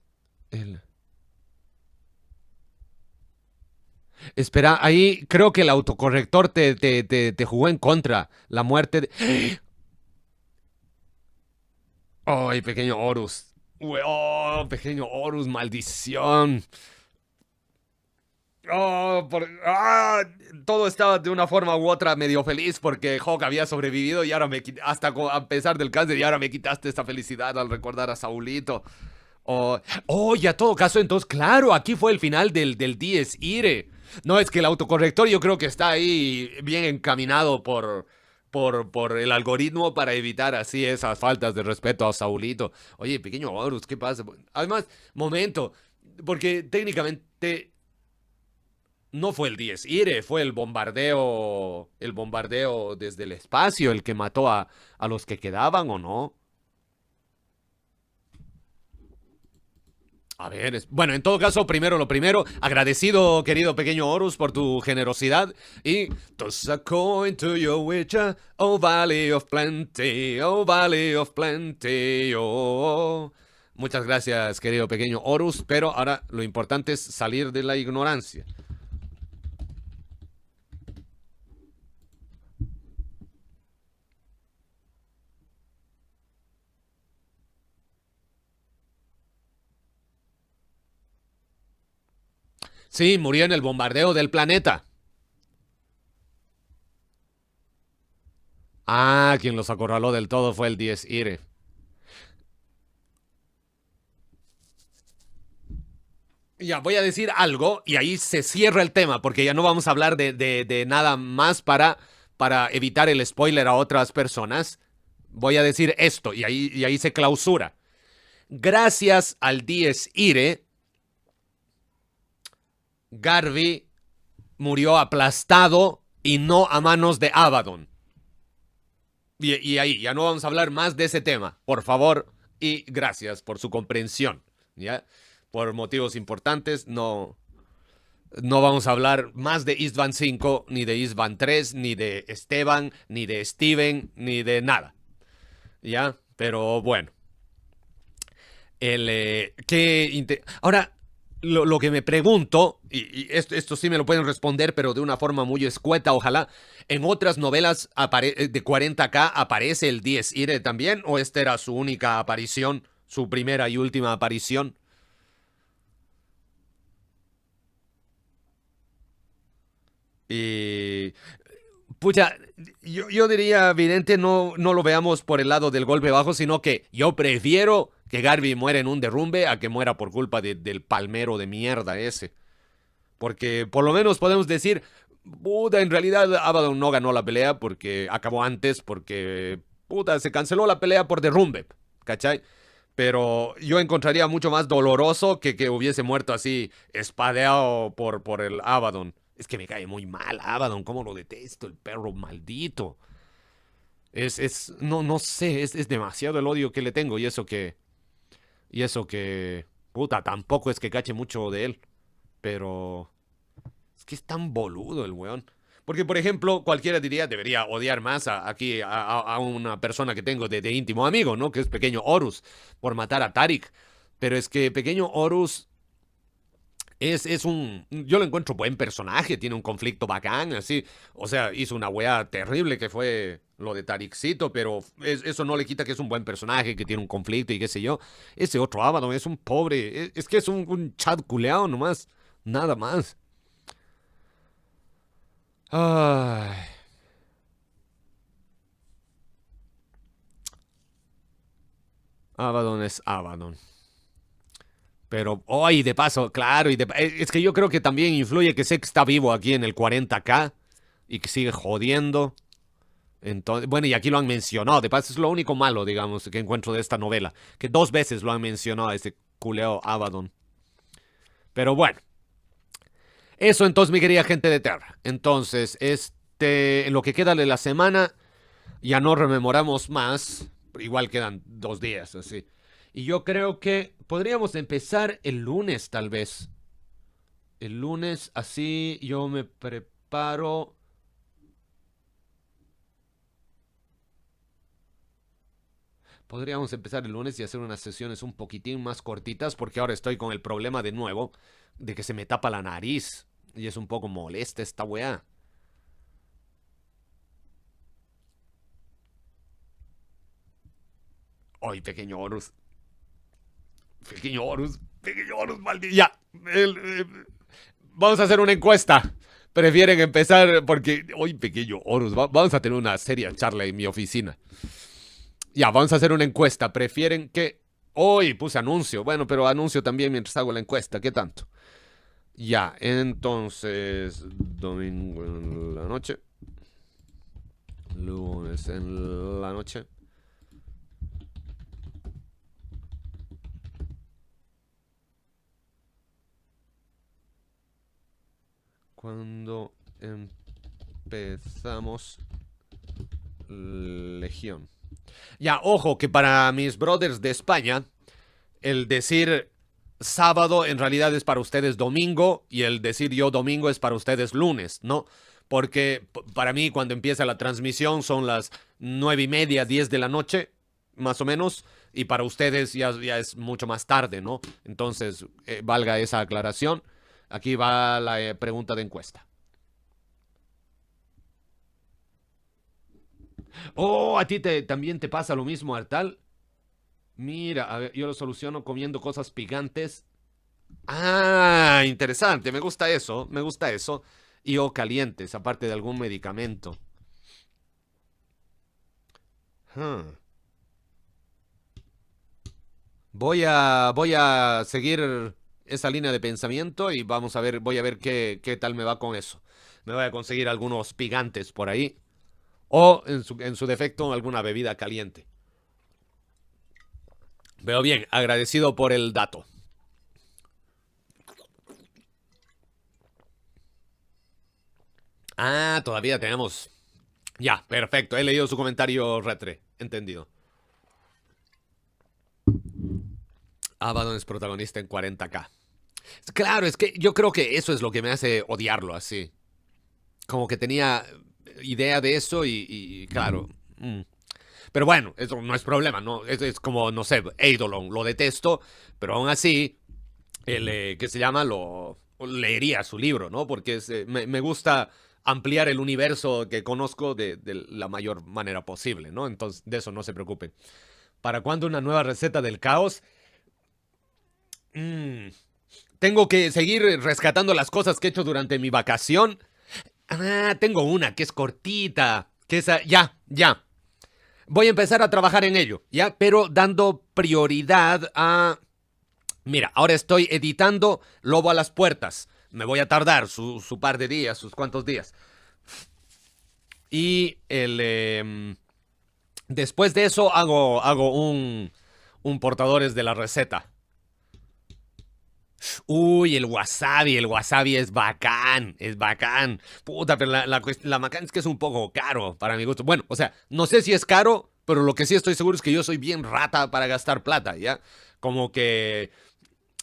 Speaker 1: Espera, ahí creo que el autocorrector te jugó en contra. La muerte de... ¡Ay, pequeño Horus! ¡Oh, pequeño Horus, maldición! Oh, todo estaba de una forma u otra medio feliz porque Hawk había sobrevivido y ahora a pesar del cáncer, y ahora me quitaste esta felicidad al recordar a Saulito. Y a todo caso, entonces, claro, aquí fue el final del Dies Irae. No, es que el autocorrector yo creo que está ahí bien encaminado por el algoritmo para evitar así esas faltas de respeto a Saulito. Oye, pequeño Horus, ¿qué pasa? Además, momento, porque técnicamente... No fue el Dies Irae, fue el bombardeo desde el espacio el que mató a los que quedaban, ¿o no? A ver, bueno, en todo caso, primero lo primero, agradecido, querido pequeño Horus, por tu generosidad. Y toss a coin to your witcher, oh valley of plenty, oh valley of plenty, oh. Muchas gracias, querido pequeño Horus, pero ahora lo importante es salir de la ignorancia. Sí, murió en el bombardeo del planeta. Ah, quien los acorraló del todo fue el Dies Irae. Ya, voy a decir algo y ahí se cierra el tema, porque ya no vamos a hablar de nada más para evitar el spoiler a otras personas. Voy a decir esto y ahí se clausura. Gracias al Dies Irae, Garvey murió aplastado y no a manos de Abaddon. Y ahí, ya no vamos a hablar más de ese tema, por favor, y gracias por su comprensión, ¿ya? Por motivos importantes, no vamos a hablar más de Istvan 5, ni de Istvan 3, ni de Esteban, ni de Steven, ni de nada, ¿ya? Pero bueno. Ahora, lo que me pregunto, y esto sí me lo pueden responder, pero de una forma muy escueta, ojalá. ¿En otras novelas de 40K aparece el Dies Irae también? ¿O esta era su única aparición, su primera y última aparición? Y... Pucha, yo diría, Vidente, no lo veamos por el lado del golpe bajo, sino que yo prefiero que Garvey muera en un derrumbe a que muera por culpa del palmero de mierda ese. Porque por lo menos podemos decir, puta, en realidad Abaddon no ganó la pelea porque acabó antes, porque, puta, se canceló la pelea por derrumbe, ¿cachai? Pero yo encontraría mucho más doloroso que hubiese muerto así, espadeado por el Abaddon. Es que me cae muy mal Abaddon, cómo lo detesto, el perro maldito. No sé, es demasiado el odio que le tengo y eso que, puta, tampoco es que cache mucho de él. Pero es que es tan boludo el weón. Porque, por ejemplo, cualquiera diría, debería odiar más a una persona que tengo de íntimo amigo, ¿no? Que es pequeño Horus, por matar a Tarik. Pero es que pequeño Horus yo lo encuentro buen personaje, tiene un conflicto bacán, así. O sea, hizo una weá terrible que fue lo de Tarikcito, pero eso no le quita que es un buen personaje, que tiene un conflicto y qué sé yo. Ese otro Abaddon es un pobre, es que es un chat culeado nomás, nada más. Ay. Abaddon es Abaddon. Pero, hoy de paso, claro, es que yo creo que también influye que Zeke está vivo aquí en el 40K y que sigue jodiendo. Entonces, bueno, y aquí lo han mencionado. De paso, es lo único malo, digamos, que encuentro de esta novela. Que 2 veces lo han mencionado, ese culeo Abaddon. Pero bueno. Eso entonces, mi querida gente de Terra. Entonces, en lo que queda de la semana, ya no rememoramos más. Igual quedan 2 días, así. Y yo creo que podríamos empezar el lunes, tal vez. El lunes, así yo me preparo. Podríamos empezar el lunes y hacer unas sesiones un poquitín más cortitas, porque ahora estoy con el problema de nuevo de que se me tapa la nariz. Y es un poco molesta esta weá. Ay, pequeño Horus. Pequeño Horus, maldito. Ya. Vamos a hacer una encuesta. Prefieren empezar porque... Hoy, pequeño Horus, vamos a tener una seria charla en mi oficina. Ya, vamos a hacer una encuesta. ¿Prefieren que... Hoy puse anuncio. Bueno, pero anuncio también mientras hago la encuesta. ¿Qué tanto? Ya, entonces... Domingo en la noche. Lunes en la noche. Cuando empezamos Legión. Ya, ojo, que para mis brothers de España, el decir sábado en realidad es para ustedes domingo y el decir yo domingo es para ustedes lunes, ¿no? Porque para mí cuando empieza la transmisión son las 9:30, 10 de la noche, más o menos, y para ustedes ya es mucho más tarde, ¿no? Entonces, valga esa aclaración. Aquí va la pregunta de encuesta. Oh, ¿a ti también te pasa lo mismo, Artal? Mira, a ver, yo lo soluciono comiendo cosas picantes. Ah, interesante, me gusta eso, me gusta eso. Y o calientes, aparte de algún medicamento. Huh. Voy a seguir esa línea de pensamiento y vamos a ver, voy a ver qué tal me va con eso. Me voy a conseguir algunos picantes por ahí. O, en su defecto, alguna bebida caliente. Pero bien, agradecido por el dato. Ah, todavía tenemos... Ya, perfecto. He leído su comentario, Retre. Entendido. Abaddon es protagonista en 40K. Claro, es que yo creo que eso es lo que me hace odiarlo así. Como que tenía idea de eso y claro. Pero bueno, eso no es problema, ¿no? Es como, no sé, Eidolon, lo detesto, pero aún así, ¿qué se llama? Leería su libro, ¿no? Porque me gusta ampliar el universo que conozco de la mayor manera posible, ¿no? Entonces, de eso no se preocupen. ¿Para cuándo una nueva receta del caos? Tengo que seguir rescatando las cosas que he hecho durante mi vacación. Ah, tengo una que es cortita. Que esa, ya. Voy a empezar a trabajar en ello, ¿ya? Pero dando prioridad a... Mira, ahora estoy editando Lobo a las Puertas. Me voy a tardar su par de días, sus cuantos días. Y después de eso hago un portadores de la receta. Uy, el wasabi es bacán, Puta, pero la macana es que es un poco caro para mi gusto. Bueno, o sea, no sé si es caro, pero lo que sí estoy seguro es que yo soy bien rata para gastar plata, ¿ya? Como que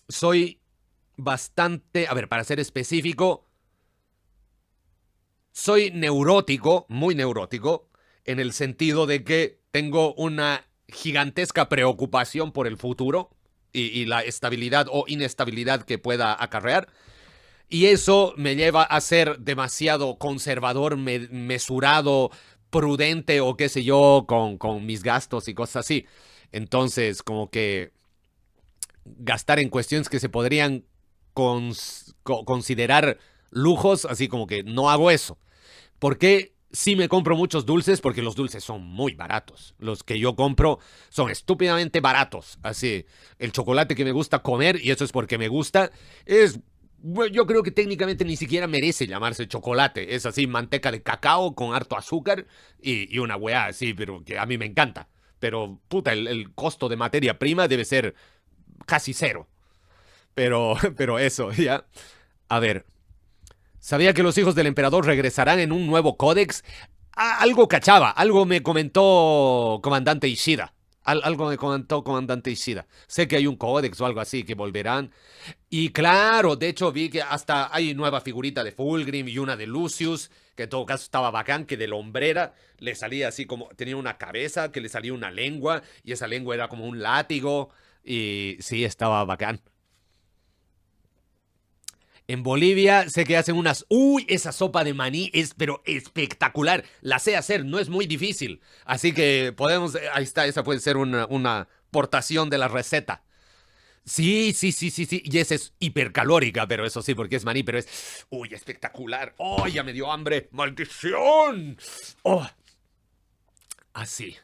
Speaker 1: soy bastante, a ver, para ser específico, soy neurótico, muy neurótico, en el sentido de que tengo una gigantesca preocupación por el futuro. Y la estabilidad o inestabilidad que pueda acarrear. Y eso me lleva a ser demasiado conservador, mesurado, prudente o qué sé yo con mis gastos y cosas así. Entonces, como que gastar en cuestiones que se podrían considerar lujos, así como que no hago eso. ¿Por qué sí me compro muchos dulces? Porque los dulces son muy baratos. Los que yo compro son estúpidamente baratos. Así, el chocolate que me gusta comer, y eso es porque me gusta, es... bueno, yo creo que técnicamente ni siquiera merece llamarse chocolate. Es así, manteca de cacao con harto azúcar y una weá así, pero que a mí me encanta. Pero, puta, el costo de materia prima debe ser casi cero. Pero eso, ya. A ver, ¿sabía que los hijos del emperador regresarán en un nuevo códex? Algo cachaba, algo me comentó comandante Ishida. Algo me comentó comandante Ishida. Sé que hay un códex o algo así que volverán. Y claro, de hecho vi que hasta hay nueva figurita de Fulgrim y una de Lucius, que en todo caso estaba bacán, que de la hombrera le salía así como, tenía una cabeza, que le salía una lengua, y esa lengua era como un látigo, y sí, estaba bacán. En Bolivia sé que hacen unas... ¡Uy! Esa sopa de maní es pero espectacular. La sé hacer, no es muy difícil. Así que podemos... Ahí está, esa puede ser una portación de la receta. Sí, sí, sí, sí, sí. Y esa es hipercalórica, pero eso sí, porque es maní, pero es... ¡Uy! Espectacular. ¡Oh! Ya me dio hambre. ¡Maldición! ¡Oh! Así.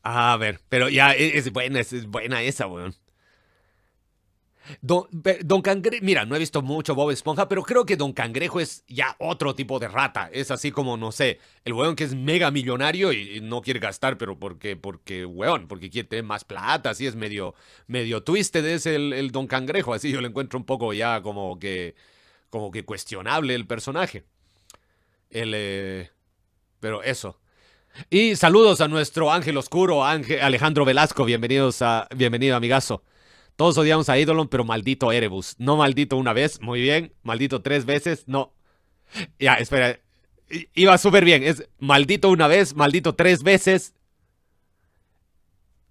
Speaker 1: A ver, pero ya es buena esa, weón. Don Cangrejo, mira, no he visto mucho Bob Esponja, pero creo que Don Cangrejo es ya otro tipo de rata. Es así como, no sé, el weón que es mega millonario y no quiere gastar, pero weón, porque quiere tener más plata, así es medio twisted es el Don Cangrejo, así yo lo encuentro un poco ya como que cuestionable el personaje. Pero eso. Y saludos a nuestro ángel oscuro, Alejandro Velasco, bienvenido amigazo. Todos odiamos a Eidolon, pero maldito Erebus. No maldito una vez, muy bien. Maldito 3 veces, no. Ya, espera. Iba súper bien. Es maldito una vez, maldito 3 veces.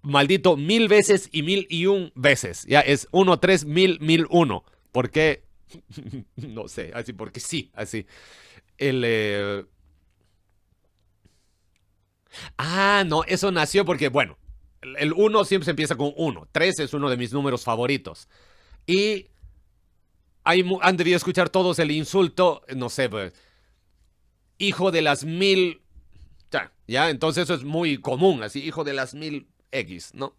Speaker 1: Maldito 1000 veces y 1001 veces. Ya, es 1, 3, 1000, 1001. ¿Por qué? No sé, así porque sí, así. No, eso nació porque, bueno, el 1 siempre se empieza con 1. 3 es uno de mis números favoritos. Y han debido escuchar todos el insulto, no sé, pues, hijo de las 1000. Ya, entonces eso es muy común, así, hijo de las 1000X, ¿no?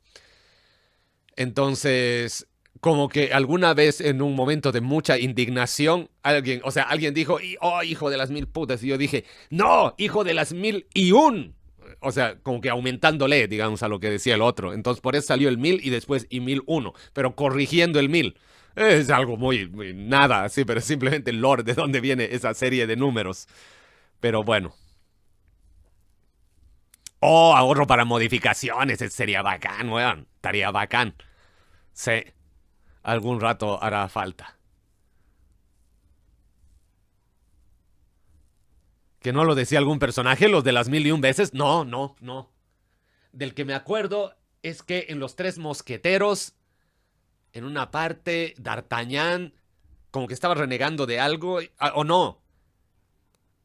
Speaker 1: Entonces, como que alguna vez en un momento de mucha indignación, alguien dijo, oh, hijo de las 1000 putas, y yo dije, no, hijo de las 1001. O sea, como que aumentándole, digamos, a lo que decía el otro. Entonces, por eso salió el 1000 y después y 1001, pero corrigiendo el 1000. Es algo muy nada, sí, pero es simplemente el lore de dónde viene esa serie de números. Pero bueno. Oh, ahorro para modificaciones, sería bacán, weón. Estaría bacán. Sí, algún rato hará falta. ¿Que no lo decía algún personaje, los de las 1001 veces? No. Del que me acuerdo es que en Los Tres Mosqueteros, en una parte, D'Artagnan como que estaba renegando de algo, o no,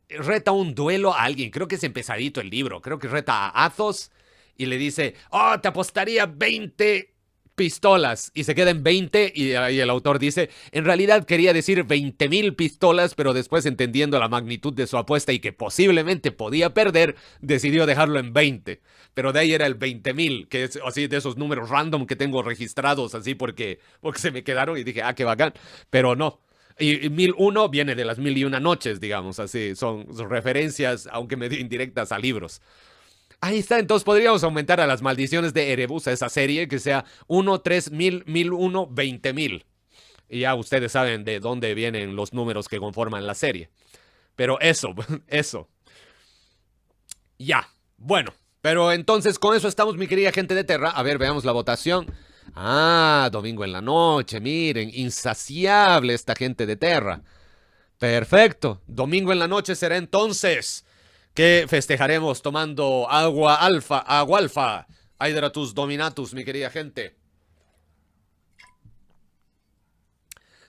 Speaker 1: reta un duelo a alguien, creo que es empezadito el libro, creo que reta a Athos y le dice, oh, te apostaría 20 pistolas, y se queda en 20 y el autor dice, en realidad quería decir 20,000 pistolas, pero después entendiendo la magnitud de su apuesta y que posiblemente podía perder, decidió dejarlo en 20, pero de ahí era el 20,000, que es así de esos números random que tengo registrados así porque se me quedaron y dije, qué bacán, pero no. Y 1001 viene de las 1001 noches, digamos, así, son referencias, aunque medio indirectas, a libros. Ahí está, entonces podríamos aumentar a las maldiciones de Erebus, a esa serie, que sea 1, 3, 1000, 1001, 20,000. Y ya ustedes saben de dónde vienen los números que conforman la serie. Pero eso. Ya, bueno. Pero entonces con eso estamos, mi querida gente de Terra. A ver, veamos la votación. Domingo en la noche, miren, insaciable esta gente de Terra. Perfecto, domingo en la noche será entonces que festejaremos tomando agua alfa, Hydratus Dominatus, mi querida gente.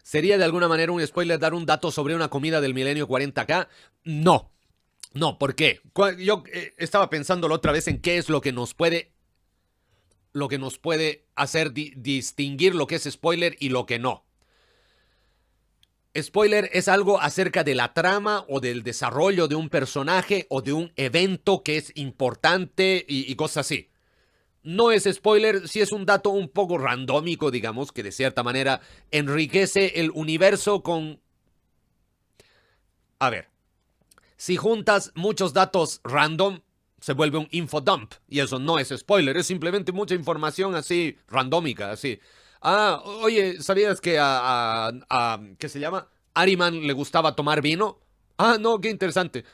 Speaker 1: ¿Sería de alguna manera un spoiler dar un dato sobre una comida del milenio 40K? No.
Speaker 3: No, ¿por qué? Yo estaba pensando la otra vez en qué es lo que nos puede hacer distinguir lo que es spoiler y lo que no. Spoiler es algo acerca de la trama o del desarrollo de un personaje o de un evento que es importante y cosas así. No es spoiler si es un dato un poco randómico, digamos, que de cierta manera enriquece el universo con... A ver, si juntas muchos datos random, se vuelve un infodump. Y eso no es spoiler, es simplemente mucha información así randómica, así. Ah, oye, ¿sabías que ¿qué se llama? Ariman le gustaba tomar vino? Ah, no, qué interesante.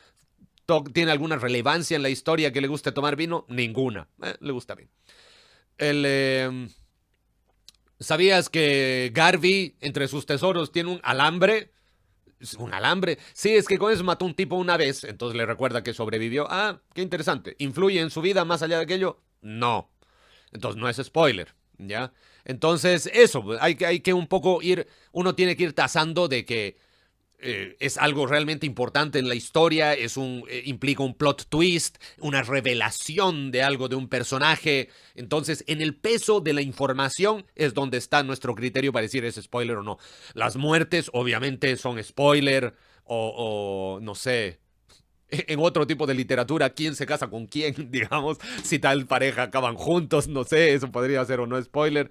Speaker 3: ¿Tiene alguna relevancia en la historia que le guste tomar vino? Ninguna. Le gusta vino. ¿Sabías que Garvey, entre sus tesoros, tiene un alambre? ¿Un alambre? Sí, es que con eso mató a un tipo una vez, entonces le recuerda que sobrevivió. Ah, qué interesante. ¿Influye en su vida más allá de aquello? No. Entonces no es spoiler, ¿ya? Entonces eso, hay que un poco uno tiene que ir tasando de que es algo realmente importante en la historia, implica un plot twist, una revelación de algo de un personaje. Entonces, en el peso de la información es donde está nuestro criterio para decir es spoiler o no. Las muertes, obviamente, son spoiler, o no sé. En otro tipo de literatura, quién se casa con quién, digamos, si tal pareja acaban juntos, no sé, eso podría ser o no spoiler.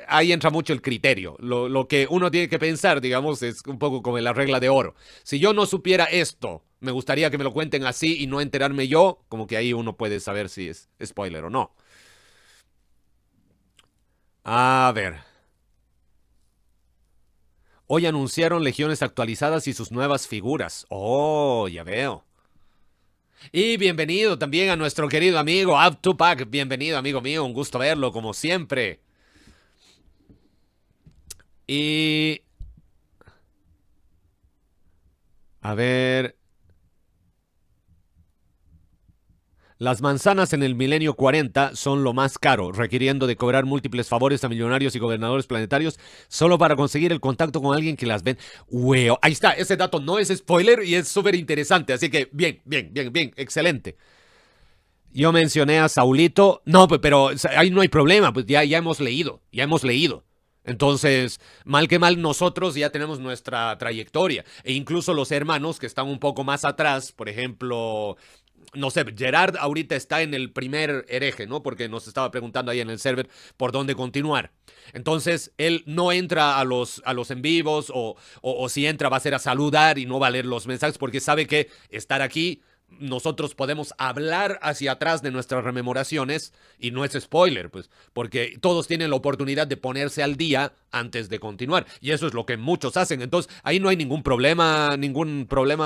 Speaker 3: Ahí entra mucho el criterio. Lo que uno tiene que pensar, digamos, es un poco como la regla de oro. Si yo no supiera esto, me gustaría que me lo cuenten así y no enterarme yo, como que ahí uno puede saber si es spoiler o no. A ver. Hoy anunciaron Legiones actualizadas y sus nuevas figuras. Oh, ya veo. Y bienvenido también a nuestro querido amigo Tupac. Bienvenido, amigo mío. Un gusto verlo, como siempre. Y... a ver... Las manzanas en el milenio 40 son lo más caro, requiriendo de cobrar múltiples favores a millonarios y gobernadores planetarios solo para conseguir el contacto con alguien que las ven. Weo, ahí está, ese dato no es spoiler y es súper interesante, así que bien, excelente. Yo mencioné a Saulito, no, pero ahí no hay problema, pues ya hemos leído. Entonces, mal que mal, nosotros ya tenemos nuestra trayectoria. E incluso los hermanos que están un poco más atrás, por ejemplo... No sé, Gerard ahorita está en el primer hereje, ¿no? Porque nos estaba preguntando ahí en el server por dónde continuar. Entonces, él no entra a los en vivos o si entra va a ser a saludar y no va a leer los mensajes porque sabe que estar aquí, nosotros podemos hablar hacia atrás de nuestras rememoraciones y no es spoiler, pues, porque todos tienen la oportunidad de ponerse al día antes de continuar. Y eso es lo que muchos hacen. Entonces, ahí no hay ningún problema,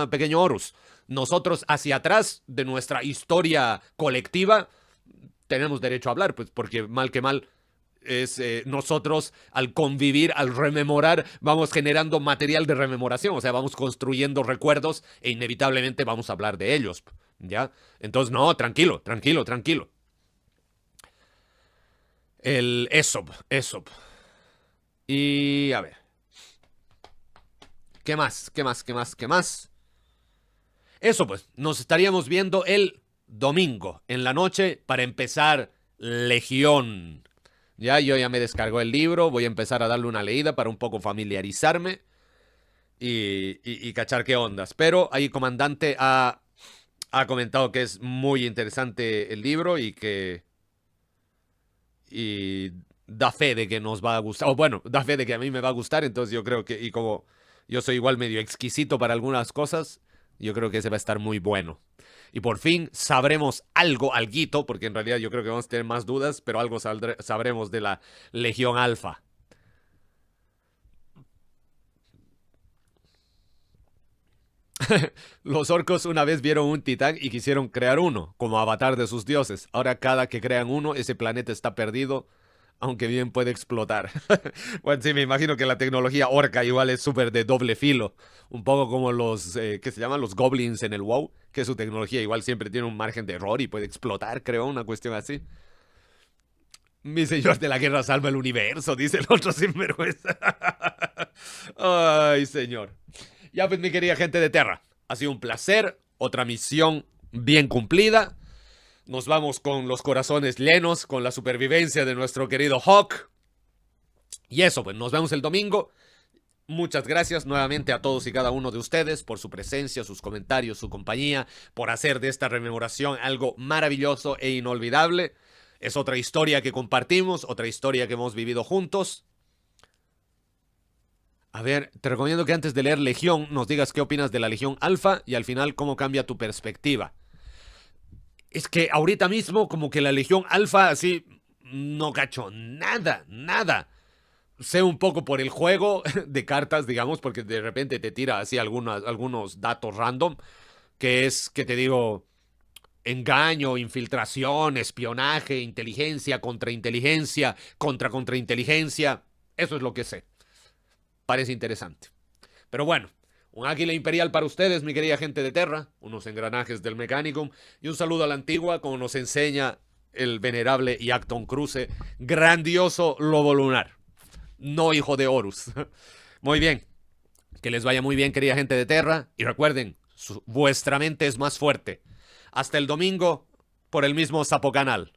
Speaker 3: pequeño Horus. Nosotros hacia atrás de nuestra historia colectiva tenemos derecho a hablar, pues porque mal que mal es nosotros al convivir, al rememorar, vamos generando material de rememoración, o sea, vamos construyendo recuerdos e inevitablemente vamos a hablar de ellos, ¿ya? Entonces, no, tranquilo. El Aesop. Y a ver. ¿Qué más? Eso pues, nos estaríamos viendo el domingo en la noche para empezar Legión. Yo ya me descargó el libro, voy a empezar a darle una leída para un poco familiarizarme y cachar qué ondas. Pero ahí comandante ha comentado que es muy interesante el libro y da fe de que nos va a gustar. O bueno, da fe de que a mí me va a gustar, entonces yo creo que, y como yo soy igual medio exquisito para algunas cosas, yo creo que ese va a estar muy bueno. Y por fin sabremos alguito, porque en realidad yo creo que vamos a tener más dudas, pero algo sabremos de la Legión Alfa. Los orcos una vez vieron un titán y quisieron crear uno, como avatar de sus dioses. Ahora cada que crean uno, ese planeta está perdido, aunque bien puede explotar. Bueno, sí, me imagino que la tecnología orca igual es súper de doble filo. Un poco como los, ¿qué se llaman? Los goblins en el WoW, que su tecnología igual siempre tiene un margen de error y puede explotar, creo, una cuestión así. Mi señor de la guerra salva el universo, dice el otro sinvergüenza. Ay, señor. Ya pues, mi querida gente de Terra, ha sido un placer.
Speaker 1: otra misión bien cumplida. Nos vamos con los corazones llenos, con la supervivencia de nuestro querido Hawk. Y eso, pues nos vemos el domingo. Muchas gracias nuevamente a todos y cada uno de ustedes por su presencia, sus comentarios, su compañía, por hacer de esta rememoración algo maravilloso e inolvidable. Es otra historia que compartimos, otra historia que hemos vivido juntos. A ver, te recomiendo que antes de leer Legión nos digas qué opinas de la Legión Alfa y al final cómo cambia tu perspectiva. Es que ahorita mismo como que la Legión Alfa así no cacho nada. Sé un poco por el juego de cartas, digamos, porque de repente te tira así algunos datos random, que es, que te digo, engaño, infiltración, espionaje, inteligencia, contrainteligencia, contrainteligencia. Eso es lo que sé. Parece interesante. Pero bueno, un águila imperial para ustedes, mi querida gente de Terra, unos engranajes del Mechanicum y un saludo a la antigua, como nos enseña el venerable Iacton Cruce, grandioso lobo lunar. No hijo de Horus. Muy bien. Que les vaya muy bien, querida gente de Terra. Y recuerden, vuestra mente es más fuerte. Hasta el domingo por el mismo Sapo Canal.